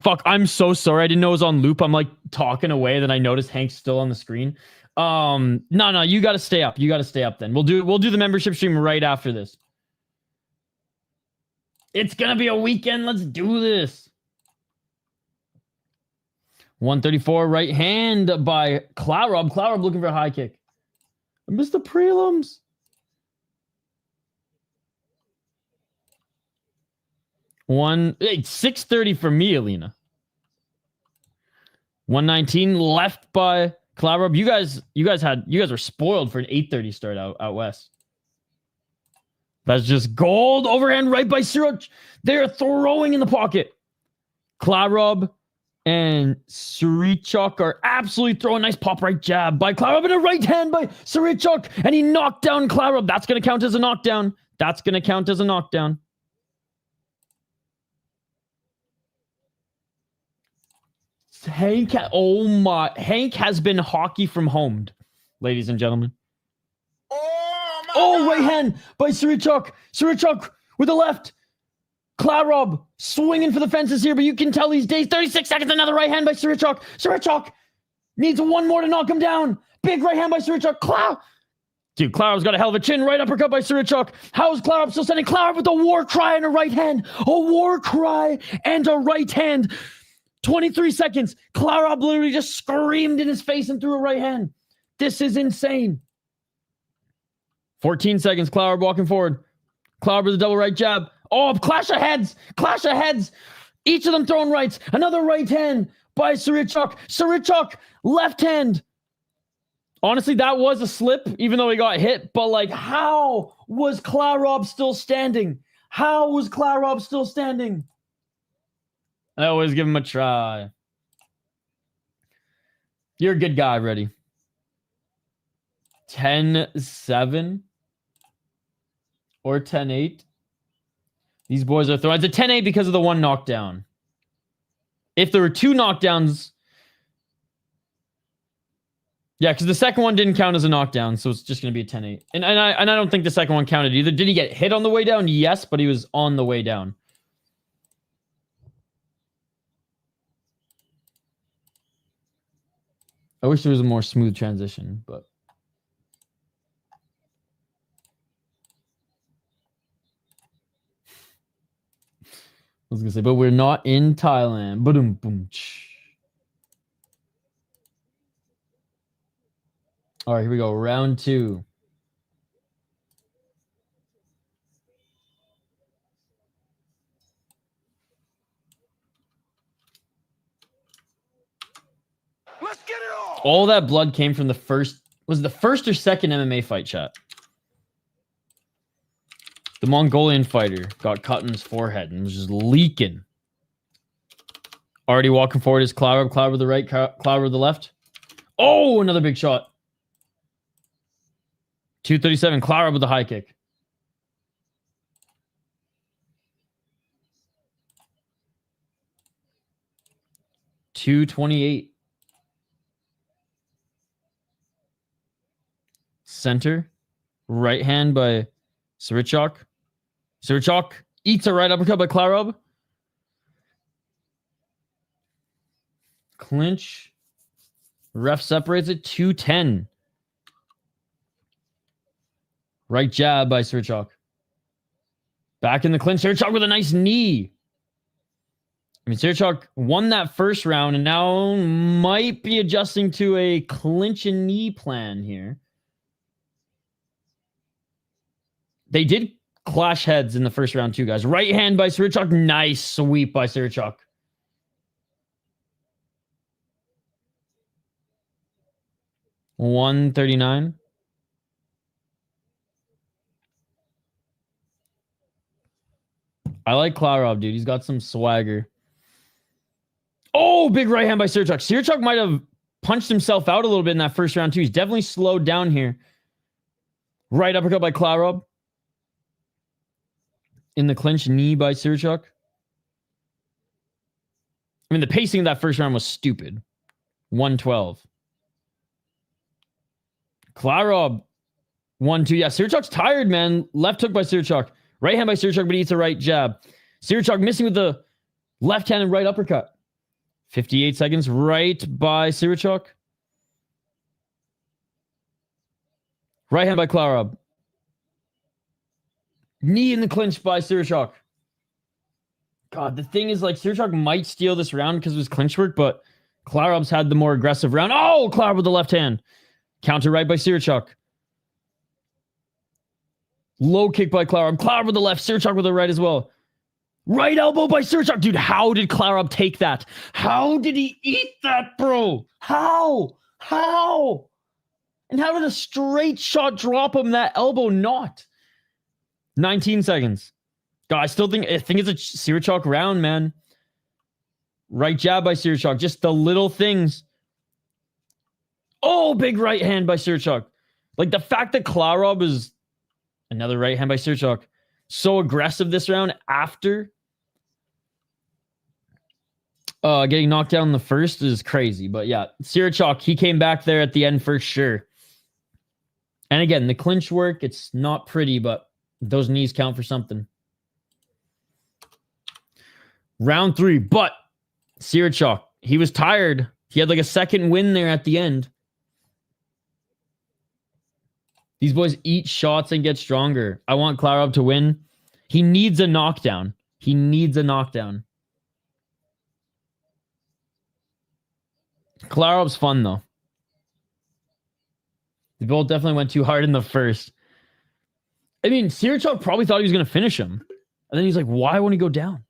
Fuck, I'm so sorry. I didn't know it was on loop. I'm like talking away, then I noticed Hank's still on the screen. No, you gotta stay up. You gotta stay up then. We'll do the membership stream right after this. It's gonna be a weekend. Let's do this. 134 right hand by Klarob. Klarob looking for a high kick. I missed the prelims. Hey, 630 for me, Alina. 119 left by Klarob. You guys were spoiled for an 830 start out west. That's just gold. Overhand right by Sirichok. They're throwing in the pocket. Klarob and Sirichok are absolutely throwing. Nice pop right jab by Klarob and a right hand by Sirichok. And he knocked down Klarob. That's going to count as a knockdown. That's going to count as a knockdown. Hank has been hockey from homed, ladies and gentlemen. Oh, right hand by Sirichok. Sirichok with the left. Klarob swinging for the fences here, but you can tell these days. 36 seconds, another right hand by Sirichok. Sirichok needs one more to knock him down. Big right hand by Sirichok. Dude, Klarob's got a hell of a chin. Right uppercut by Sirichok. How is Klarob still standing? Klarob with a war cry and a right hand. A war cry and a right hand. 23 seconds. Klarob literally just screamed in his face and threw a right hand. This is insane. 14 seconds. Klarob walking forward. Klarob with a double right jab. Oh, clash of heads. Clash of heads. Each of them throwing rights. Another right hand by Sirichok. Sirichok, left hand. Honestly, that was a slip, even though he got hit. But, like, how was Klarob still standing? How was Klarob still standing? I always give him a try. You're a good guy, ready. 10-7 or 10-8. These boys are throwing. It's a 10-8 because of the one knockdown. If there were two knockdowns... Yeah, because the second one didn't count as a knockdown, so it's just going to be a 10-8. And I don't think the second one counted either. Did he get hit on the way down? Yes, but he was on the way down. I wish there was a more smooth transition, but... I was going to say, but we're not in Thailand. Ba-dum, boom. All right, here we go. Round two. Let's get it on! All that blood came from the first... Was it the first or second MMA fight, chat? The Mongolian fighter got cut in his forehead and was just leaking. Already walking forward is Klarob. Klarob with the right, Klarob with the left. Oh, another big shot. 237. Klarob with the high kick. $228. Center. Right hand by Sirichok. Sirichok eats a right uppercut by Klarob. Clinch. Ref separates it. 210. Right jab by Sirichok. Back in the clinch. Sirichok with a nice knee. I mean, Sirichok won that first round and now might be adjusting to a clinch and knee plan here. They did clash heads in the first round too, guys. Right hand by Sirichok. Nice sweep by Sirichok. $139. I like Klarob, dude. He's got some swagger. Oh, big right hand by Sirichok. Sirichok might have punched himself out a little bit in that first round too. He's definitely slowed down here. Right uppercut by Klarob. In the clinch, knee by Sirichok. I mean, the pacing of that first round was stupid. 112. Klarob 1-2. Yeah, Sirichok's tired, man. Left hook by Sirichok. Right hand by Sirichok, but he eats a right jab. Sirichok missing with the left hand and right uppercut. 58 seconds. Right by Sirichok. Right hand by Klarob. Knee in the clinch by Sirichok. God, the thing is, like, Sirichok might steal this round because of his clinch work, but Klarob's had the more aggressive round. Oh, Klarob with the left hand. Counter right by Sirichok. Low kick by Klarob. Klarob with the left. Sirichok with the right as well. Right elbow by Sirichok. Dude, how did Klarob take that? How did he eat that, bro? How? And how did a straight shot drop him that elbow not? 19 seconds. God, I think it's a Sirichok round, man. Right jab by Sirichok. Just the little things. Oh, big right hand by Sirichok. Like, the fact that Klarob is another right hand by Sirichok. So aggressive this round after getting knocked down in the first is crazy. But yeah, Sirichok, he came back there at the end for sure. And again, the clinch work, it's not pretty, but those knees count for something. Round 3, but Sirichok, he was tired. He had like a second win there at the end. These boys eat shots and get stronger. I want Klarob to win. He needs a knockdown. Klarob's fun, though. They both definitely went too hard in the first. I mean, Sirichok probably thought he was going to finish him. And then he's like, why won't he go down?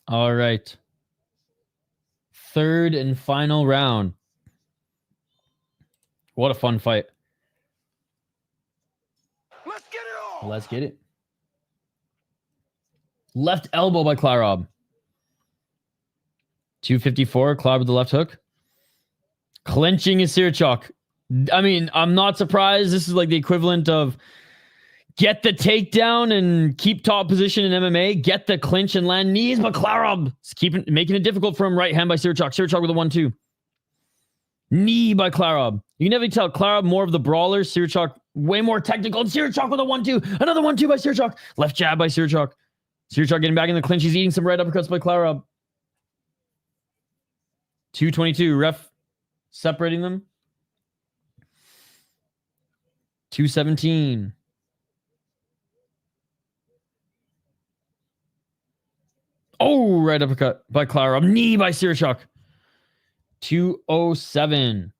All right. Third and final round. What a fun fight. Let's get it. Left elbow by Klarob. 254. Klarob with the left hook. Clinching is Sirichok. I mean, I'm not surprised. This is like the equivalent of get the takedown and keep top position in MMA. Get the clinch and land knees, but Klarob is making it difficult for him. Right hand by Sirichok. Sirichok with a 1-2. Knee by Klarob. You can never tell. Klarob more of the brawler. Sirichok way more technical. And Sirichok with a 1-2. Another 1-2 by Sirichok. Left jab by Sirichok. Sirichok getting back in the clinch. He's eating some right uppercuts by Klarob. 2:22. Ref separating them. 2:17. Oh, right uppercut by Klarob. Knee by Sirichok. 2:07.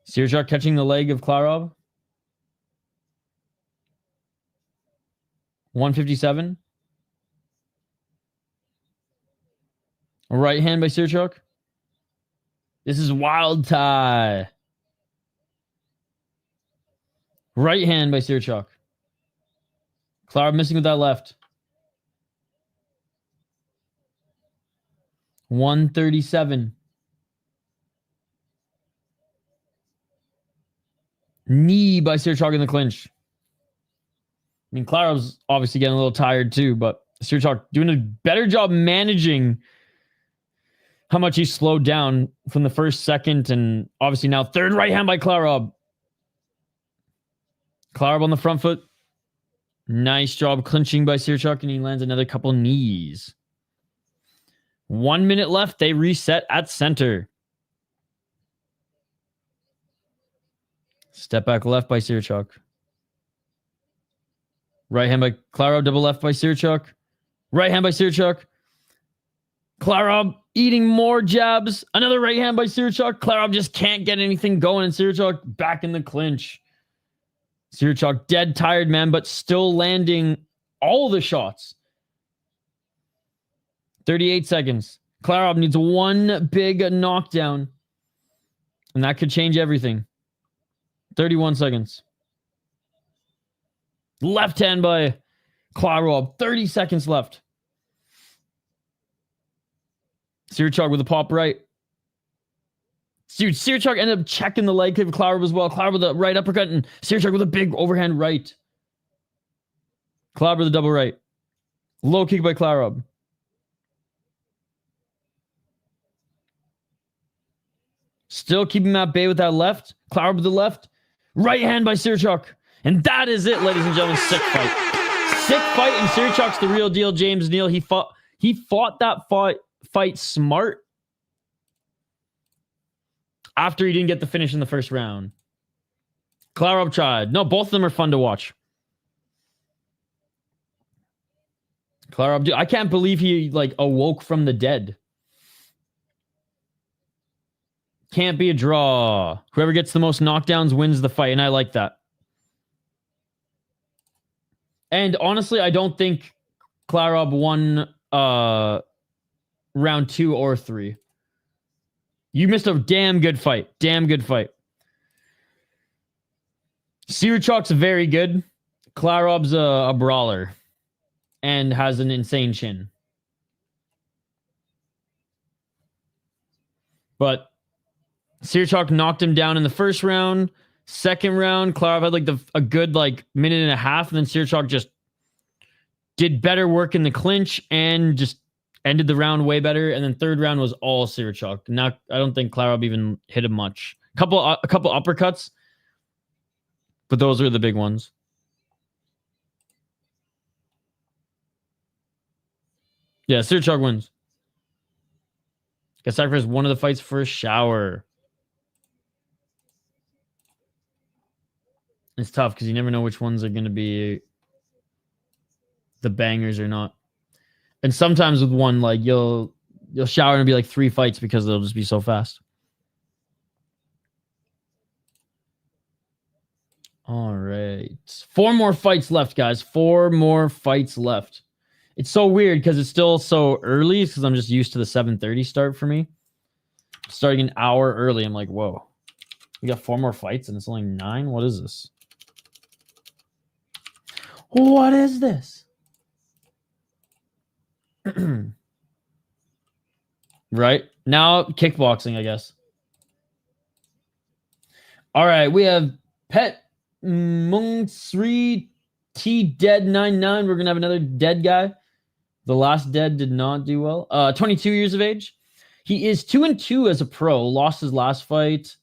Sirichok catching the leg of Klarob. 157. Right hand by Sirichok. This is wild tie. Right hand by Sirichok. Klarob missing with that left. 137. Knee by Sirichok in the clinch. I mean, Klarob's obviously getting a little tired too, but Sirichok doing a better job managing how much he slowed down from the first, second, and obviously now third right hand by Klarob. Klarob on the front foot. Nice job clinching by Sirichok, and he lands another couple knees. 1 minute left. They reset at center. Step back left by Sirichok. Right hand by Klarob. Double left by Sirichok. Right hand by Sirichok. Klarob eating more jabs. Another right hand by Sirichok. Klarob just can't get anything going, and Sirichok back in the clinch. Sirichok dead tired, man, but still landing all the shots. 38 seconds. Klarob needs one big knockdown, and that could change everything. 31 seconds. Left hand by Klarob. 30 seconds left. Sirichok with a pop right. Dude, Sirichok ended up checking the leg kick of Klarob as well. Klarob with a right uppercut and Sirichok with a big overhand right. Klarob with a double right. Low kick by Klarob. Still keeping him at bay with that left. Klarob with the left. Right hand by Sirichok. And that is it, ladies and gentlemen. Sick fight. Sick fight, and Sirichok's the real deal, James Neal. He fought that fight smart after he didn't get the finish in the first round. Klarob tried. No, both of them are fun to watch. Klarob, dude, I can't believe he like awoke from the dead. Can't be a draw. Whoever gets the most knockdowns wins the fight, and I like that. And honestly, I don't think Klarob won round 2 or 3. You missed a damn good fight. Damn good fight. Sirichok's very good. Klarob's a brawler and has an insane chin. But Sirichok knocked him down in the first round. Second round, Klarob had like a good like minute and a half, and then Sirichok just did better work in the clinch and just ended the round way better. And then third round was all Sirichok. Now I don't think Klarob even hit him much. A couple uppercuts, but those are the big ones. Yeah, Sirichok wins. Got sacrificed one of the fights for a shower. It's tough because you never know which ones are going to be the bangers or not. And sometimes with one, like you'll shower and it'll be like 3 fights because they'll just be so fast. All right. 4 more fights left, guys. 4 more fights left. It's so weird because it's still so early because I'm just used to the 7:30 start for me. Starting an hour early, I'm like, whoa. We got 4 more fights and it's only 9? What is this? What is this? Right? Now, kickboxing, I guess. All right, we have Petmuangsri T Dead 99. We're going to have another dead guy. The last dead did not do well. 22 years of age. He is 2-2 as a pro. Lost his last fight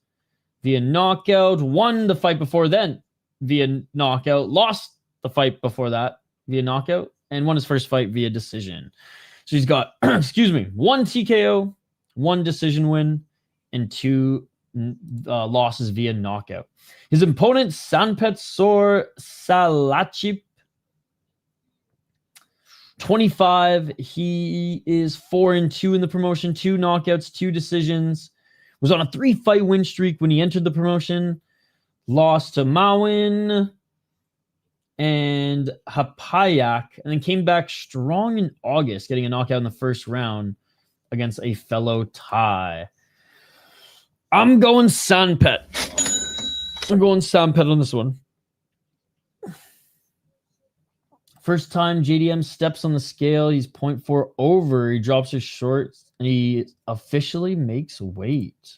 via knockout. Won the fight before then via knockout. Lost the fight before that via knockout. And won his first fight via decision. So he's got, excuse me, 1 TKO, 1 decision win, and 2 losses via knockout. His opponent, Sanpet Salachip, 25. He is 4-2 in the promotion, 2 knockouts, 2 decisions. Was on a 3-fight win streak when he entered the promotion. Lost to Mawin and Payak, and then came back strong in August, getting a knockout in the first round against a fellow Thai. I'm going Sanpet. I'm going Sanpet on this one. First time JDM steps on the scale, he's 0.4 over. He drops his shorts, and he officially makes weight.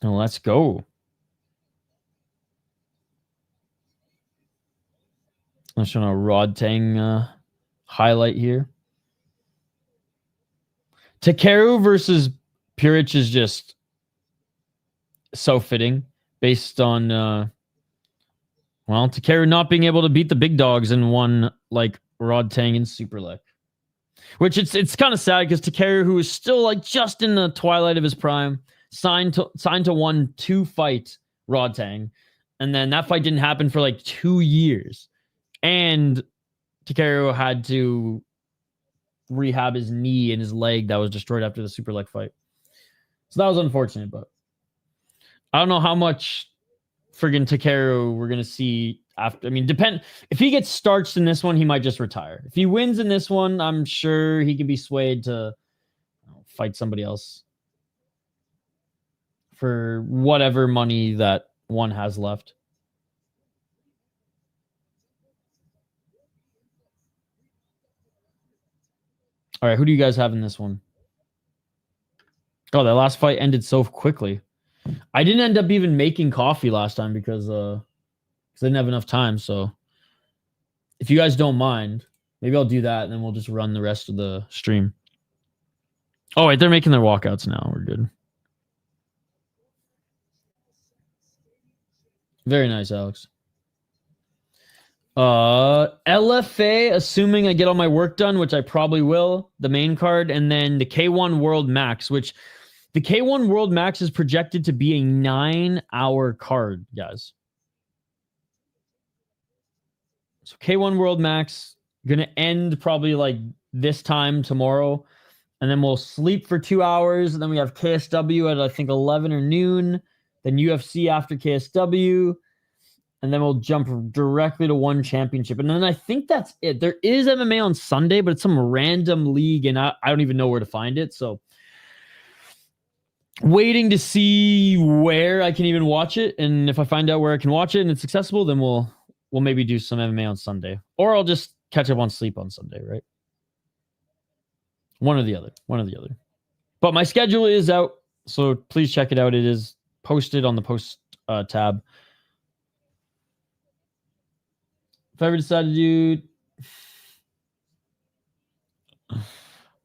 Now let's go. I'm showing a Rod Tang highlight here. Takeru versus Puric is just so fitting based on, Takeru not being able to beat the big dogs in one like Rod Tang and Superlek. Which it's kind of sad because Takeru, who is still like just in the twilight of his prime, signed to 1-2 fight Rod Tang. And then that fight didn't happen for like 2 years. And Takeru had to rehab his knee and his leg that was destroyed after the Superlek fight. So that was unfortunate, but I don't know how much friggin' Takeru we're going to see after. I mean, if he gets starched in this one, he might just retire. If he wins in this one, I'm sure he can be swayed to fight somebody else for whatever money that one has left. All right, who do you guys have in this one? Oh, that last fight ended so quickly. I didn't end up even making coffee last time because I didn't have enough time. So if you guys don't mind, maybe I'll do that and then we'll just run the rest of the stream. Oh, wait, they're making their walkouts now. We're good. Very nice, Alex. LFA, assuming I get all my work done, which I probably will, the main card, and then the K1 World Max, which the K1 World Max is projected to be a 9-hour card, guys. So K1 World Max gonna end probably like this time tomorrow, and then we'll sleep for 2 hours, and then we have KSW at I think 11 or noon, then UFC after KSW, and then we'll jump directly to one championship, and then I think that's it. There is MMA on Sunday, but it's some random league, and I don't even know where to find it. So waiting to see where I can even watch it, and if I find out where I can watch it and it's accessible, then we'll maybe do some MMA on Sunday, or I'll just catch up on sleep on Sunday, right? One or the other. But my schedule is out, so please check it out. It is posted on the post tab. If I ever decide to do...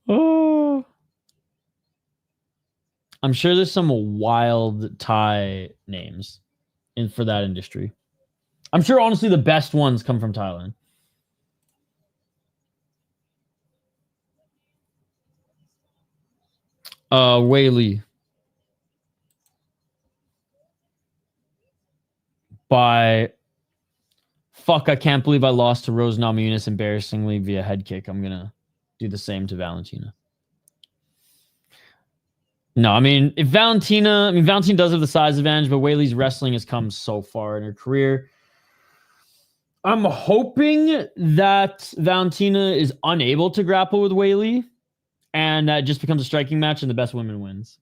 Oh... I'm sure there's some wild Thai names for that industry. I'm sure, honestly, the best ones come from Thailand. Whaley. By... Fuck, I can't believe I lost to Rose Namajunas embarrassingly via head kick. I'm going to do the same to Valentina. No, I mean, Valentina does have the size advantage, but Whaley's wrestling has come so far in her career. I'm hoping that Valentina is unable to grapple with Whaley, and that just becomes a striking match, and the best woman wins.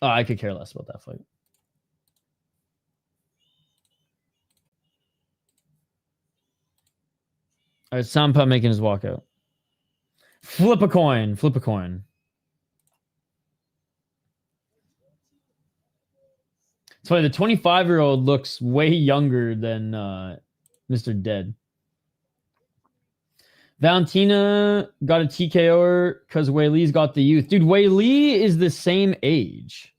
I could care less about that fight. All right, Sanpet making his walkout. Flip a coin. Flip a coin. It's funny, the 25-year-old looks way younger than Mr. Dead. Valentina got a TKO because Whaley's got the youth. Dude, Whaley is the same age.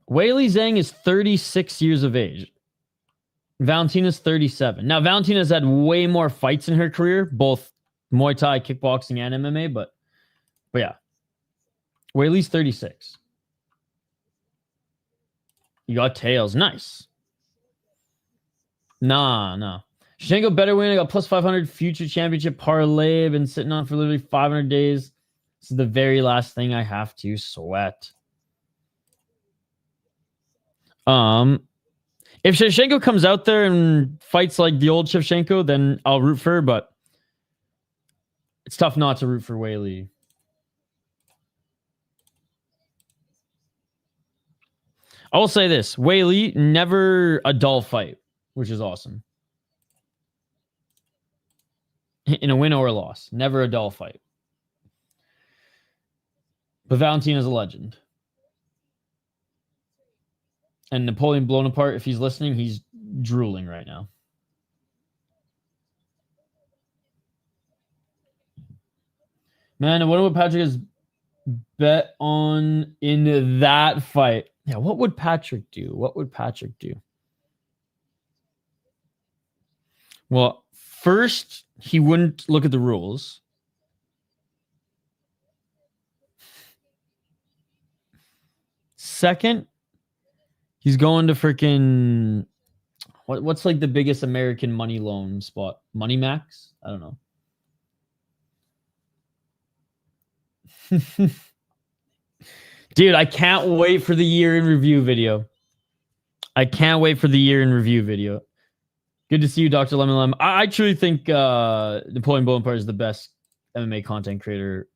Whaley Zhang is 36 years of age. Valentina's 37. Now, Valentina's had way more fights in her career, both Muay Thai, kickboxing, and MMA, but yeah. Whaley's 36. You got tails. Nice. Nah. Shashenko better win. I got plus 500 future championship parlay. I've been sitting on for literally 500 days. This is the very last thing I have to sweat. If Shevchenko comes out there and fights like the old Shevchenko, then I'll root for her, but it's tough not to root for Whaley. I will say this. Whaley, never a dull fight, which is awesome. In a win or a loss. Never a dull fight. But Valentina's a legend. And Napoleon Bonaparte, if he's listening, he's drooling right now. Man, I wonder what Patrick has bet on in that fight. Yeah, what would Patrick do? Well, first, he wouldn't look at the rules. Second, he's going to freaking... What's like the biggest American money loan spot? Money Max? I don't know. Dude, I can't wait for the year in review video. Good to see you, Dr. Lemon Lemon. I truly think Napoleon Bonaparte is the best MMA content creator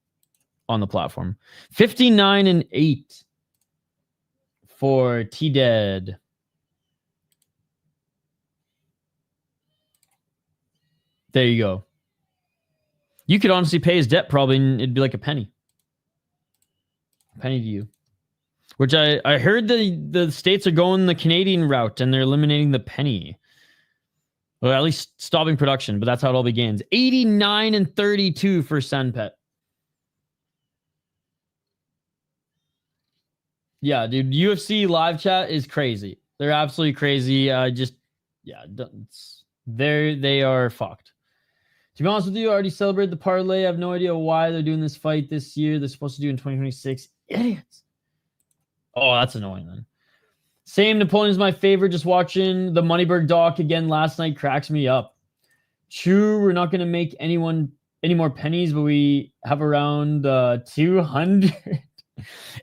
on the platform. 59-8 for T-Dead. There you go. You could honestly pay his debt probably, and it'd be like a penny. A penny to you. Which I heard the states are going the Canadian route and they're eliminating the penny. Well, at least stopping production, but that's how it all begins. 89-32 for Sanpet. Yeah, dude, UFC live chat is crazy. They're absolutely crazy. They are fucked. To be honest with you, I already celebrated the parlay. I have no idea why they're doing this fight this year. They're supposed to do in 2026. Idiots. Oh, that's annoying then. Same Napoleon's my favorite. Just watching the Moneyberg doc again last night cracks me up. True, we're not going to make any more pennies, but we have around 200.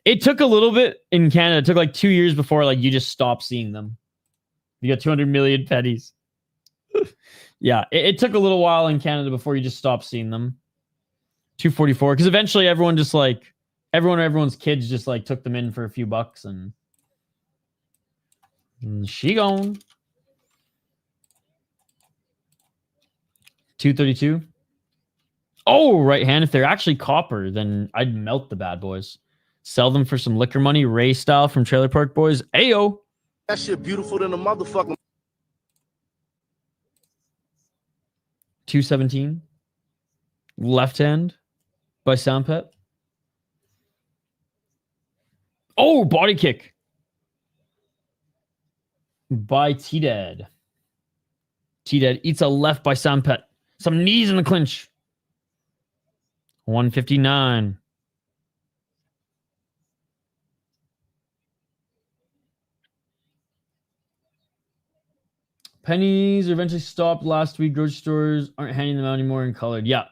It took a little bit in Canada. It took like 2 years before like you just stop seeing them. You got 200 million pennies. Yeah, it took a little while in Canada before you just stopped seeing them. 244, because eventually everyone's kids just like took them in for a few bucks and she gone. 232. Oh, right hand. If they're actually copper, then I'd melt the bad boys. Sell them for some liquor money, Ray style from Trailer Park Boys. Ayo. That shit beautiful than a motherfucker. 217. Left hand by Sanpet. Oh, body kick by Rittidet. Rittidet eats a left by Sanpet. Some knees in the clinch. 159. Pennies are eventually stopped last week. Grocery stores aren't handing them out anymore in colored. Yeah.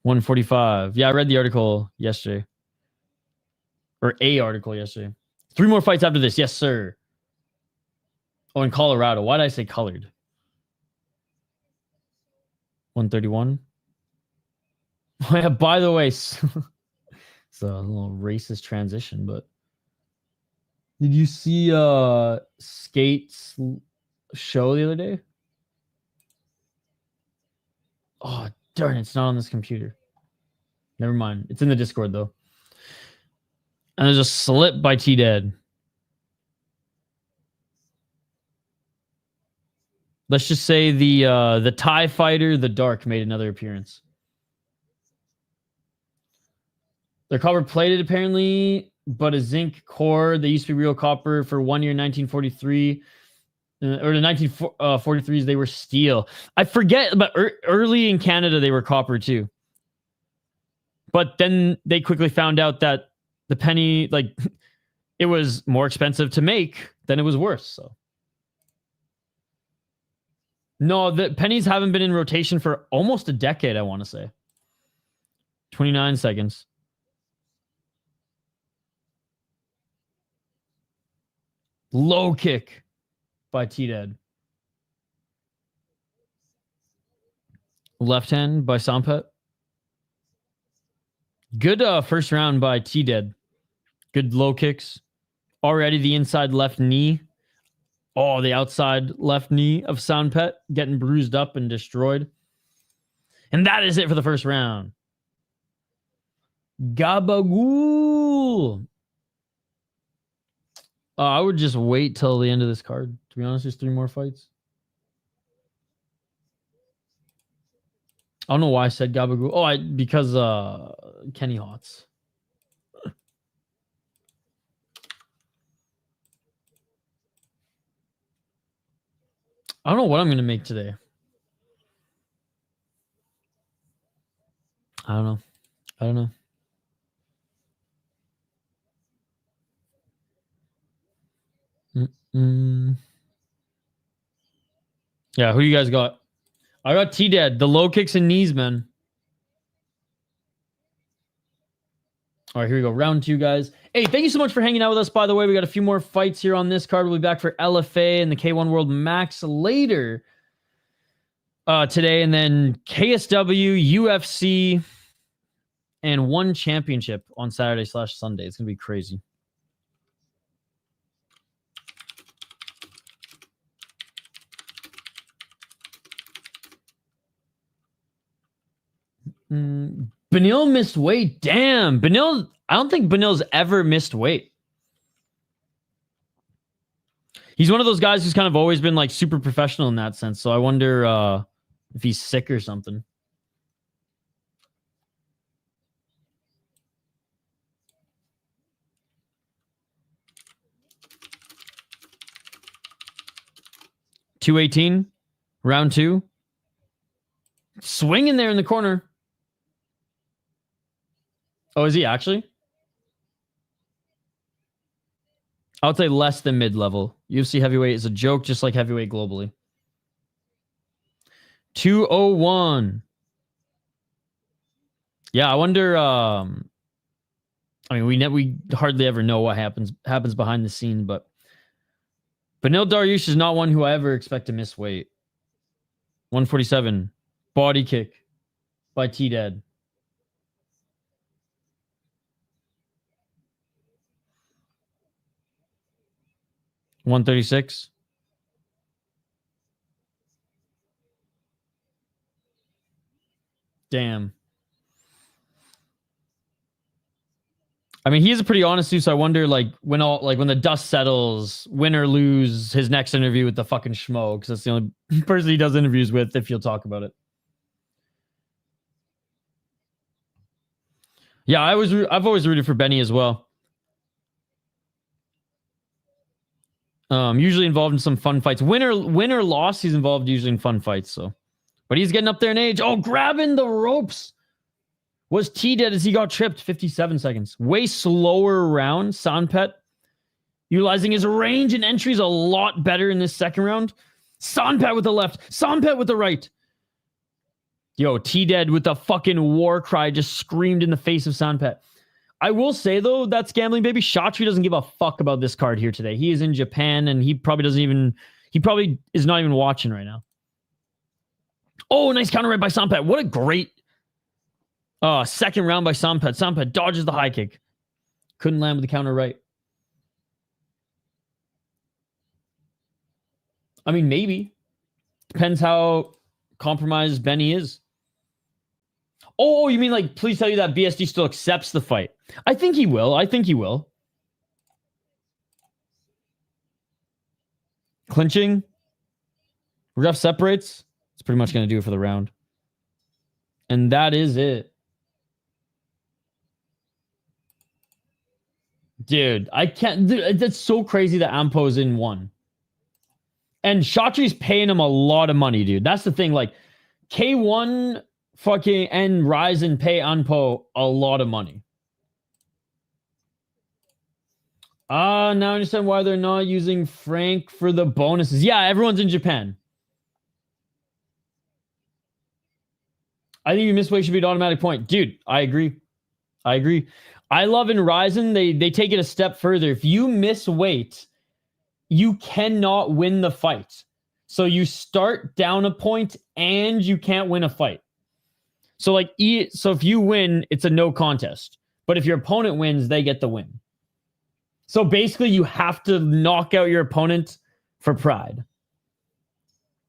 145. Yeah, I read the article yesterday. Or a article yesterday. 3 more fights after this. Yes, sir. Oh, in Colorado. Why did I say colored? 131. Oh, yeah, by the way, it's a little racist transition, but did you see Skate's show the other day? Oh, darn, it's not on this computer. Never mind. It's in the Discord, though. And there's a slip by Rittidet. Let's just say the Thai fighter, the Dark, made another appearance. They're copper plated, apparently, but a zinc core. They used to be real copper for 1 year, 1943. Or the 1943s, they were steel. I forget, but early in Canada, they were copper too. But then they quickly found out that the penny, like, it was more expensive to make than it was worth. So, no, the pennies haven't been in rotation for almost a decade, I want to say. 29 seconds. Low kick by Rittidet. Left hand by Sanpet. Good first round by Rittidet. Good low kicks. Already the inside left knee. Oh, the outside left knee of Sanpet getting bruised up and destroyed. And that is it for the first round. Gabagool. I would just wait till the end of this card. To be honest, there's 3 more fights. I don't know why I said Gabagool. Oh, because Kenny Hots. I don't know what I'm going to make today. I don't know. Yeah, who you guys got? I got Rittidet. The low kicks and knees, man. All right, here we go. Round 2, guys. Hey, thank you so much for hanging out with us, by the way. We got a few more fights here on this card. We'll be back for LFA and the K1 World Max later today. And then KSW, UFC, and 1 championship on Saturday/Sunday. It's going to be crazy. Benil missed weight. Damn. Benil, I don't think Benil's ever missed weight. He's one of those guys who's kind of always been like super professional in that sense. So I wonder if he's sick or something. $218, round 2. Swinging there in the corner. Oh, is he actually? I would say less than mid-level. UFC heavyweight is a joke, just like heavyweight globally. 201. Yeah, I wonder. I mean, we hardly ever know what happens behind the scene, but Benil Dariush is not one who I ever expect to miss weight. 147, body kick by T-Dead. $136. Damn. I mean, he is a pretty honest dude, so I wonder, like, when the dust settles, win or lose his next interview with the fucking schmo, because that's the only person he does interviews with, if you'll talk about it. Yeah, I've always rooted for Benny as well. Usually involved in some fun fights. Win or loss, he's involved usually in fun fights. So, but he's getting up there in age. Oh, grabbing the ropes. Was T-Dead as he got tripped. 57 seconds. Way slower round. Sanpet utilizing his range and entries a lot better in this second round. Sanpet with the left. Sanpet with the right. Yo, T-Dead with the fucking war cry just screamed in the face of Sanpet. I will say, though, that's gambling, baby. Shatri doesn't give a fuck about this card here today. He is in Japan, and he probably is not even watching right now. Oh, nice counter right by Sanpet. What a great second round by Sanpet. Sanpet dodges the high kick. Couldn't land with the counter right. I mean, maybe. Depends how compromised Benny is. Oh, you mean like, please tell you that BSD still accepts the fight. I think he will. Clinching. Ref separates. It's pretty much going to do it for the round. And that is it. Dude, I can't. Dude, that's so crazy that Ampo's in one. And Shatri's paying him a lot of money, dude. That's the thing. Like, K1 fucking and Ryzen pay Ampo a lot of money. Now I understand why they're not using Frank for the bonuses. Yeah, everyone's in Japan. I think you miss weight should be an automatic point. Dude, I agree. I love in Ryzen, they take it a step further. If you miss weight, you cannot win the fight. So you start down a point and you can't win a fight. So like, so if you win, it's a no contest. But if your opponent wins, they get the win. So basically, you have to knock out your opponent for pride.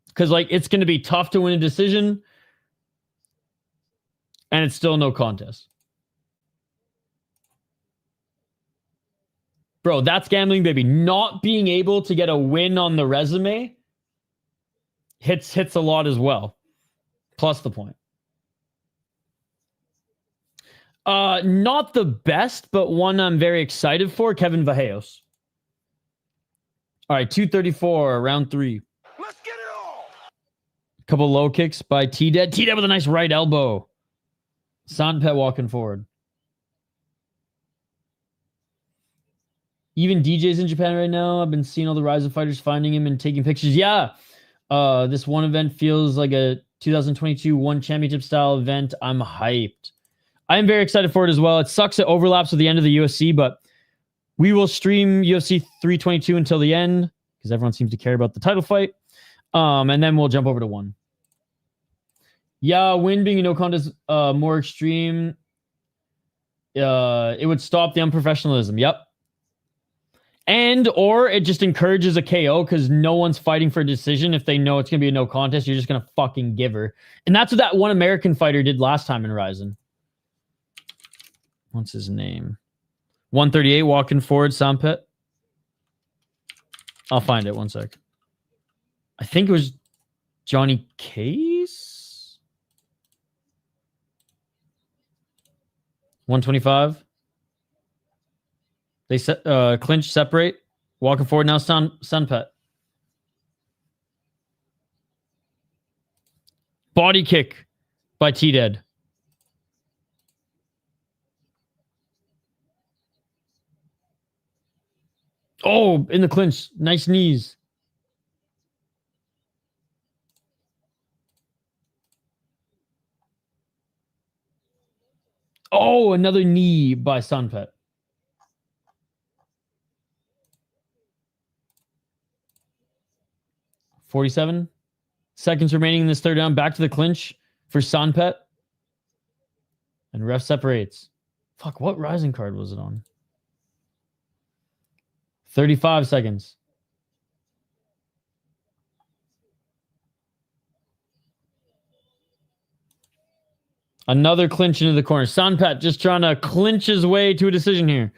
Because like, it's going to be tough to win a decision. And it's still no contest. Bro, that's gambling, baby. Not being able to get a win on the resume hits a lot as well. Plus the point. Not the best, but one I'm very excited for. Kevin Vallejos. All right, 234, round 3. Let's get it all. Couple low kicks by T-Dead. T-Dead with a nice right elbow. Sanpet walking forward. Even DJ's in Japan right now. I've been seeing all the Rise of Fighters finding him and taking pictures. Yeah. This one event feels like a 2022 One Championship style event. I'm hyped. I'm very excited for it as well. It sucks it overlaps with the end of the UFC, but we will stream UFC 322 until the end because everyone seems to care about the title fight. And then we'll jump over to 1. Yeah, win being a no contest more extreme. It would stop the unprofessionalism. Yep. And or it just encourages a KO because no one's fighting for a decision. If they know it's gonna be a no contest, you're just gonna fucking give her. And that's what that one American fighter did last time in Ryzen. What's his name? 138 walking forward, Sanpet. I'll find it. One sec. I think it was Johnny Case. 125. They clinch, separate, walking forward now. Sanpet. Body kick by Rittidet. Oh, in the clinch. Nice knees. Oh, another knee by Sanpet. $47 seconds remaining in this third round. Back to the clinch for Sanpet. And ref separates. Fuck, what rising card was it on? 35 seconds. Another clinch into the corner. Sanpet just trying to clinch his way to a decision here.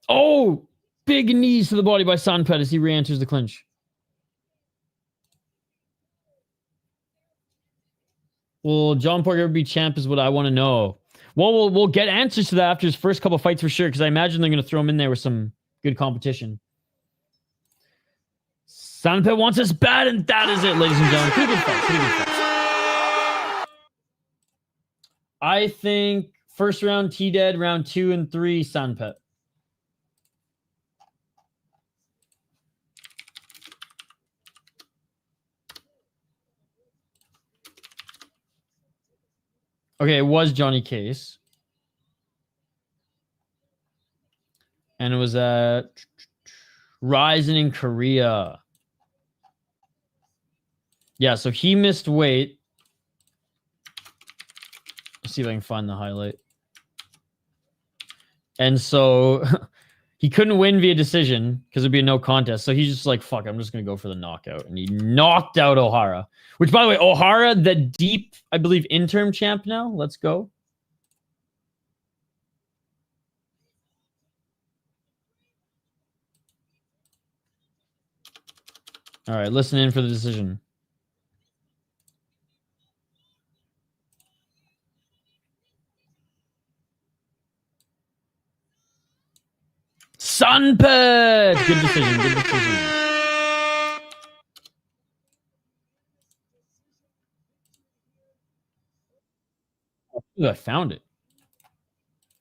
Oh, big knees to the body by Sanpet as he re-enters the clinch. Will John Parker ever be champ is what I want to know. Well, we'll get answers to that after his first couple fights for sure, because I imagine they're going to throw him in there with some good competition. Sanpet wants us bad, and that is it, ladies and gentlemen. Pretty good fight. Pretty good fight. I think first round Rittidet, round 2 and 3 Sanpet. Okay, it was Johnny Case. And it was at Ryzen in Korea. Yeah, so he missed weight. Let's see if I can find the highlight. And so he couldn't win via decision because it'd be a no contest. So he's just like, fuck, I'm just going to go for the knockout. And he knocked out O'Hara. Which, by the way, O'Hara, the deep, I believe, interim champ now. Let's go. All right, listen in for the decision. Sanpet! Good decision, good decision. Ooh, I found it.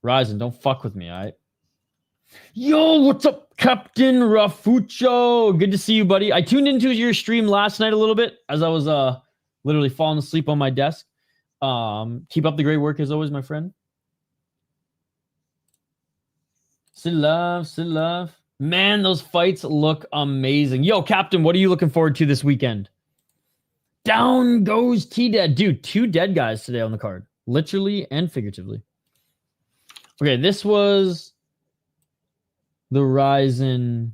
Ryzen, don't fuck with me, all right? Yo, what's up, Captain Rafucho? Good to see you, buddy. I tuned into your stream last night a little bit as I was literally falling asleep on my desk. Keep up the great work as always, my friend. Still love, still love. Man, those fights look amazing. Yo, Captain, what are you looking forward to this weekend? Down goes Rittidet. Dude, 2 dead guys today on the card. Literally and figuratively. Okay, this was the Ryzen.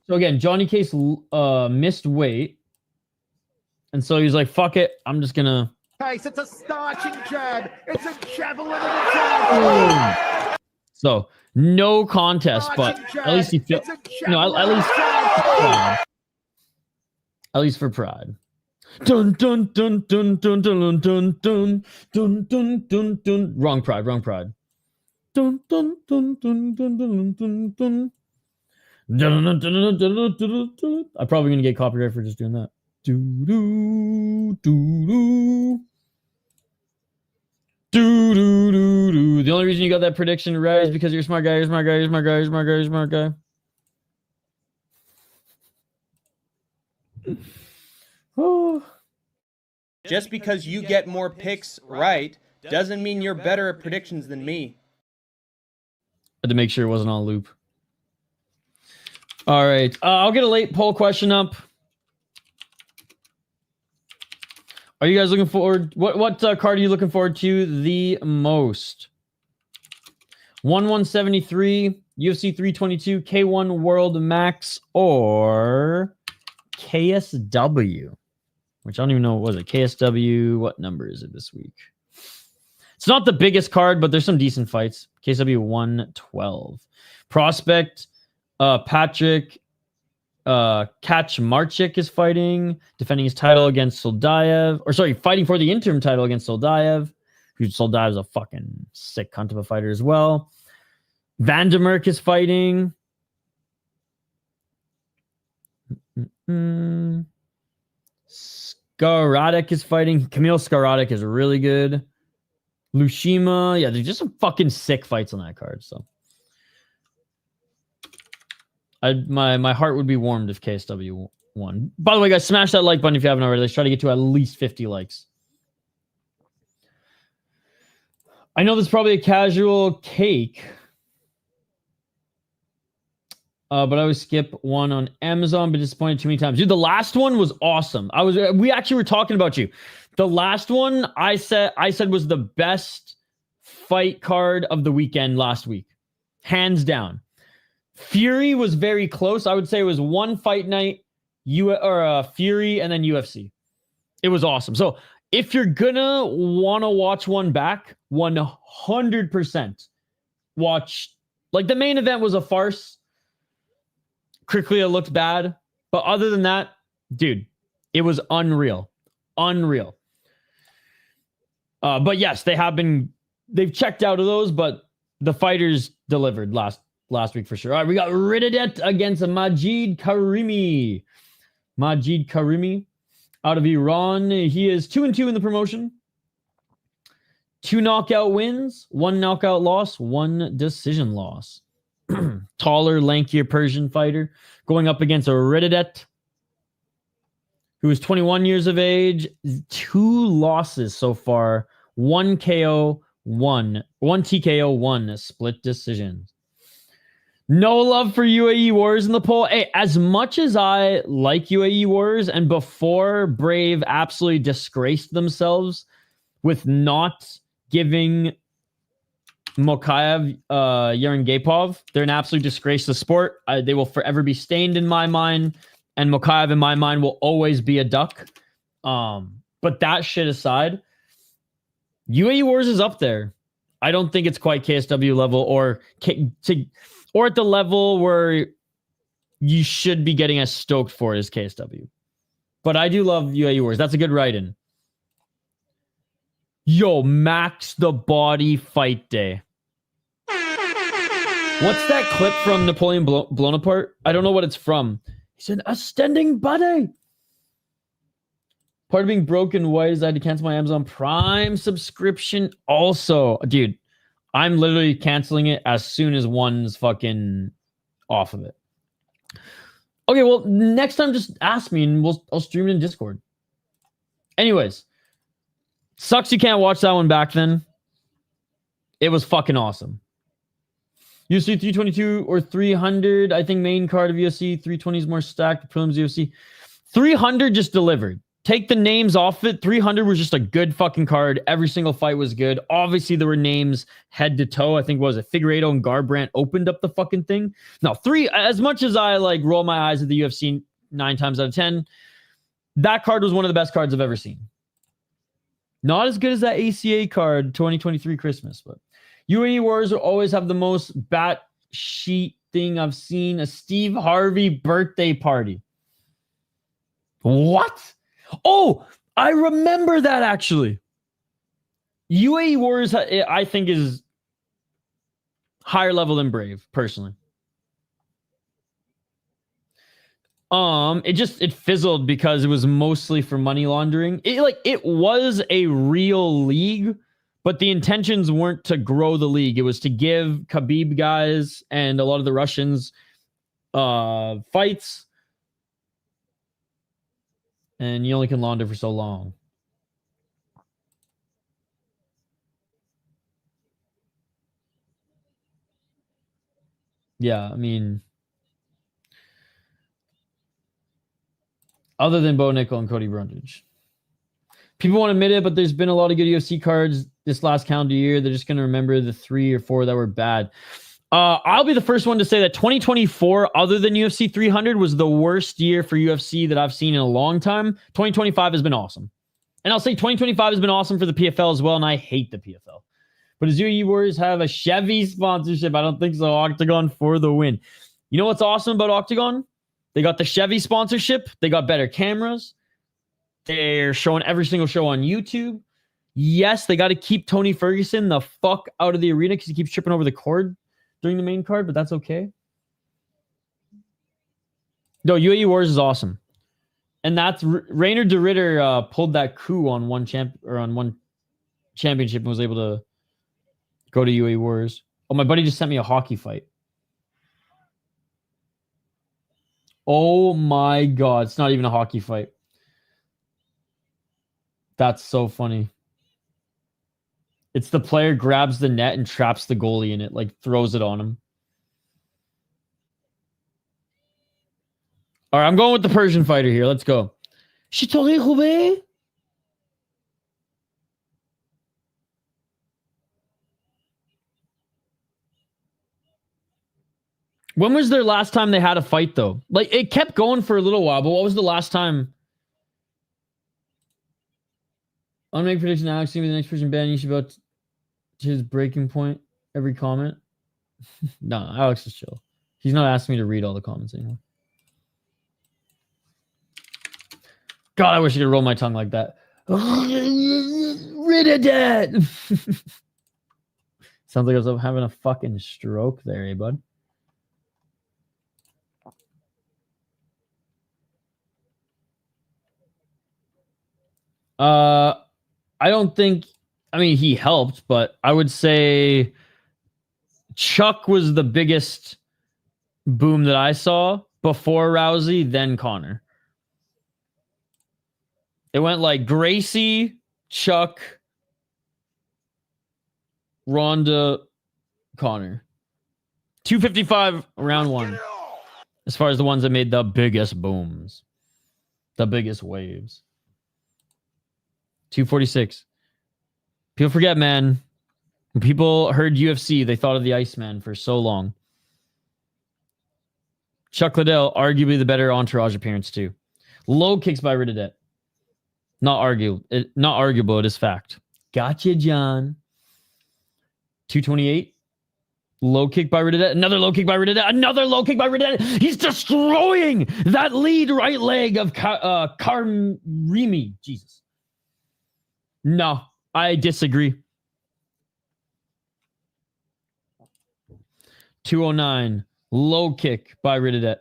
So again, Johnny Case missed weight. And so he's like, fuck it. I'm just going to... Case, it's a starching jab. It's a javelin and a jab. So, no contest, but at least he feels... No, at least for pride. Dun dun dun dun dun dun dun dun dun dun dun dun. Wrong pride, wrong pride. Dun dun dun dun dun dun dun dun. I'm probably gonna get copyright for just doing that. Do do do do. Do do do do. The only reason you got that prediction right is because you're a smart guy. You're a smart guy. You're a smart guy. You're a smart guy. You're a smart guy. Oh. Just because you get more picks right doesn't mean you're better at predictions than me. Had to make sure it wasn't on loop. All right. I'll get a late poll question up. Are you guys looking forward? What card are you looking forward to the most? 173, UFC 322, K1 World Max, or KSW? Which I don't even know. What was it? KSW. What number is it this week? It's not the biggest card, but there's some decent fights. KSW 112. Prospect, Patrick Kaczmarczyk is fighting, defending his title against Soldayev. Or sorry, fighting for the interim title against Soldayev. Who Soldayev's a fucking sick cunt of a fighter as well. Vandermerk is fighting. Skaradek is fighting. Kamil Skaradek is really good. Lushima. Yeah, there's just some fucking sick fights on that card. So my heart would be warmed if KSW won. By the way, guys, smash that like button if you haven't already. Let's try to get to at least 50 likes. I know there's probably a casual cake. But I would skip one on Amazon, but disappointed too many times. Dude, the last one was awesome. We actually were talking about you. The last one I said was the best fight card of the weekend last week. Hands down. Fury was very close. I would say it was one fight night, Fury, and then UFC. It was awesome. So if you're gonna want to watch one back, 100% watch. Like, the main event was a farce. Quickly, it looked bad. But other than that, dude, it was unreal. Unreal. But yes, they've checked out of those, but the fighters delivered last week for sure. All right, we got Rittidet against Majid Karimi. Majid Karimi out of Iran. He is 2-2 in the promotion. 2 knockout wins, 1 knockout loss, 1 decision loss. Taller, lankier Persian fighter going up against a Rittidet, who is 21 years of age. 2 losses so far. 1 KO, 1 TKO, 1 split decision. No love for UAE Warriors in the poll. Hey, as much as I like UAE Warriors, and before Brave absolutely disgraced themselves with not giving Mokaev Yerengapov, they're an absolute disgrace to the sport. They will forever be stained in my mind, and Mokaev in my mind will always be a duck. But that shit aside, UAE Wars is up there. I don't think it's quite KSW level or at the level where you should be getting as stoked for it as KSW. But I do love UAE Wars. That's a good write-in. Yo, Max the Body Fight Day. What's that clip from Napoleon Blown Apart? I don't know what it's from. He said, a standing body. Part of being broken was I had to cancel my Amazon Prime subscription also. Dude, I'm literally canceling it as soon as one's fucking off of it. Okay, well, next time just ask me and I'll stream it in Discord. Anyways, sucks you can't watch that one back then. It was fucking awesome. UFC 322 or 300. I think main card of UFC 320 is more stacked. Prelims UFC 300 just delivered. Take the names off it. 300 was just a good fucking card. Every single fight was good. Obviously, there were names head to toe. I think, what was it? Figueiredo and Garbrandt opened up the fucking thing. No, as much as I like roll my eyes at the UFC 9 times out of 10, that card was one of the best cards I've ever seen. Not as good as that ACA card 2023 Christmas, but UAE Warriors will always have the most bat sheet thing I've seen. A Steve Harvey birthday party. What? Oh, I remember that actually. UAE Warriors, I think, is higher level than Brave, personally. It fizzled because it was mostly for money laundering. It was a real league, but the intentions weren't to grow the league. It was to give Khabib guys and a lot of the Russians fights. And you only can launder for so long. Yeah, I mean, other than Bo Nickel and Cody Brundage. People won't admit it, but there's been a lot of good UFC cards this last calendar year. They're just going to remember the 3 or 4 that were bad. I'll be the first one to say that 2024, other than UFC 300, was the worst year for UFC that I've seen in a long time. 2025 has been awesome. And I'll say 2025 has been awesome for the PFL as well, and I hate the PFL. But does UAE Warriors have a Chevy sponsorship? I don't think so. Octagon for the win. You know what's awesome about Octagon? They got the Chevy sponsorship. They got better cameras. They're showing every single show on YouTube. Yes, they got to keep Tony Ferguson the fuck out of the arena because he keeps tripping over the cord during the main card, but that's okay. No, UAE Wars is awesome. And that's Rainer de Ritter pulled that coup on one championship and was able to go to UAE Wars. Oh, my buddy just sent me a hockey fight. Oh my God. It's not even a hockey fight. That's so funny. It's the player grabs the net and traps the goalie in it, like throws it on him. All right, I'm going with the Persian fighter here. Let's go. When was their last time they had a fight, though? Like, it kept going for a little while, but what was the last time? I'll make prediction. Alex, see me the next person ban. You should about to his breaking point every comment. No, Alex is chill. He's not asking me to read all the comments anymore. God, I wish I could roll my tongue like that. Rittidet. Sounds like I was having a fucking stroke there, eh, bud? I don't think, I mean, he helped, but I would say Chuck was the biggest boom that I saw before Rousey, then Connor. It went like Gracie, Chuck, Ronda, Connor. 255 round 1. As far as the ones that made the biggest booms. The biggest waves. 246. People forget, man. When people heard UFC, they thought of the Iceman for so long. Chuck Liddell, arguably the better entourage appearance, too. Low kicks by Rittidet. Not arguable, it is fact. Gotcha, John. 228. Low kick by Rittidet. Another low kick by Rittidet. Another low kick by Rittidet. He's destroying that lead right leg of Karimi. Jesus. No, I disagree. 209. Low kick by Rittidet.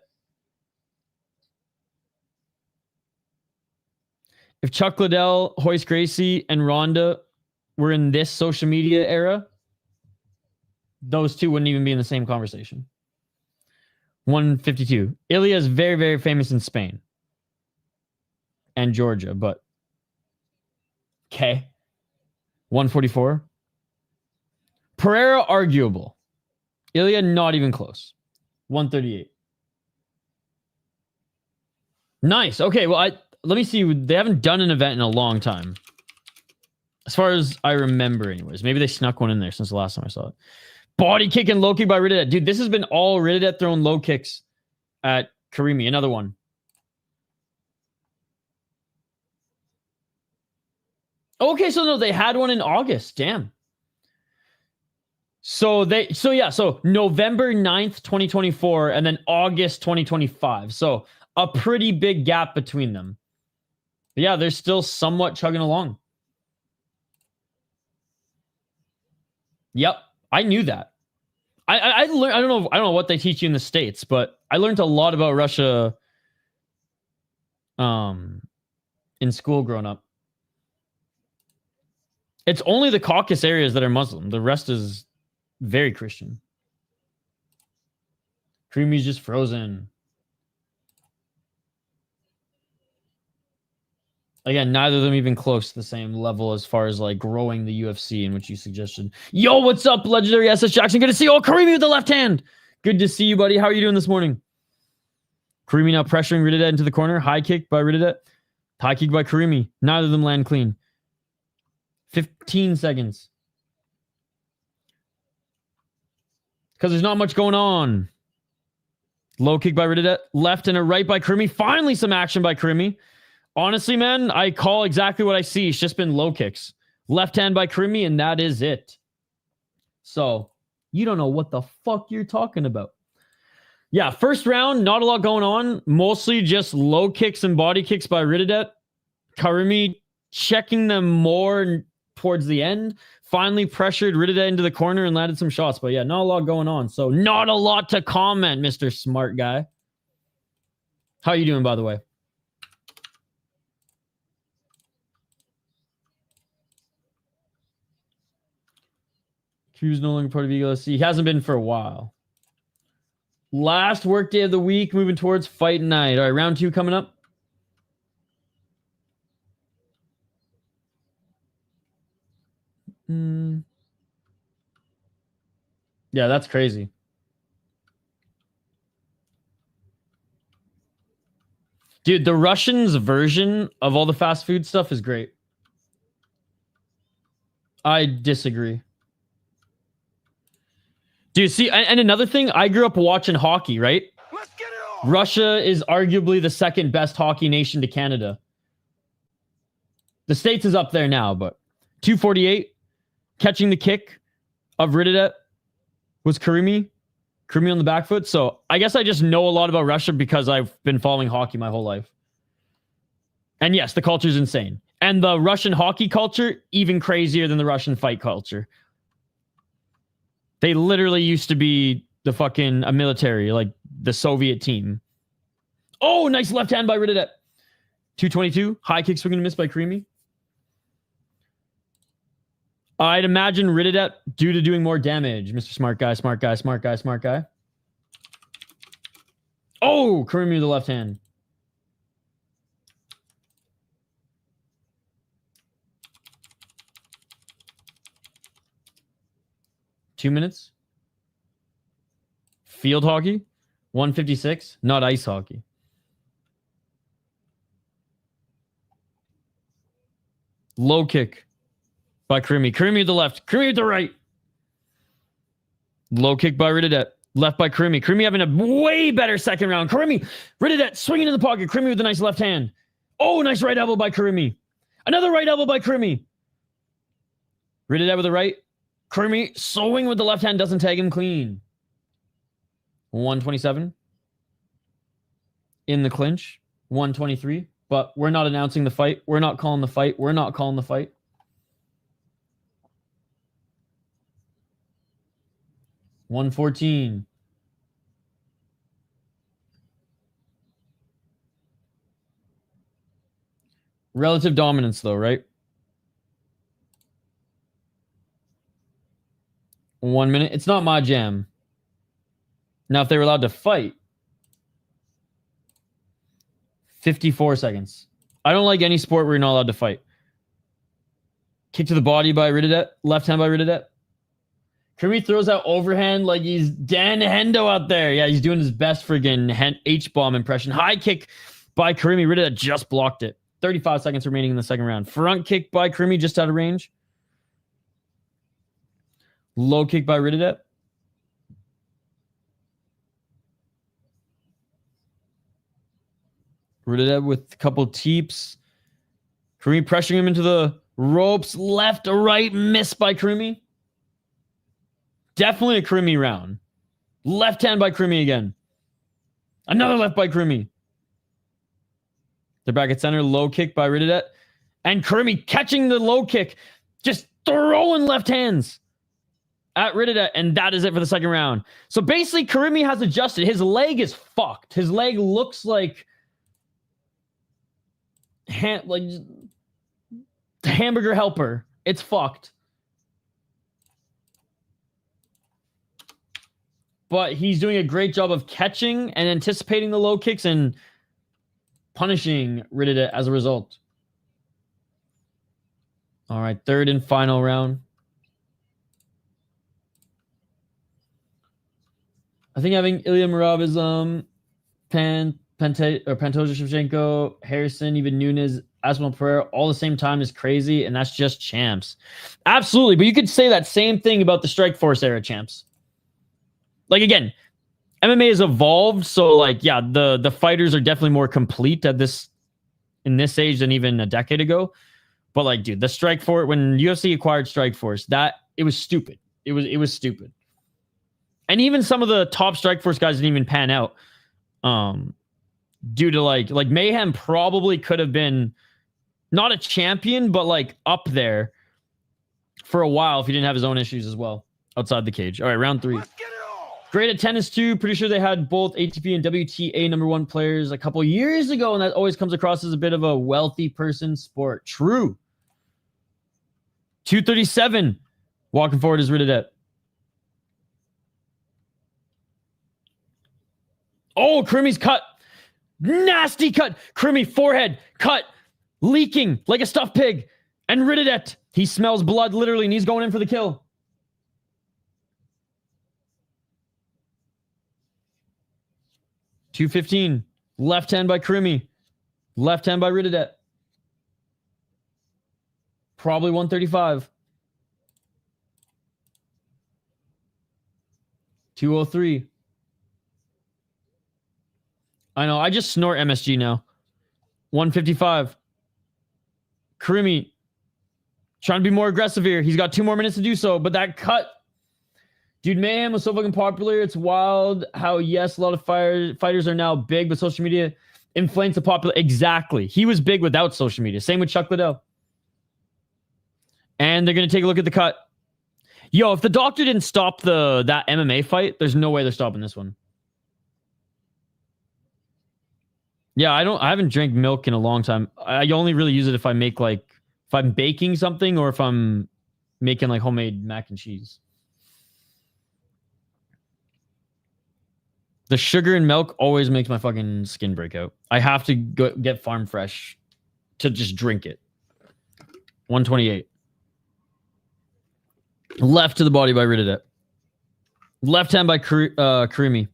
If Chuck Liddell, Hoist Gracie, and Ronda were in this social media era, those two wouldn't even be in the same conversation. 152. Ilya is very, very famous in Spain and Georgia, but okay. 144. Pereira, arguable. Ilya, not even close. 138. Nice. Okay, well, let me see. They haven't done an event in a long time. As far as I remember, anyways. Maybe they snuck one in there since the last time I saw it. Body kick and low kick by Rittidet. Dude, this has been all Rittidet throwing low kicks at Karimi. Another one. Okay, so no, they had one in August. Damn. So November 9th, 2024, and then August 2025. So a pretty big gap between them. But yeah, they're still somewhat chugging along. Yep, I knew that. I learned. I don't know what they teach you in the States, but I learned a lot about Russia in school growing up. It's only the Caucasus areas that are Muslim. The rest is very Christian. Creamy's just frozen. Again, neither of them even close to the same level as far as like growing the UFC in which you suggested. Yo, what's up, legendary SS Jackson? Good to see you. Oh, Karimi with the left hand. Good to see you, buddy. How are you doing this morning? Karimi now pressuring Rittidet into the corner. High kick by Rittidet. High kick by Karimi. Neither of them land clean. 15 seconds. Because there's not much going on. Low kick by Rittidet. Left and a right by Karimi. Finally some action by Karimi. Honestly, man, I call exactly what I see. It's just been low kicks. Left hand by Karimi, and that is it. So, you don't know what the fuck you're talking about. Yeah, first round, not a lot going on. Mostly just low kicks and body kicks by Rittidet. Karimi checking them more towards the end. Finally pressured Rittidet into the corner and landed some shots. But yeah, not a lot going on. So not a lot to comment, Mr. Smart Guy. How you doing, by the way? Q's no longer part of Eagle SC. He hasn't been for a while. Last work day of the week, moving towards fight night. All right, round 2 coming up. Yeah, that's crazy. Dude, the Russians' version of all the fast food stuff is great. I disagree. Dude, see, and another thing, I grew up watching hockey, right? Let's get it on. Russia is arguably the second best hockey nation to Canada. The States is up there now, but 248, catching the kick of Rittidet was Karimi. Karimi on the back foot. So I guess I just know a lot about Russia because I've been following hockey my whole life. And yes, the culture is insane. And the Russian hockey culture, even crazier than the Russian fight culture. They literally used to be the fucking a military, like the Soviet team. Oh, nice left hand by Rittidet. 222. High kick swing and miss by Karimi. I'd imagine Rittidet due to doing more damage. Mr. Smart Guy, smart guy, smart guy, smart guy. Oh, Karimi with the left hand. Two minutes. Field hockey. 156. Not ice hockey. Low kick by Karimi. Karimi with the left. Karimi with the right. Low kick by Rittidet. Left by Karimi. Karimi having a way better second round. Karimi. Rittidet swinging in the pocket. Karimi with a nice left hand. Oh, nice right elbow by Karimi. Another right elbow by Karimi. Rittidet with the right. Karimi swing with the left hand. Doesn't tag him clean. 127. In the clinch. 123. But we're not announcing the fight. We're not calling the fight. We're not calling the fight. $114. Relative dominance, though, right? 1 minute. It's not my jam. Now, if they were allowed to fight, 54 seconds. I don't like any sport where you're not allowed to fight. Kick to the body by Rittidet. Left hand by Rittidet. Karimi throws out overhand like he's Dan Hendo out there. Yeah, he's doing his best friggin' H-bomb impression. High kick by Karimi. Rittidet just blocked it. 35 seconds remaining in the second round. Front kick by Karimi just out of range. Low kick by Rittidet. Rittidet with a couple teeps. Karimi pressuring him into the ropes. Left or right. Miss by Karimi. Definitely a Karimi round. Left hand by Karimi again. Another left by Karimi. They're back at center. Low kick by Rittidet. And Karimi catching the low kick. Just throwing left hands at Rittidet. And that is it for the second round. So basically, Karimi has adjusted. His leg is fucked. His leg looks like hamburger helper. It's fucked. But he's doing a great job of catching and anticipating the low kicks and punishing Rittidet as a result. All right, third and final round. I think having Ilya Murab is Pantoja Shevchenko, Harrison, even Nunes. Aspinall Pereira all the same time is crazy, and that's just champs. Absolutely, but you could say that same thing about the Strikeforce era champs. Like, again, MMA has evolved, so like, yeah, the fighters are definitely more complete in this age than even a decade ago. But like, dude, the Strikeforce, when UFC acquired Strikeforce, it was stupid. It was stupid. And even some of the top Strikeforce guys didn't even pan out. Due to like Mayhem probably could have been not a champion, but like up there for a while if he didn't have his own issues as well outside the cage. All right, round 3. Great at tennis too. Pretty sure they had both ATP and WTA #1 players a couple years ago, and that always comes across as a bit of a wealthy person sport. True. 237. Walking forward is Rittidet. Oh, Karimi's cut. Nasty cut. Karimi, forehead, cut, leaking like a stuffed pig. And Rittidet, he smells blood literally, and he's going in for the kill. .215. Left hand by Karimi. Left hand by Rittidet. Probably 135. 203. I know. I just snort MSG now. 155. Karimi trying to be more aggressive here. He's got 2 more minutes to do so, but that cut. Dude, Mayhem was so fucking popular. It's wild how, yes, a lot of fighters are now big, but social media inflates the popular. Exactly. He was big without social media. Same with Chuck Liddell. And they're going to take a look at the cut. Yo, if the doctor didn't stop that MMA fight, there's no way they're stopping this one. Yeah, I haven't drank milk in a long time. I only really use it if I make if I'm baking something or if I'm making like homemade mac and cheese. The sugar in milk always makes my fucking skin break out. I have to go get Farm Fresh to just drink it. 128. Left to the body by Rittidet. Left hand by Karimi.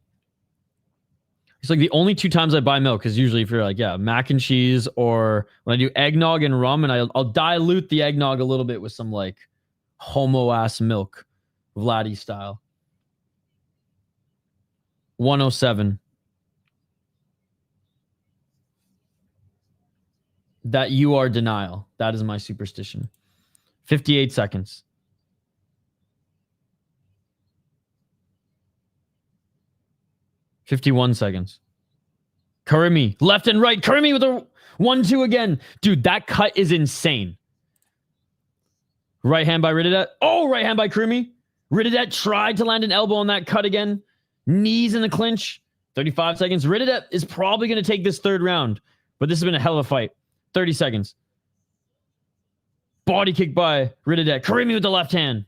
It's like the only 2 times I buy milk is usually for like, yeah, mac and cheese, or when I do eggnog and rum, and I'll dilute the eggnog a little bit with some like homo-ass milk, Vladdy style. 107. That you are denial. That is my superstition. 58 seconds. .51 seconds. Karimi, left and right. Karimi with a 1-2 again. Dude, that cut is insane. Right hand by Rittidet. Oh, right hand by Karimi. Rittidet tried to land an elbow on that cut again. Knees in the clinch. 35 seconds. Rittidet is probably going to take this 3rd round, but this has been a hell of a fight. 30 seconds. Body kick by Rittidet. Karimi with the left hand.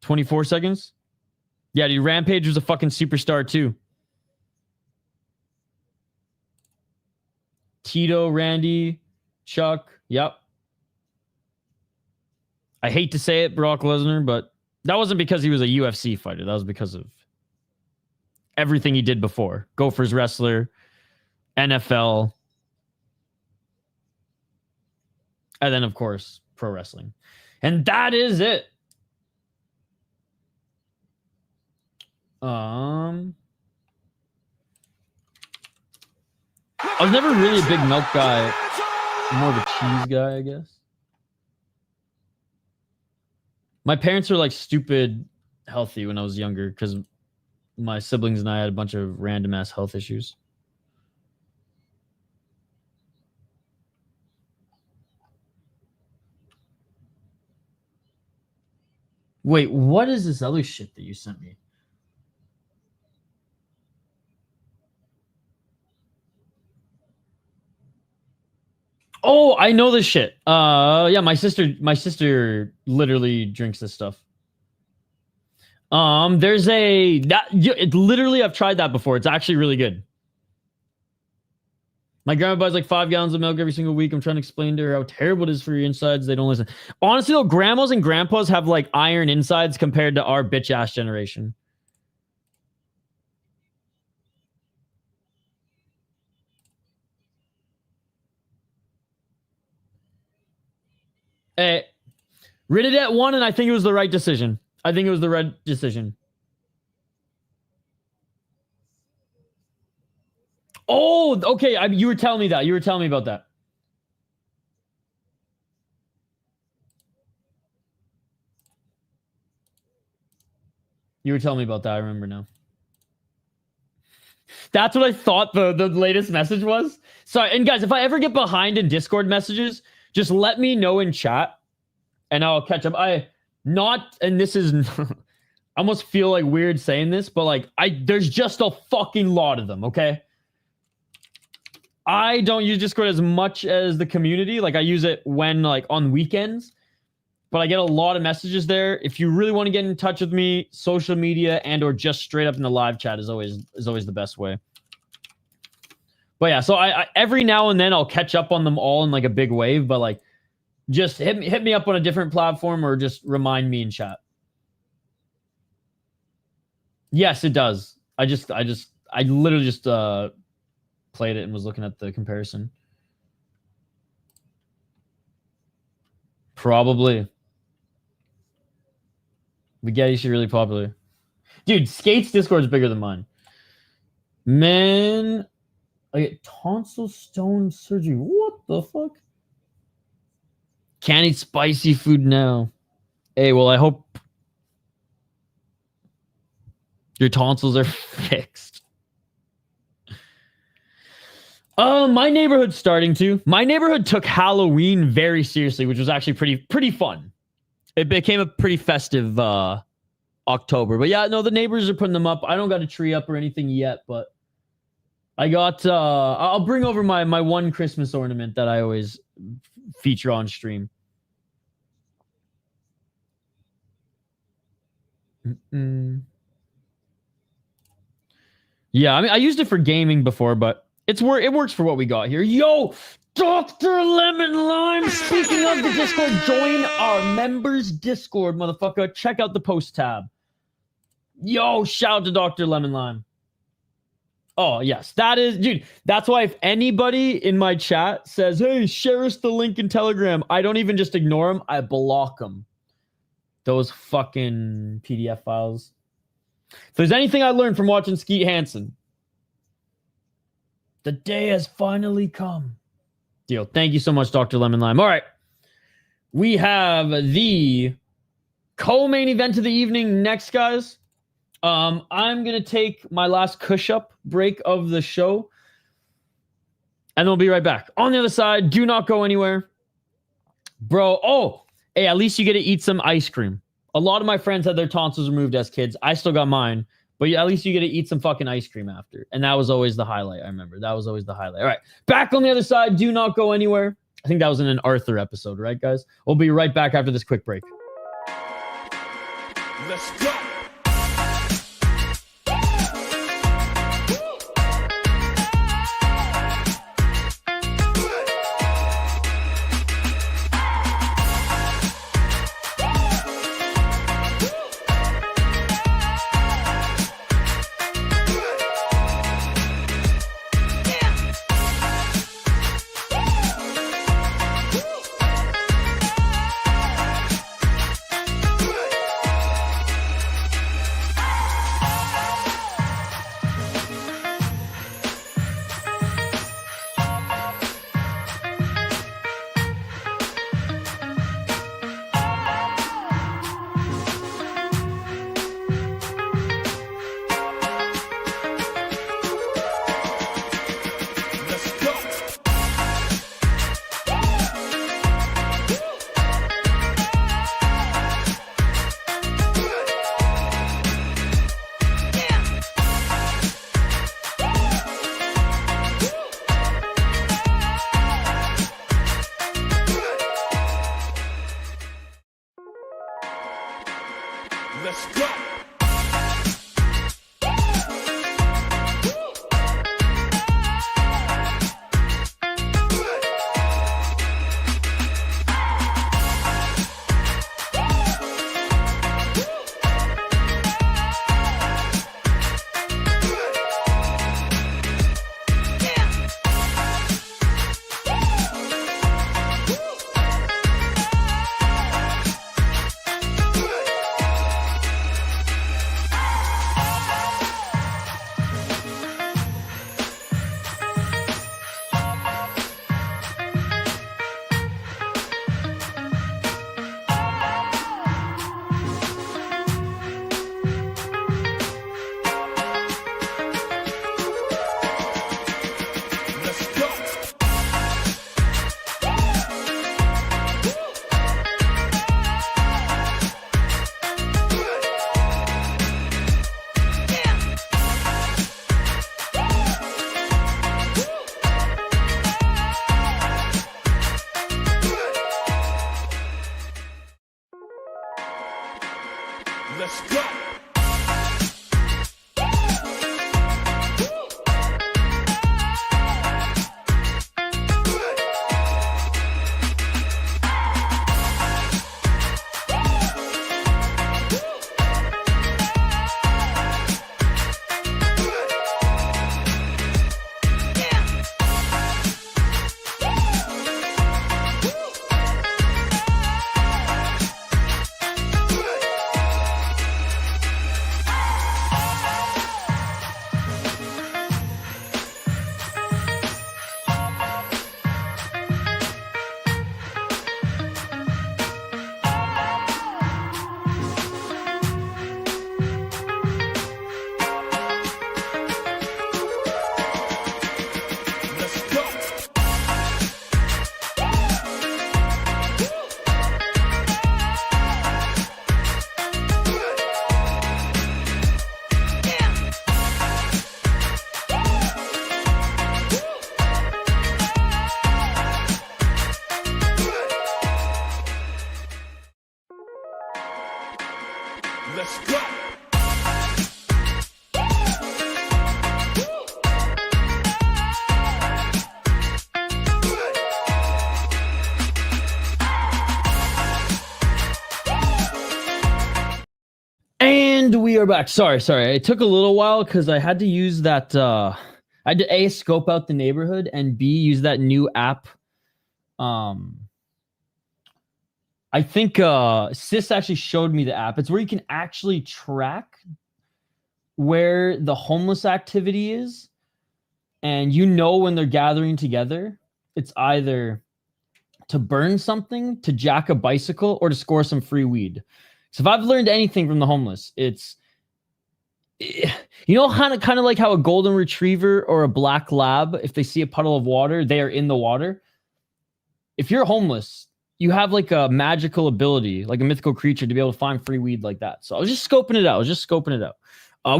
24 seconds. Yeah, dude, Rampage was a fucking superstar too. Tito, Randy, Chuck. Yep. I hate to say it, Brock Lesnar, but that wasn't because he was a UFC fighter. That was because of everything he did before. Gophers wrestler, NFL, and then, of course, pro wrestling. And that is it. I was never really a big milk guy. More of a cheese guy, I guess. My parents were like stupid healthy when I was younger because my siblings and I had a bunch of random ass health issues. Wait, what is this other shit that you sent me? Oh, I know this shit. Yeah, my sister literally drinks this stuff. There's literally I've tried that before. It's actually really good. My grandma buys like 5 gallons of milk every single week. I'm trying to explain to her how terrible it is for your insides. They don't listen. Honestly, though, grandmas and grandpas have like iron insides compared to our bitch ass generation. Rittidet won, and I think it was the right decision. I think it was the right decision. Oh, okay. You were telling me that. You were telling me about that. You were telling me about that. I remember now. That's what I thought the latest message was. Sorry. And guys, if I ever get behind in Discord messages, just let me know in chat and I'll catch up. And this is, I almost feel like weird saying this, but like, there's just a fucking lot of them, okay? I don't use Discord as much as the community. Like I use it when like on weekends, but I get a lot of messages there. If you really want to get in touch with me, social media and or just straight up in the live chat is always the best way. But yeah, so I every now and then I'll catch up on them all in like a big wave, but like just hit me up on a different platform or just remind me in chat. Yes, it does. I literally just played it and was looking at the comparison. Probably. Spaghetti's really popular. Dude, Skate's Discord is bigger than mine. Man, I get tonsil stone surgery. What the fuck? Can't eat spicy food now. Hey, well, I hope your tonsils are fixed. My neighborhood's starting to. My neighborhood took Halloween very seriously, which was actually pretty fun. It became a pretty festive October. But yeah, no, the neighbors are putting them up. I don't got a tree up or anything yet, but I got I'll bring over my one Christmas ornament that I always feature on stream. Yeah, I mean I used it for gaming before, but it works for what we got here. Yo, Dr. Lemon Lime. Speaking of the Discord, join our members Discord, motherfucker. Check out the post tab. Yo, shout out to Dr. Lemon Lime. Oh, yes. That is, dude, that's why if anybody in my chat says, hey, share us the link in Telegram, I don't even just ignore them. I block them. Those fucking PDF files. If there's anything I learned from watching Skeet Hansen, the day has finally come. Deal. Thank you so much, Dr. Lemon Lime. All right. We have the co-main event of the evening next, guys. I'm going to take my last push-up break of the show, and then we'll be right back. On the other side, do not go anywhere. Bro, oh, hey, at least you get to eat some ice cream. A lot of my friends had their tonsils removed as kids. I still got mine. But yeah, at least you get to eat some fucking ice cream after. And that was always the highlight, I remember. That was always the highlight. All right, back on the other side. Do not go anywhere. I think that was in an Arthur episode, right, guys? We'll be right back after this quick break. Let's go. Let's go. Let's go. And we are back. Sorry. It took a little while because I had to use that. I had to A, scope out the neighborhood, and B, use that new app. I think Sis actually showed me the app. It's where you can actually track where the homeless activity is. And you know when they're gathering together, it's either to burn something, to jack a bicycle, or to score some free weed. So if I've learned anything from the homeless, it's, you know, kind of like how a golden retriever or a black lab, if they see a puddle of water, they are in the water. If you're homeless, you have like a magical ability, like a mythical creature, to be able to find free weed like that. So I was just scoping it out.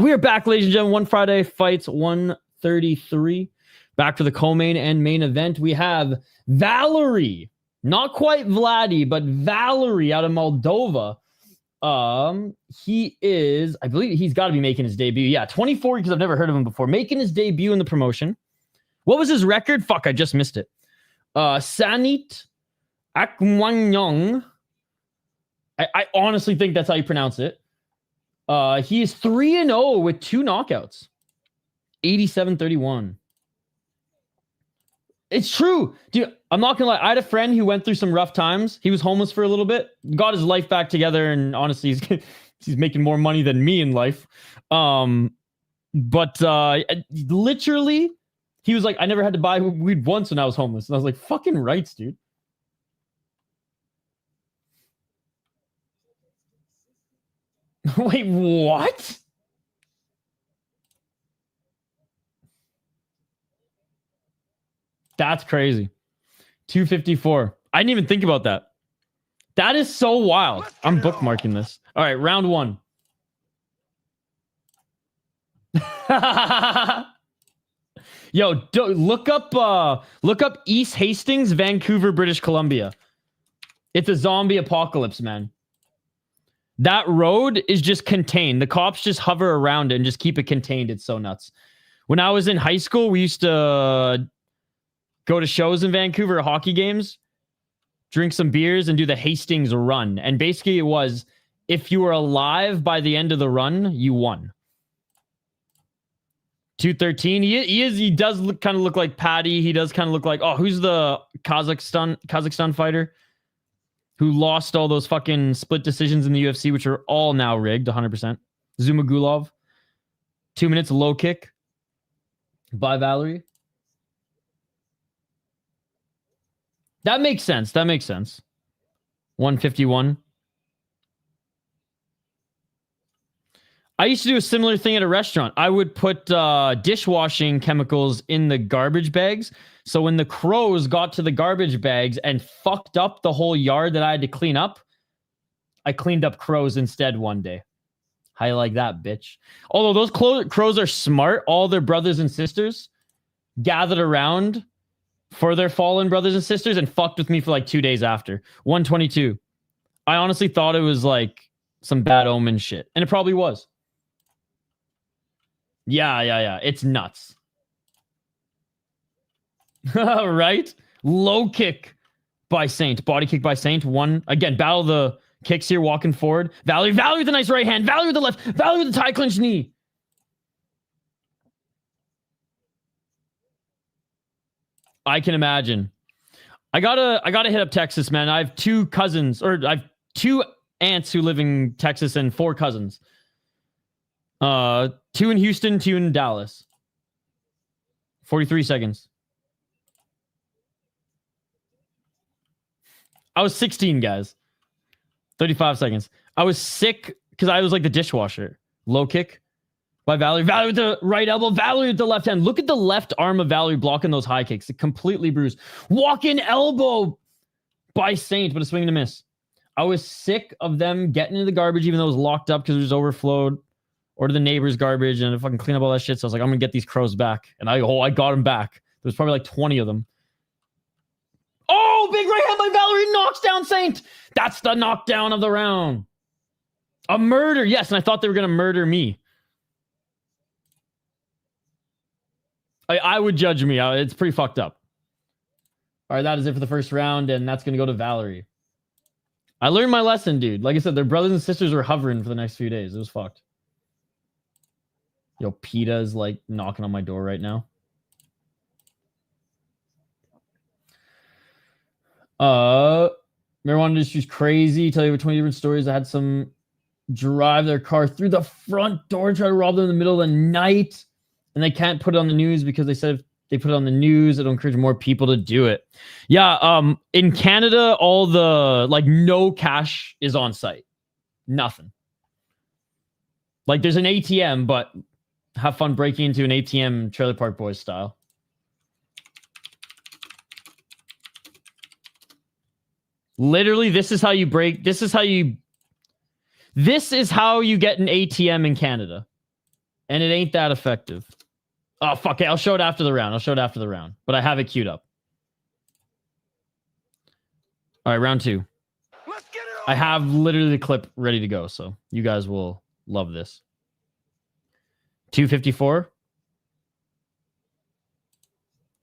We are back, ladies and gentlemen. One Friday Fights 133. Back for the co-main and main event. We have Valerii. Not quite Vladdy, but Valerii out of Moldova. He is, I believe he's got to be making his debut. Yeah, 24, because I've never heard of him before. Making his debut in the promotion. What was his record? Fuck, I just missed it. Sanit Akmwanyong. I honestly think that's how you pronounce it. He is 3-0 with 2 knockouts. 87-31. It's true. Dude, I'm not gonna lie. I had a friend who went through some rough times. He was homeless for a little bit, got his life back together, and honestly, he's making more money than me in life. But literally, he was like, I never had to buy weed once when I was homeless. And I was like, fucking rights, dude. Wait, what? That's crazy. 254. I didn't even think about that. That is so wild. I'm bookmarking this. All right, round 1. Yo, look up East Hastings, Vancouver, British Columbia. It's a zombie apocalypse, man. That road is just contained. The cops just hover around it and just keep it contained. It's so nuts. When I was in high school, we used to go to shows in Vancouver, hockey games, drink some beers, and do the Hastings run. And basically it was, if you were alive by the end of the run, you won. 213. He does kind of look like Patty. He does kind of look like, who's the Kazakhstan fighter who lost all those fucking split decisions in the UFC, which are all now rigged 100%. Zumagulov. 2 minutes low kick by Valerii. That makes sense. 151. I used to do a similar thing at a restaurant. I would put dishwashing chemicals in the garbage bags. So when the crows got to the garbage bags and fucked up the whole yard that I had to clean up, I cleaned up crows instead one day. How you like that, bitch? Although those crows are smart, all their brothers and sisters gathered around for their fallen brothers and sisters and fucked with me for like 2 days after. 122. I honestly thought it was like some bad omen shit. And it probably was. Yeah. It's nuts. Right? Low kick by Saint. Body kick by Saint. One. Again, battle the kicks here, walking forward. Valerie with a nice right hand. Valerie with the left. Valerie with the tie clinch knee. I can imagine. I gotta hit up Texas, man. I have 2 cousins, or I have 2 aunts who live in Texas and 4 cousins. 2 in Houston, 2 in Dallas. 43 seconds. I was 16, guys. 35 seconds. I was sick because I was like the dishwasher. Low kick by Valerie. Valerie with the right elbow. Valerie with the left hand. Look at the left arm of Valerie blocking those high kicks. It completely bruised. Walk-in elbow by Saint, but a swing and a miss. I was sick of them getting into the garbage, even though it was locked up because it was overflowed, or to the neighbor's garbage, and I fucking clean up all that shit. So I was like, I'm going to get these crows back. And I got them back. There was probably like 20 of them. Oh, big right hand by Valerie knocks down Saint. That's the knockdown of the round. A murder, yes, and I thought they were going to murder me. I would judge me. It's pretty fucked up. All right, that is it for the first round, and that's going to go to Valerie. I learned my lesson, dude. Like I said, their brothers and sisters were hovering for the next few days. It was fucked. Yo, PETA's like knocking on my door right now. Marijuana industry's crazy. Tell you over 20 different stories. I had some drive their car through the front door, try to rob them in the middle of the night, and they can't put it on the news because they said if they put it on the news, it'll encourage more people to do it. Yeah, in Canada, all the like no cash is on site. Nothing. Like there's an ATM, but have fun breaking into an ATM Trailer Park Boys style. Literally, this is how you break. This is how you get an ATM in Canada. And it ain't that effective. Oh, fuck it. I'll show it after the round. But I have it queued up. All right, round 2. Let's get it on. I have literally the clip ready to go, so you guys will love this. 254.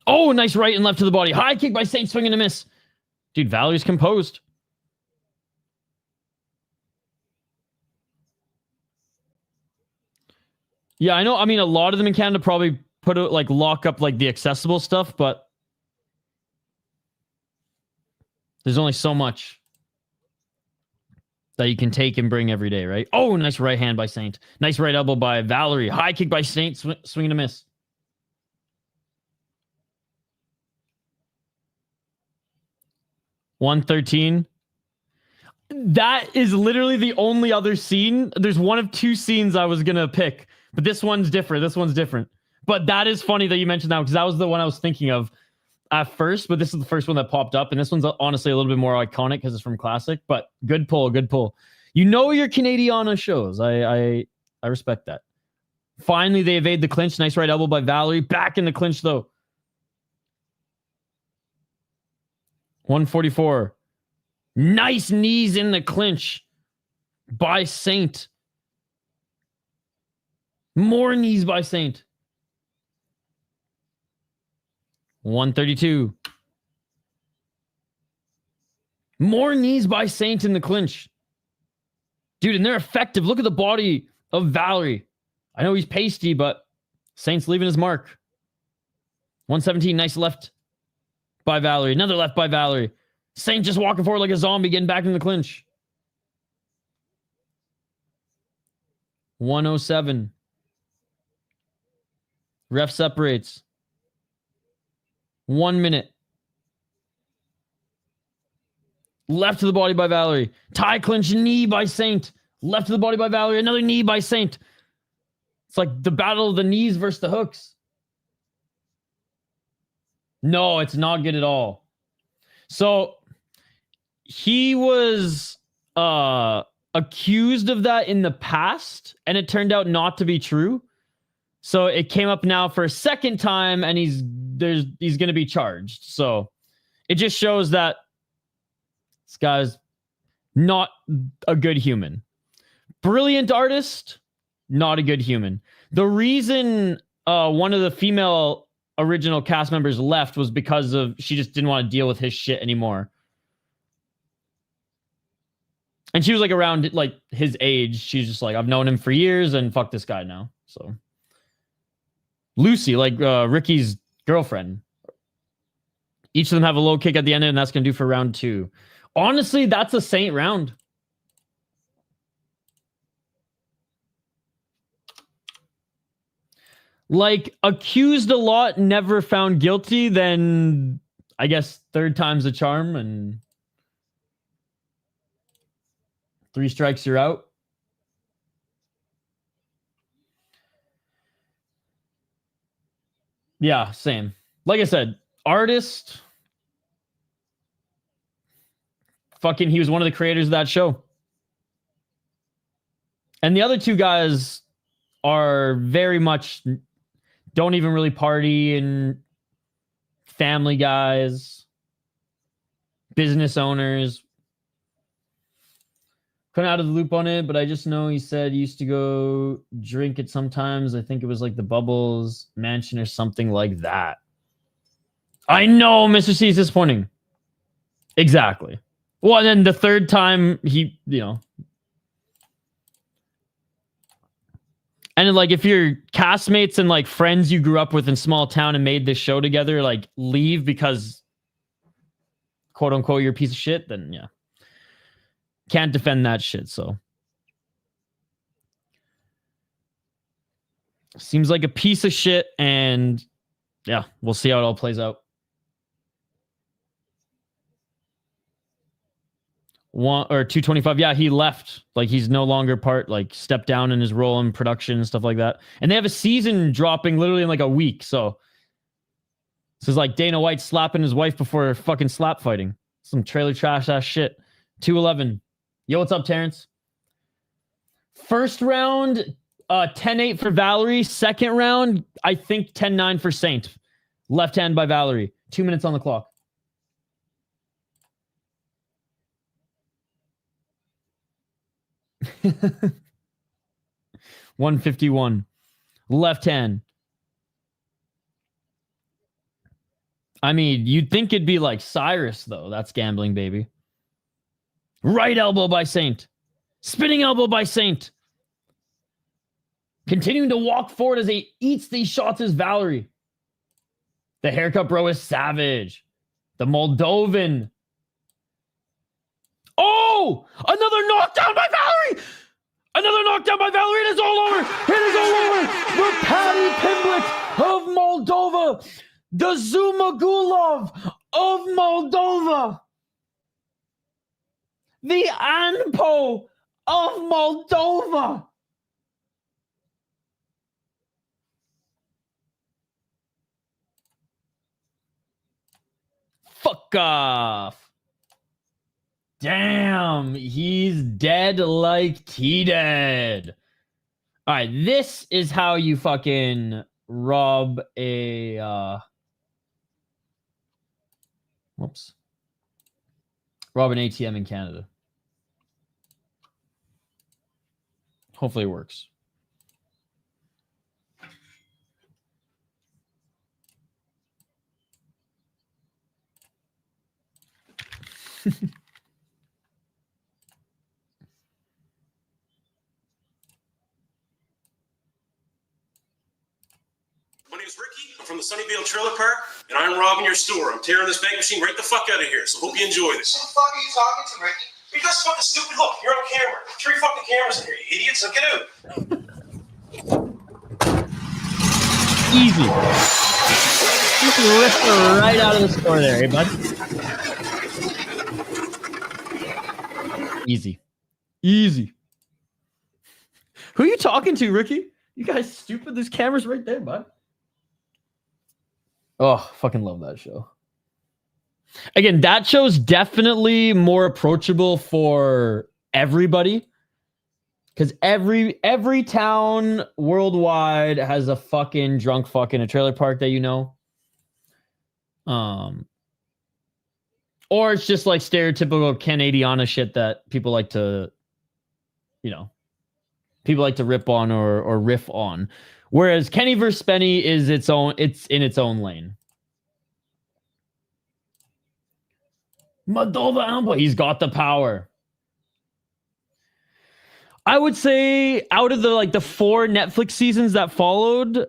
Oh, nice right and left to the body. High kick by Saint, swing and a miss. Dude, Valerie's composed. Yeah, I know. I mean, a lot of them in Canada probably lock up like the accessible stuff, but there's only so much that you can take and bring every day, right? Oh, nice right hand by Saint. Nice right elbow by Valerie. High kick by Saint, swing and a miss. $113. That is literally the only other scene. There's one of 2 scenes I was going to pick, but this one's different. But that is funny that you mentioned that because that was the one I was thinking of at first, but this is the first one that popped up. And this one's honestly a little bit more iconic because it's from Classic, but good pull. You know your Canadiana shows. I respect that. Finally, they evade the clinch. Nice right elbow by Valerie. Back in the clinch, though. 144. Nice knees in the clinch by Saint. More knees by Saint. 132. More knees by Saint in the clinch. Dude, and they're effective. Look at the body of Valerie. I know he's pasty, but Saint's leaving his mark. 117. Nice left by Valerie. Another left by Valerie. Saint just walking forward like a zombie, getting back in the clinch. 107. Ref separates. 1 minute. Left to the body by Valerie. Tie clinch knee by Saint. Left to the body by Valerie. Another knee by Saint. It's like the battle of the knees versus the hooks. No, it's not good at all. So he was accused of that in the past, and it turned out not to be true. So it came up now for a second time, and he's going to be charged. So it just shows that this guy's not a good human. Brilliant artist, not a good human. The reason one of the female original cast members left was because of she just didn't want to deal with his shit anymore. And she was like around like his age. She's just like, I've known him for years and fuck this guy now. So Lucy, like Ricky's girlfriend. Each of them have a low kick at the end, and that's going to do for round 2. Honestly, that's a Saint round. Like, accused a lot, never found guilty, then I guess 3rd time's a charm, and 3 strikes, you're out. Yeah, same. Like I said, artist. Fucking, he was one of the creators of that show. And the other 2 guys are very much don't even really party, and family guys, business owners. Couldn't out of the loop on it, but I just know he said he used to go drink it sometimes. I think it was like the Bubbles Mansion or something like that. I know, Mr. C is disappointing. Exactly. Well, and then the 3rd time he, you know. And like, if you're castmates and like friends you grew up with in small town and made this show together, like leave because quote unquote you're a piece of shit, then yeah. Can't defend that shit, so. Seems like a piece of shit, and yeah, we'll see how it all plays out. 225. Yeah, he left. Like, he's no longer part, like, stepped down in his role in production and stuff like that. And they have a season dropping literally in like a week. So this is like Dana White slapping his wife before fucking slap fighting. Some trailer trash ass shit. 211. Yo, what's up, Terrence? First round, 10-8 for Valerie. Second round, I think 10-9 for Saint. Left hand by Valerie. 2 minutes on the clock. $151. Left hand. I mean, you'd think it'd be like Cyrus, though. That's gambling, baby. Right elbow by Saint. Spinning elbow by Saint. Continuing to walk forward as he eats these shots is Valerie. The haircut bro is savage. The Moldovan. Oh! Another knockdown by Valerie! Another knockdown by Valerie. It is all over. It is all over. The Patty Pimblett of Moldova. The Zumagulov of Moldova. The Anpo of Moldova. Fuck off. Damn, he's dead like T-dead. All right, this is how you fucking rob a... Whoops. Rob an ATM in Canada. Hopefully it works. My name's Ricky. I'm from the Sunnyvale Trailer Park, and I'm robbing your store. I'm tearing this bank machine right the fuck out of here, so hope you enjoy this. Who the fuck are you talking to, Ricky? You guys fucking stupid. Look, you're on camera. 3 fucking cameras in here, you idiots. Now get out. Easy. Just ripped her right out of the store there, eh, bud? Easy. Easy. Who are you talking to, Ricky? You guys stupid. There's cameras right there, bud. Oh, fucking love that show. Again, that show's definitely more approachable for everybody. Because every town worldwide has a fucking drunk fuck in a trailer park that you know. Or it's just like stereotypical Canadiana shit that people like to, you know, people like to rip on or riff on. Whereas Kenny versus Spenny is it's in its own lane. Moldova Ambo, he's got the power. I would say out of the 4 Netflix seasons that followed,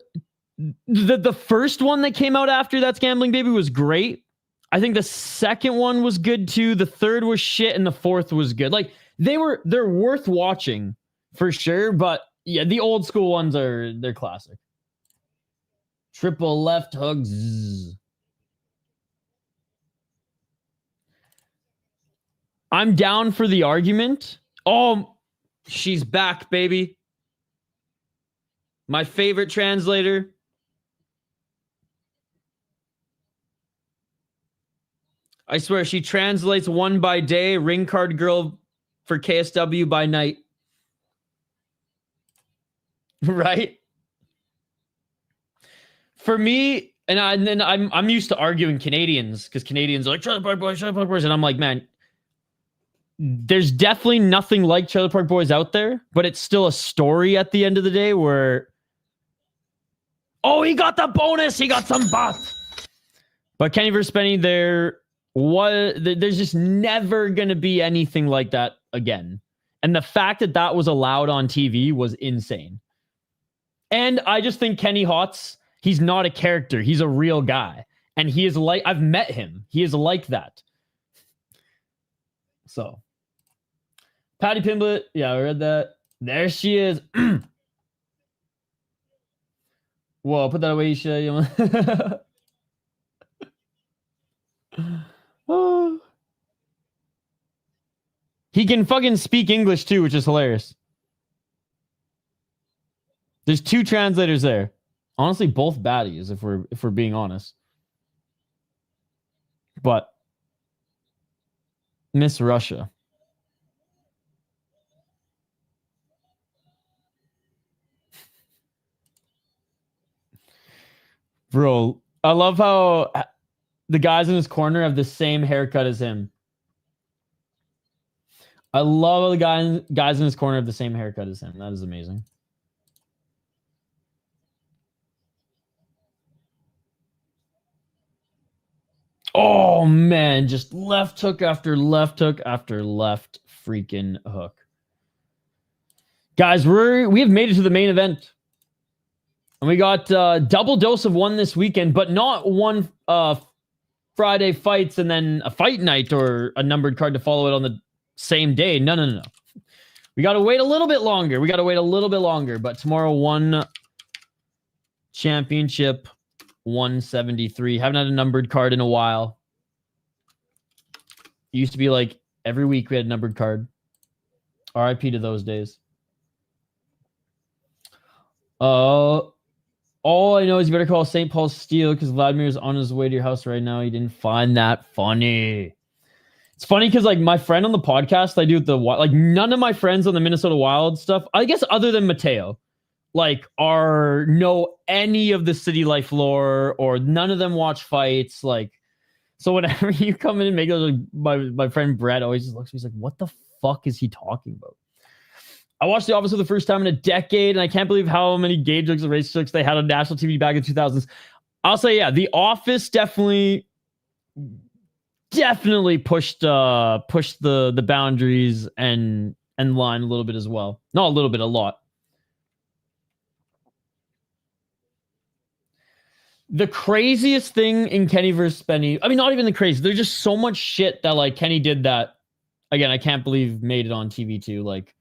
the first one that came out after That's Gambling Baby was great. I think the second one was good too. The third was shit, and the fourth was good. Like they're worth watching for sure. But yeah, the old school ones they're classic. Triple left hook. Zzz. I'm down for the argument. Oh, she's back, baby. My favorite translator. I swear, she translates one by day, ring card girl for KSW by night. Right? For me, and I'm used to arguing Canadians, because Canadians are like, Trailer Park Boys, and I'm like, man, there's definitely nothing like Trailer Park Boys out there, but it's still a story at the end of the day where, oh, he got the bonus, he got some bot. But Kenny versus Spenny, there's just never going to be anything like that again. And the fact that was allowed on TV was insane. And I just think Kenny Hotz, he's not a character. He's a real guy. And he is like, I've met him. He is like that. So, Patty Pimblett. Yeah, I read that. There she is. Whoa, put that away, Isha. Oh. He can fucking speak English too, which is hilarious. There's 2 translators there. Honestly, both baddies, if we're being honest. But Miss Russia. Bro, I love how the guys in his corner have the same haircut as him. I love how the guys in his corner have the same haircut as him. That is amazing. Oh, man. Just left hook after left hook after left freaking hook. Guys, we have made it to the main event. And we got double dose of one this weekend, but not one Friday fights and then a fight night or a numbered card to follow it on the same day. No. We got to wait a little bit longer. But tomorrow, one championship, 173. Haven't had a numbered card in a while. It used to be like every week we had a numbered card. RIP to those days. All I know is you better call St. Paul's Steel because Vladimir's on his way to your house right now. He didn't find that funny. It's funny because like my friend on the podcast I do with none of my friends on the Minnesota Wild stuff, I guess other than Mateo, like know any of the city life lore, or none of them watch fights. Like, so whenever you come in and make those, my friend Brett always just looks at me, he's like, what the fuck is he talking about? I watched The Office for the first time in a decade, and I can't believe how many gay jokes and race jokes they had on national TV back in the 2000s. I'll say, yeah, The Office definitely pushed the boundaries and line a little bit as well. Not a little bit, a lot. The craziest thing in Kenny versus Spenny, I mean, not even the crazy. There's just so much shit that like Kenny did that. Again, I can't believe made it on TV too. Like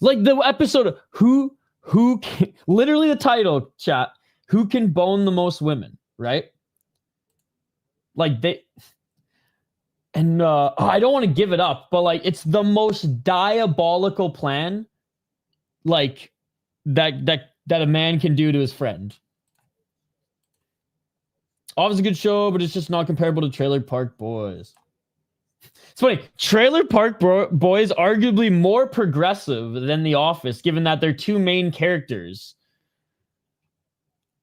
the episode of who can, literally the title, chat, who can bone the most women, right? Like they, and I don't want to give it up, but like it's the most diabolical plan, like that a man can do to his friend. Obviously a good show, but it's just not comparable to Trailer Park Boys. It's funny. Trailer Park Boys arguably more progressive than The Office, given that their 2 main characters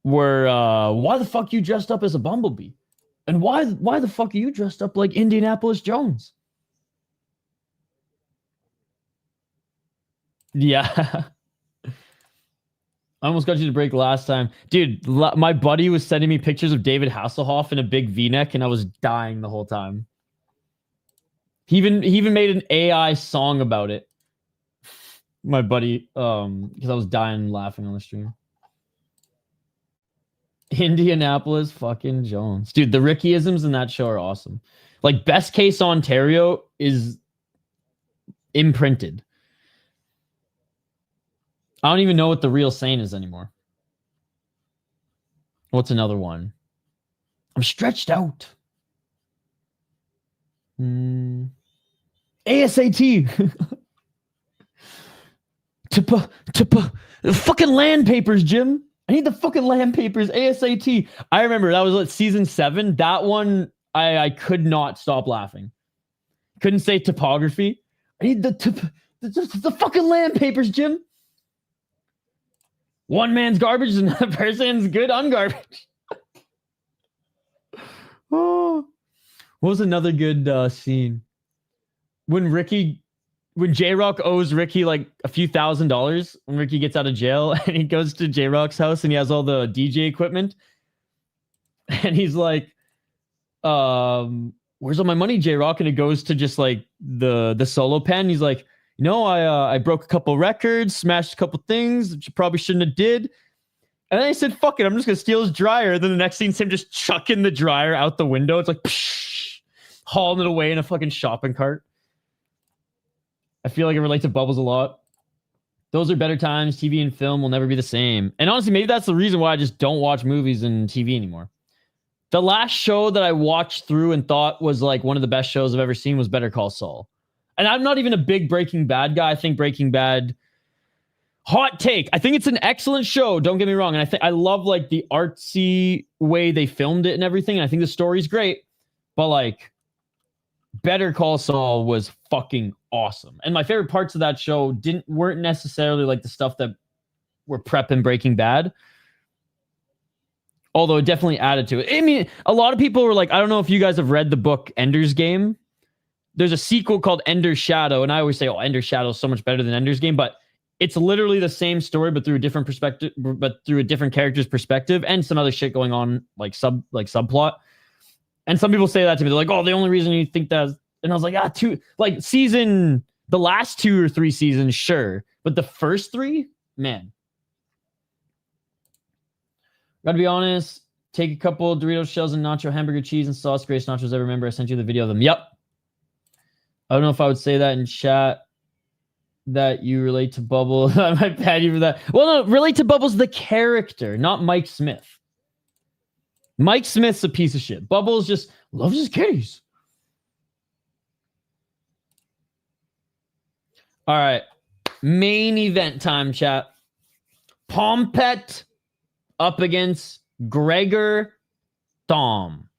were why the fuck you dressed up as a bumblebee? And why the fuck are you dressed up like Indianapolis Jones? Yeah. I almost got you to break last time. Dude, my buddy was sending me pictures of David Hasselhoff in a big V-neck, and I was dying the whole time. He even made an AI song about it. My buddy, because I was dying laughing on the stream. Indianapolis fucking Jones. Dude, the Rickyisms in that show are awesome. Like, Best Case Ontario is imprinted. I don't even know what the real saying is anymore. What's another one? I'm stretched out. ASAT. The fucking land papers, Jim. I need the fucking land papers ASAT. I remember that was like season 7. That one, I could not stop laughing. Couldn't say topography. I need the fucking land papers, Jim. One man's garbage and another person's good ungarbage. Oh, what was another good scene? When J-Rock owes Ricky like a few $1,000s when Ricky gets out of jail, and he goes to J-Rock's house and he has all the DJ equipment. And he's like, where's all my money, J-Rock? And it goes to just like the solo pen. He's like, I broke a couple records, smashed a couple things that you probably shouldn't have did. And then I said, fuck it, I'm just going to steal his dryer. Then the next scene's him just chucking the dryer out the window. It's like, psh, hauling it away in a fucking shopping cart. I feel like it relates to Bubbles a lot. Those are better times. TV and film will never be the same. And honestly, maybe that's the reason why I just don't watch movies and TV anymore. The last show that I watched through and thought was like one of the best shows I've ever seen was Better Call Saul. And I'm not even a big Breaking Bad guy. I think Breaking Bad, hot take, I think it's an excellent show. Don't get me wrong. And I love like the artsy way they filmed it and everything. And I think the story's great. But like, Better Call Saul was fucking awesome. And my favorite parts of that show weren't necessarily like the stuff that were prep and Breaking Bad. Although it definitely added to it. I mean, a lot of people were like, I don't know if you guys have read the book Ender's Game. There's a sequel called Ender's Shadow. And I always say, oh, Ender's Shadow is so much better than Ender's Game. But it's literally the same story, but through a different perspective, but through a different character's perspective and some other shit going on, like subplot. And some people say that to me. They're like, oh, the only reason you think that. And I was like, the last 2 or 3 seasons, sure. But the first 3, man. Gotta be honest. Take a couple Doritos shells and nacho hamburger cheese and sauce. Greatest nachos I remember. I sent you the video of them. Yep. I don't know if I would say that in chat that you relate to Bubbles. I might pat you for that. Well, no, relate to Bubbles the character, not Mike Smith. Mike Smith's a piece of shit. Bubbles just loves his kitties. All right. Main event time, chat. Pompet up against Gregor Tom.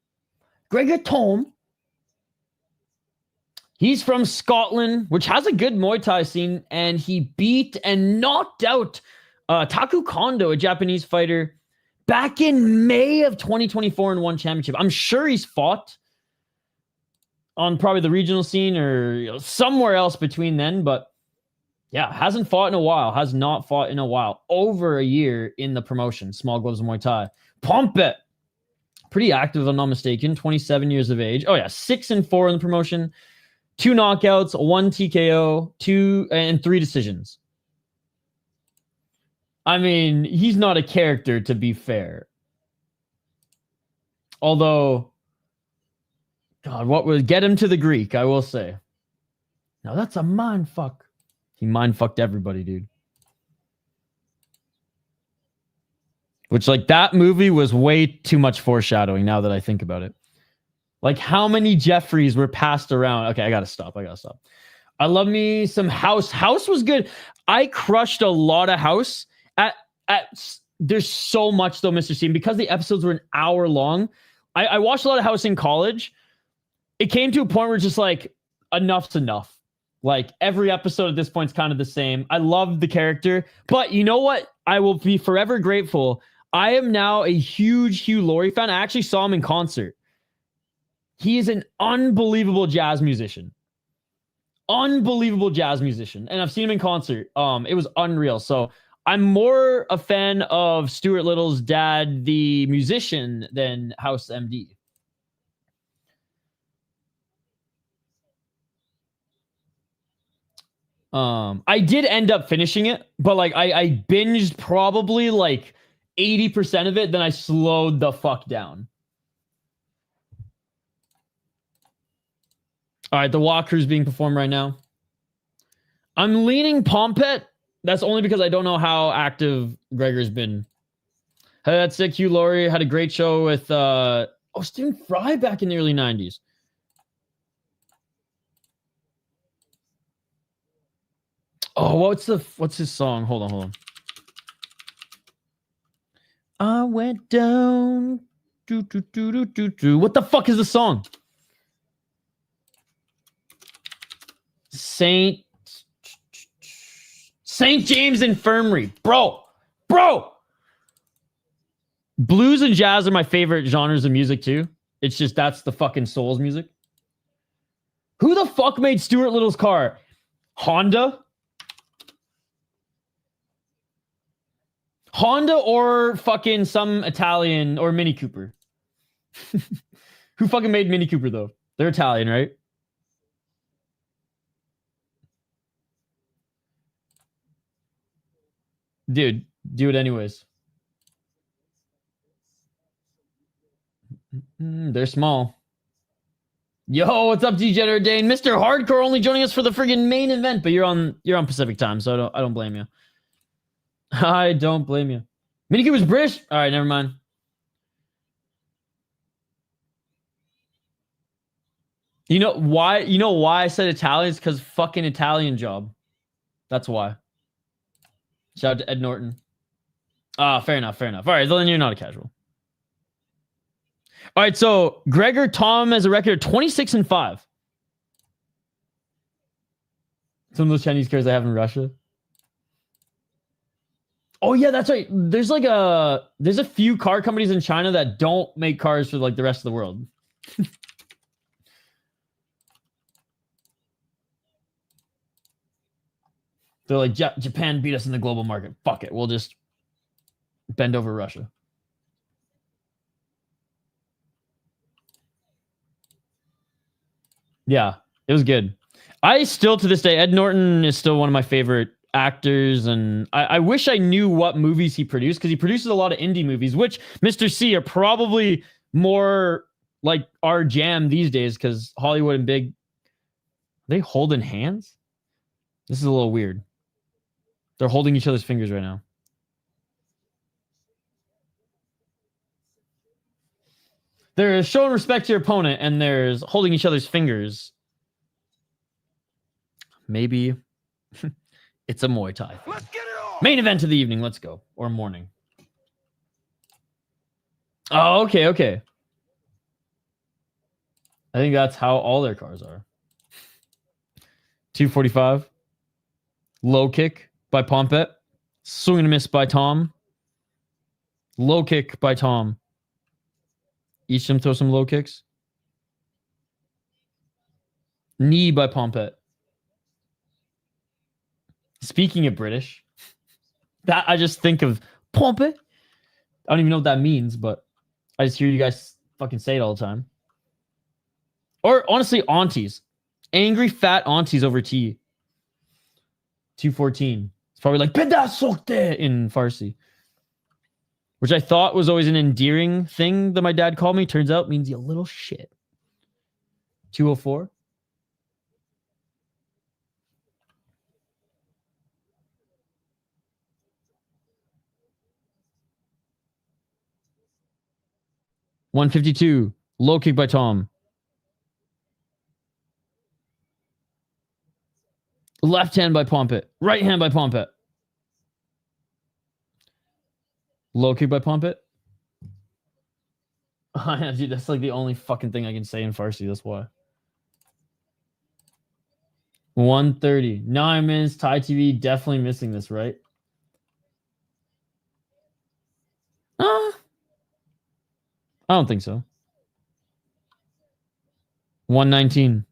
Gregor Tom. He's from Scotland, which has a good Muay Thai scene, and he beat and knocked out Taku Kondo, a Japanese fighter, back in May of 2024 and won championship. I'm sure he's fought on probably the regional scene or somewhere else between then, but yeah, hasn't fought in a while. Has not fought in a while. Over a year in the promotion, Small Gloves Muay Thai. Pompet, pretty active if I'm not mistaken, 27 years of age. Oh yeah, 6-4 in the promotion. 2 knockouts, 1 TKO, 2 and 3 decisions. I mean, he's not a character, to be fair. Although, God, what would get him to the Greek, I will say. Now that's a mind fuck. He mind fucked everybody, dude. Which, like, that movie was way too much foreshadowing now that I think about it. Like, how many Jeffreys were passed around? Okay, I gotta stop. I love me some House. House was good. I crushed a lot of House. There's so much, though, Mr. Steam. Because the episodes were an hour long, I watched a lot of House in college. It came to a point where it's just like, enough's enough. Like, every episode at this point is kind of the same. I love the character. But you know what? I will be forever grateful. I am now a huge Hugh Laurie fan. I actually saw him in concert. He is an unbelievable jazz musician. And I've seen him in concert. It was unreal. So I'm more a fan of Stuart Little's dad, the musician, than House MD. I did end up finishing it, but like I binged probably like 80% of it, then I slowed the fuck down. All right, the walkthrough's being performed right now. I'm leaning Pompet. That's only because I don't know how active Gregor's been. Hey, that's sick. Hugh Laurie had a great show with Stephen Fry back in the early 90s. Oh, what's his song? Hold on. I went down. What the fuck is the song? Saint James Infirmary. Bro. Blues and jazz are my favorite genres of music too. It's just that's the fucking Souls music. Who the fuck made Stuart Little's car? Honda or fucking some Italian or Mini Cooper? Who fucking made Mini Cooper though? They're Italian, right? Dude, do it anyways. They're small. Yo, what's up, Degenerate Dane? Mr. Hardcore only joining us for the friggin' main event, but you're on Pacific time, so I don't blame you. I don't blame you. Mini Cooper's British? All right, never mind. You know why I said Italian? It's because fucking Italian job. That's why. Shout out to Ed Norton. Fair enough. All right, then you're not a casual. All right, so Gregor Tom has a record of 26-5. Some of those Chinese cars I have in Russia. Oh yeah, that's right. There's a few car companies in China that don't make cars for like the rest of the world. They're like, Japan beat us in the global market. Fuck it. We'll just bend over Russia. Yeah, it was good. I still, to this day, Ed Norton is still one of my favorite actors. And I wish I knew what movies he produced, because he produces a lot of indie movies, which Mr. C are probably more like our jam these days, because Hollywood and big, are they holding hands? This is a little weird. They're holding each other's fingers right now. There's showing respect to your opponent, and there's holding each other's fingers. Maybe it's a Muay Thai. Let's get it on. Main event of the evening. Let's go. Or morning. Oh, okay. I think that's how all their cars are. 245. Low kick by Pompet. Swing and miss by Thom. Low kick by Thom. Each of them throw some low kicks. Knee by Pompet. Speaking of British, that I just think of Pompet. I don't even know what that means, but I just hear you guys fucking say it all the time. Or honestly, aunties. Angry fat aunties over tea. 214. It's probably like Pedasokte in Farsi. Which I thought was always an endearing thing that my dad called me. Turns out means you little shit. 204. $152. Low kick by Thom. Left hand by Pompet. Right hand by Pompet. Low kick by Pompet. Dude, that's like the only fucking thing I can say in Farsi. That's why. 130. 9 minutes. Thai TV definitely missing this, right? I don't think so. 119.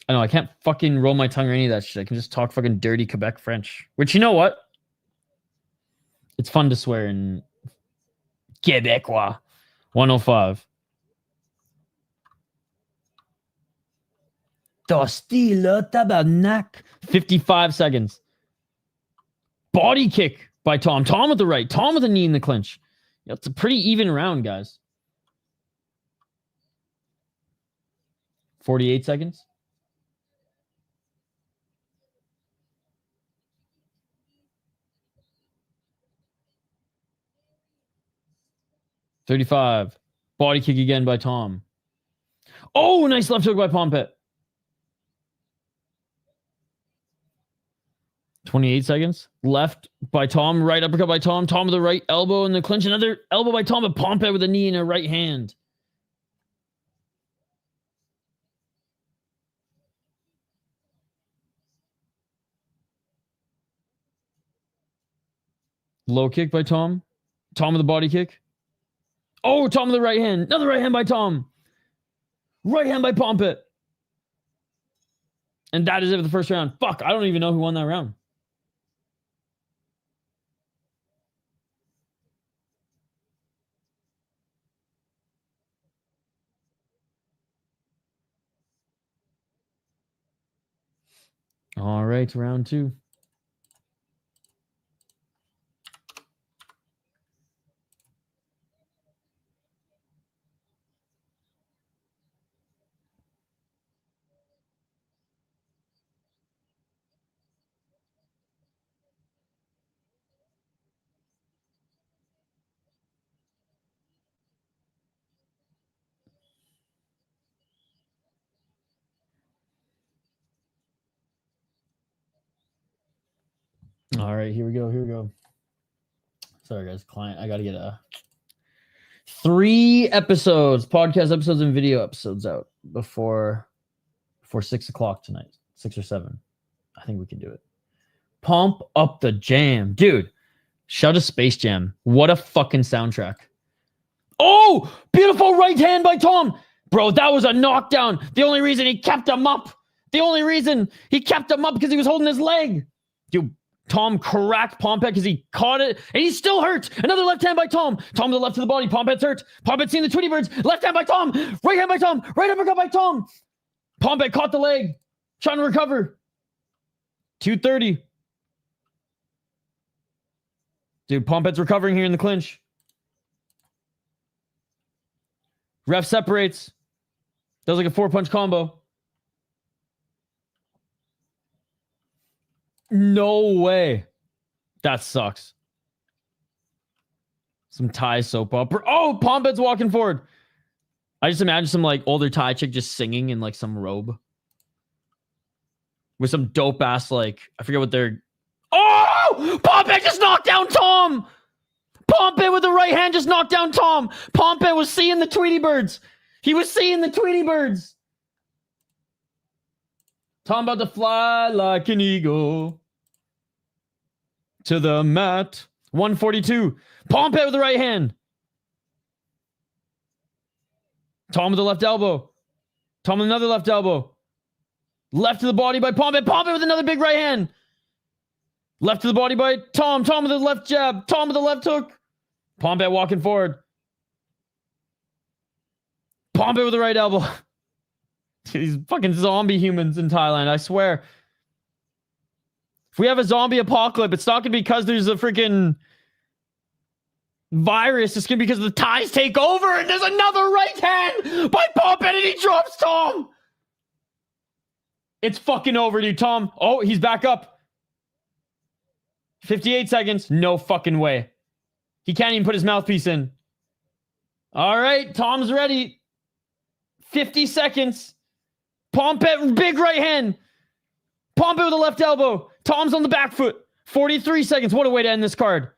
I know, I can't fucking roll my tongue or any of that shit. I can just talk fucking dirty Quebec French. Which, you know what? It's fun to swear in Quebecois. 105. Dostila tabarnak. 55 seconds. Body kick by Thom. Thom with the right. Thom with a knee in the clinch. Yeah, it's a pretty even round, guys. 48 seconds. $35. Body kick again by Thom. Oh, nice left hook by Pompet. 28 seconds. Left by Thom. Right uppercut by Thom. Thom with the right elbow in the clinch. Another elbow by Thom, but Pompet with a knee in a right hand. Low kick by Thom. Thom with the body kick. Oh, Thom with the right hand. Another right hand by Thom. Right hand by Pompet. And that is it for the first round. Fuck, I don't even know who won that round. All right, round 2. All right, here we go. Here we go. Sorry, guys. Client, I got to get 3 episodes, podcast episodes and video episodes out before 6 o'clock tonight. 6 or 7. I think we can do it. Pump up the jam. Dude, shout to Space Jam. What a fucking soundtrack. Oh, beautiful right hand by Thom. Bro, that was a knockdown. The only reason he kept him up. Because he was holding his leg. Dude, Thom cracked Pompet because he caught it, and he's still hurt. Another left hand by Thom. Thom to the left of the body. Pompet's hurt. Pompet's seeing the Tweety Birds. Left hand by Thom. Right hand by Thom. Right uppercut by Thom. Pompet caught the leg. Trying to recover. 230. Dude, Pompet's recovering here in the clinch. Ref separates. Does like a 4-punch combo. No way. That sucks. Some Thai soap opera. Oh, Pompet's walking forward. I just imagine some like older Thai chick just singing in like some robe. With some dope ass like, I forget what they're... Oh! Pompet just knocked down Thom! Pompet with the right hand just knocked down Thom. Pompet was seeing the Tweety Birds. He was seeing the Tweety Birds. Thom about to fly like an eagle to the mat. 142. Pompet with the right hand. Thom with the left elbow. Thom with another left elbow. Left to the body by Pompet. Pompet with another big right hand. Left to the body by Thom. Thom with the left jab. Thom with the left hook. Pompet walking forward. Pompet with the right elbow. These fucking zombie humans in Thailand, I swear. If we have a zombie apocalypse, it's not going to be because there's a freaking virus. It's going to be because the Thais take over and there's another right hand by Pompet and he drops Thom. It's fucking over, dude. Thom. Oh, he's back up. 58 seconds. No fucking way. He can't even put his mouthpiece in. All right, Thom's ready. 50 seconds. Pompet, big right hand. Pompet with the left elbow. Thom's on the back foot. 43 seconds. What a way to end this card.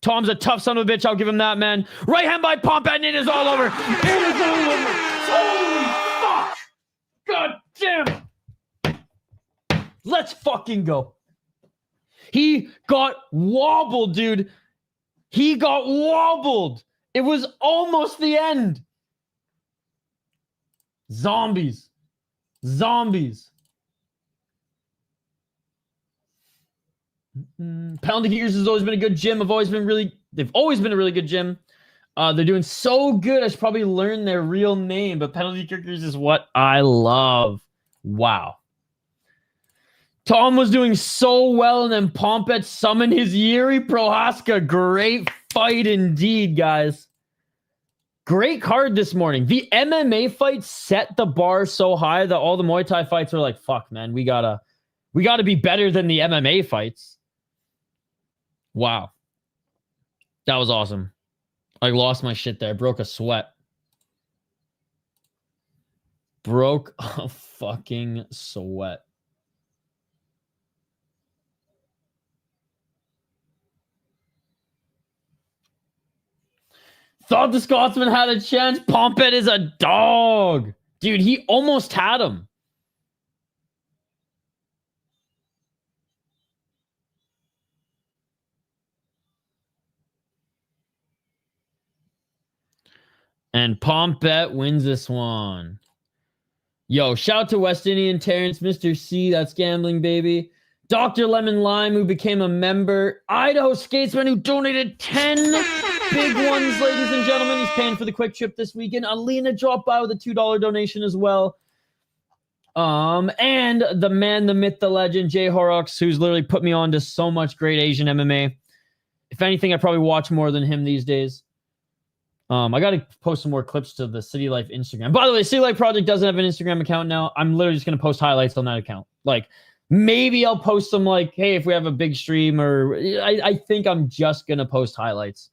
Thom's a tough son of a bitch. I'll give him that, man. Right hand by Pompet, and it is all over. It is all over. Holy fuck. God damn. Let's fucking go. He got wobbled, dude. He got wobbled. It was almost the end. Zombies. Zombies. Pound of Gears has always been a good gym. They've always been a really good gym. They're doing so good. I should probably learn their real name, but Penalty Kickers is what I love. Wow. Thom was doing so well, and then Pompet summoned his Yuri Prohaska. Great fight indeed, guys. Great card this morning. The MMA fights set the bar so high that all the Muay Thai fights are like, fuck, man, we gotta be better than the MMA fights. Wow. That was awesome. I lost my shit there. Broke a sweat. Broke a fucking sweat. Thought the Scotsman had a chance. Pompet is a dog. Dude, he almost had him. And Pompet wins this one. Yo, shout to West Indian Terrence, Mr. C, that's gambling, baby. Dr. Lemon Lime, who became a member. Idaho Skatesman, who donated 10 big ones, ladies and gentlemen. He's paying for the quick trip this weekend. Alina dropped by with a $2 donation as well. And the man, the myth, the legend, Jay Horrocks, who's literally put me on to so much great Asian MMA. If anything, I probably watch more than him these days. I got to post some more clips to the City Life Instagram. By the way, City Life Project doesn't have an Instagram account now. I'm literally just going to post highlights on that account. Like, maybe I'll post some, like, hey, if we have a big stream, or I think I'm just going to post highlights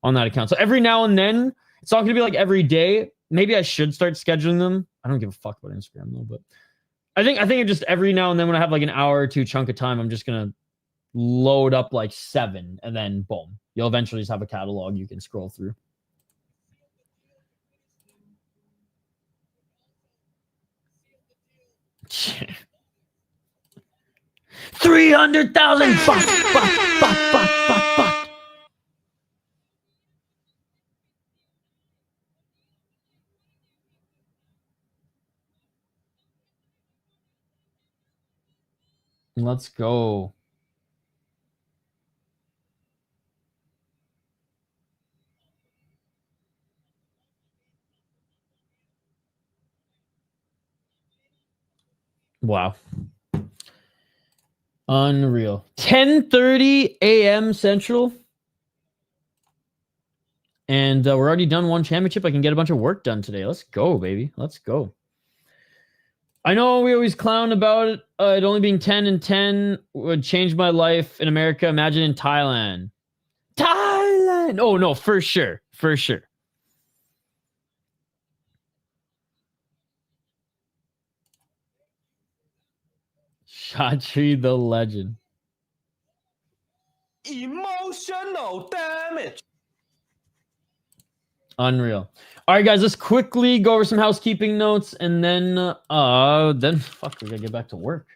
on that account. So every now and then, it's not going to be like every day. Maybe I should start scheduling them. I don't give a fuck about Instagram though, but I think it just every now and then when I have like an hour or two chunk of time, I'm just going to load up like 7 and then boom. You'll eventually just have a catalog you can scroll through. 300,000. Fuck. Let's go. Wow. Unreal. 10:30 a.m. Central. And we're already done one championship. I can get a bunch of work done today. Let's go, baby. Let's go. I know we always clown about it. It only being 10-10 would change my life in America. Imagine in Thailand. Thailand! Oh, no, for sure. For sure. Shatri the legend. Emotional damage. Unreal. All right, guys, let's quickly go over some housekeeping notes, and then fuck, we gotta get back to work.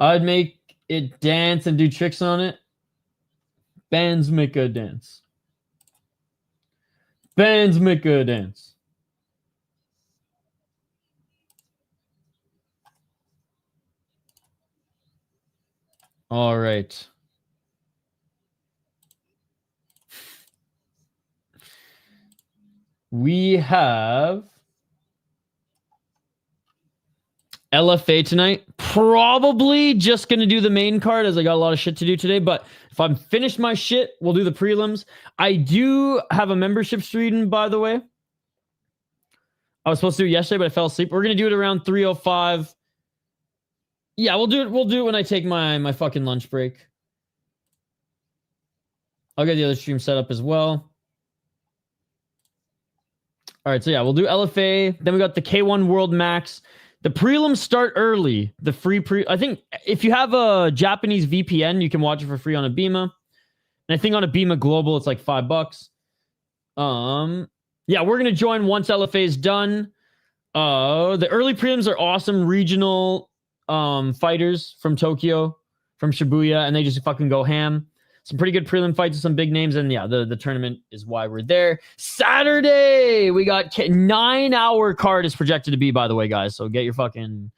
I'd make it dance and do tricks on it. Bands make a dance. Bands make a dance. All right. We have LFA tonight. Probably just going to do the main card as I got a lot of shit to do today. But if I'm finished my shit, we'll do the prelims. I do have a membership stream, by the way. I was supposed to do it yesterday, but I fell asleep. We're going to do it around 3:05. Yeah, we'll do it when I take my fucking lunch break. I'll get the other stream set up as well. All right, so yeah, we'll do LFA. Then we got the K1 World Max. The prelims start early. The free I think if you have a Japanese VPN, you can watch it for free on Abima. And I think on Abima Global, it's like $5. Yeah, we're gonna join once LFA is done. The early prelims are awesome. Regional fighters from Tokyo, from Shibuya, and they just fucking go ham. some pretty good prelim fights with some big names. And yeah, the tournament is why we're there. Saturday, we got 9-hour card is projected to be, by the way, guys. So get your fucking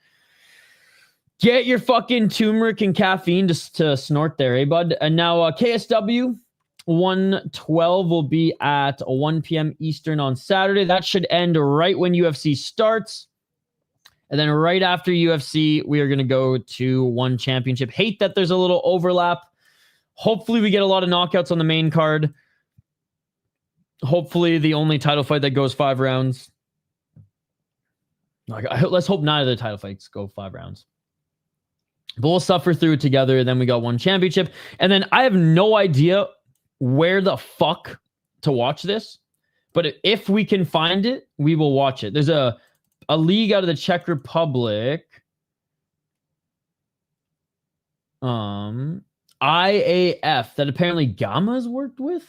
turmeric and caffeine to snort there, bud? And now KSW 112 will be at 1 p.m. Eastern on Saturday. That should end right when UFC starts. And then right after UFC, we are going to go to one championship. Hate that there's a little overlap. Hopefully we get a lot of knockouts on the main card. Hopefully the only title fight that goes 5 rounds. Let's hope none of the title fights go 5 rounds. But we'll suffer through it together. Then we got one championship. And then I have no idea where the fuck to watch this. But if we can find it, we will watch it. There's a league out of the Czech Republic. IAF that apparently Gamma's worked with.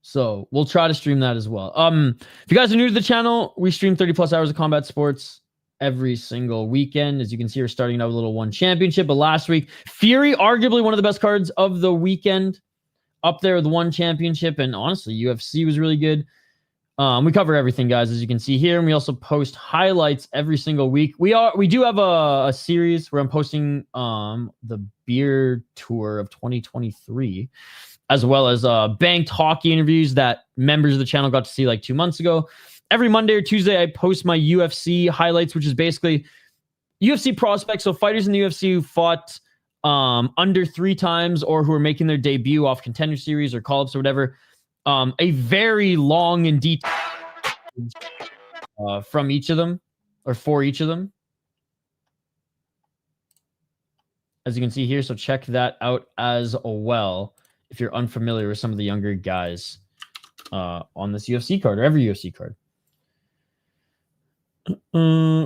So we'll try to stream that as well. If you guys are new to the channel, we stream 30 plus hours of combat sports every single weekend. As you can see, we're starting out with a little one championship. But last week, Fury, arguably one of the best cards of the weekend, up there with one championship. And honestly, UFC was really good. We cover everything, guys, as you can see here. And we also post highlights every single week. We do have a series where I'm posting the beer tour of 2023, as well as banked hockey interviews that members of the channel got to see like 2 months ago. Every Monday or Tuesday, I post my UFC highlights, which is basically UFC prospects. So fighters in the UFC who fought under 3 times or who are making their debut off Contender Series or call-ups or whatever. A very long and detailed from each of them, or for each of them, as you can see here. So check that out as well if you're unfamiliar with some of the younger guys on this UFC card or every UFC card.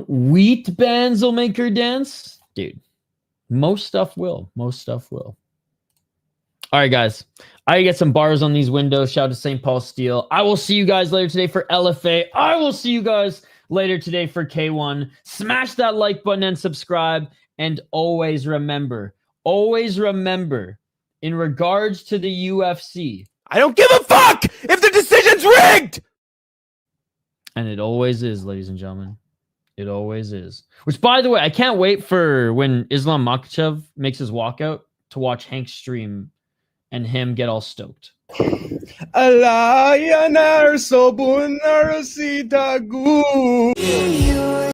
Wheat bands will make her dance, dude. Most stuff will. All right, guys. I get some bars on these windows. Shout out to St. Paul Steel. I will see you guys later today for LFA. I will see you guys later today for K1. Smash that like button and subscribe. And always remember, in regards to the UFC, I don't give a fuck if the decision's rigged! And it always is, ladies and gentlemen. It always is. Which, by the way, I can't wait for when Islam Makhachev makes his walkout to watch Hank stream and him get all stoked.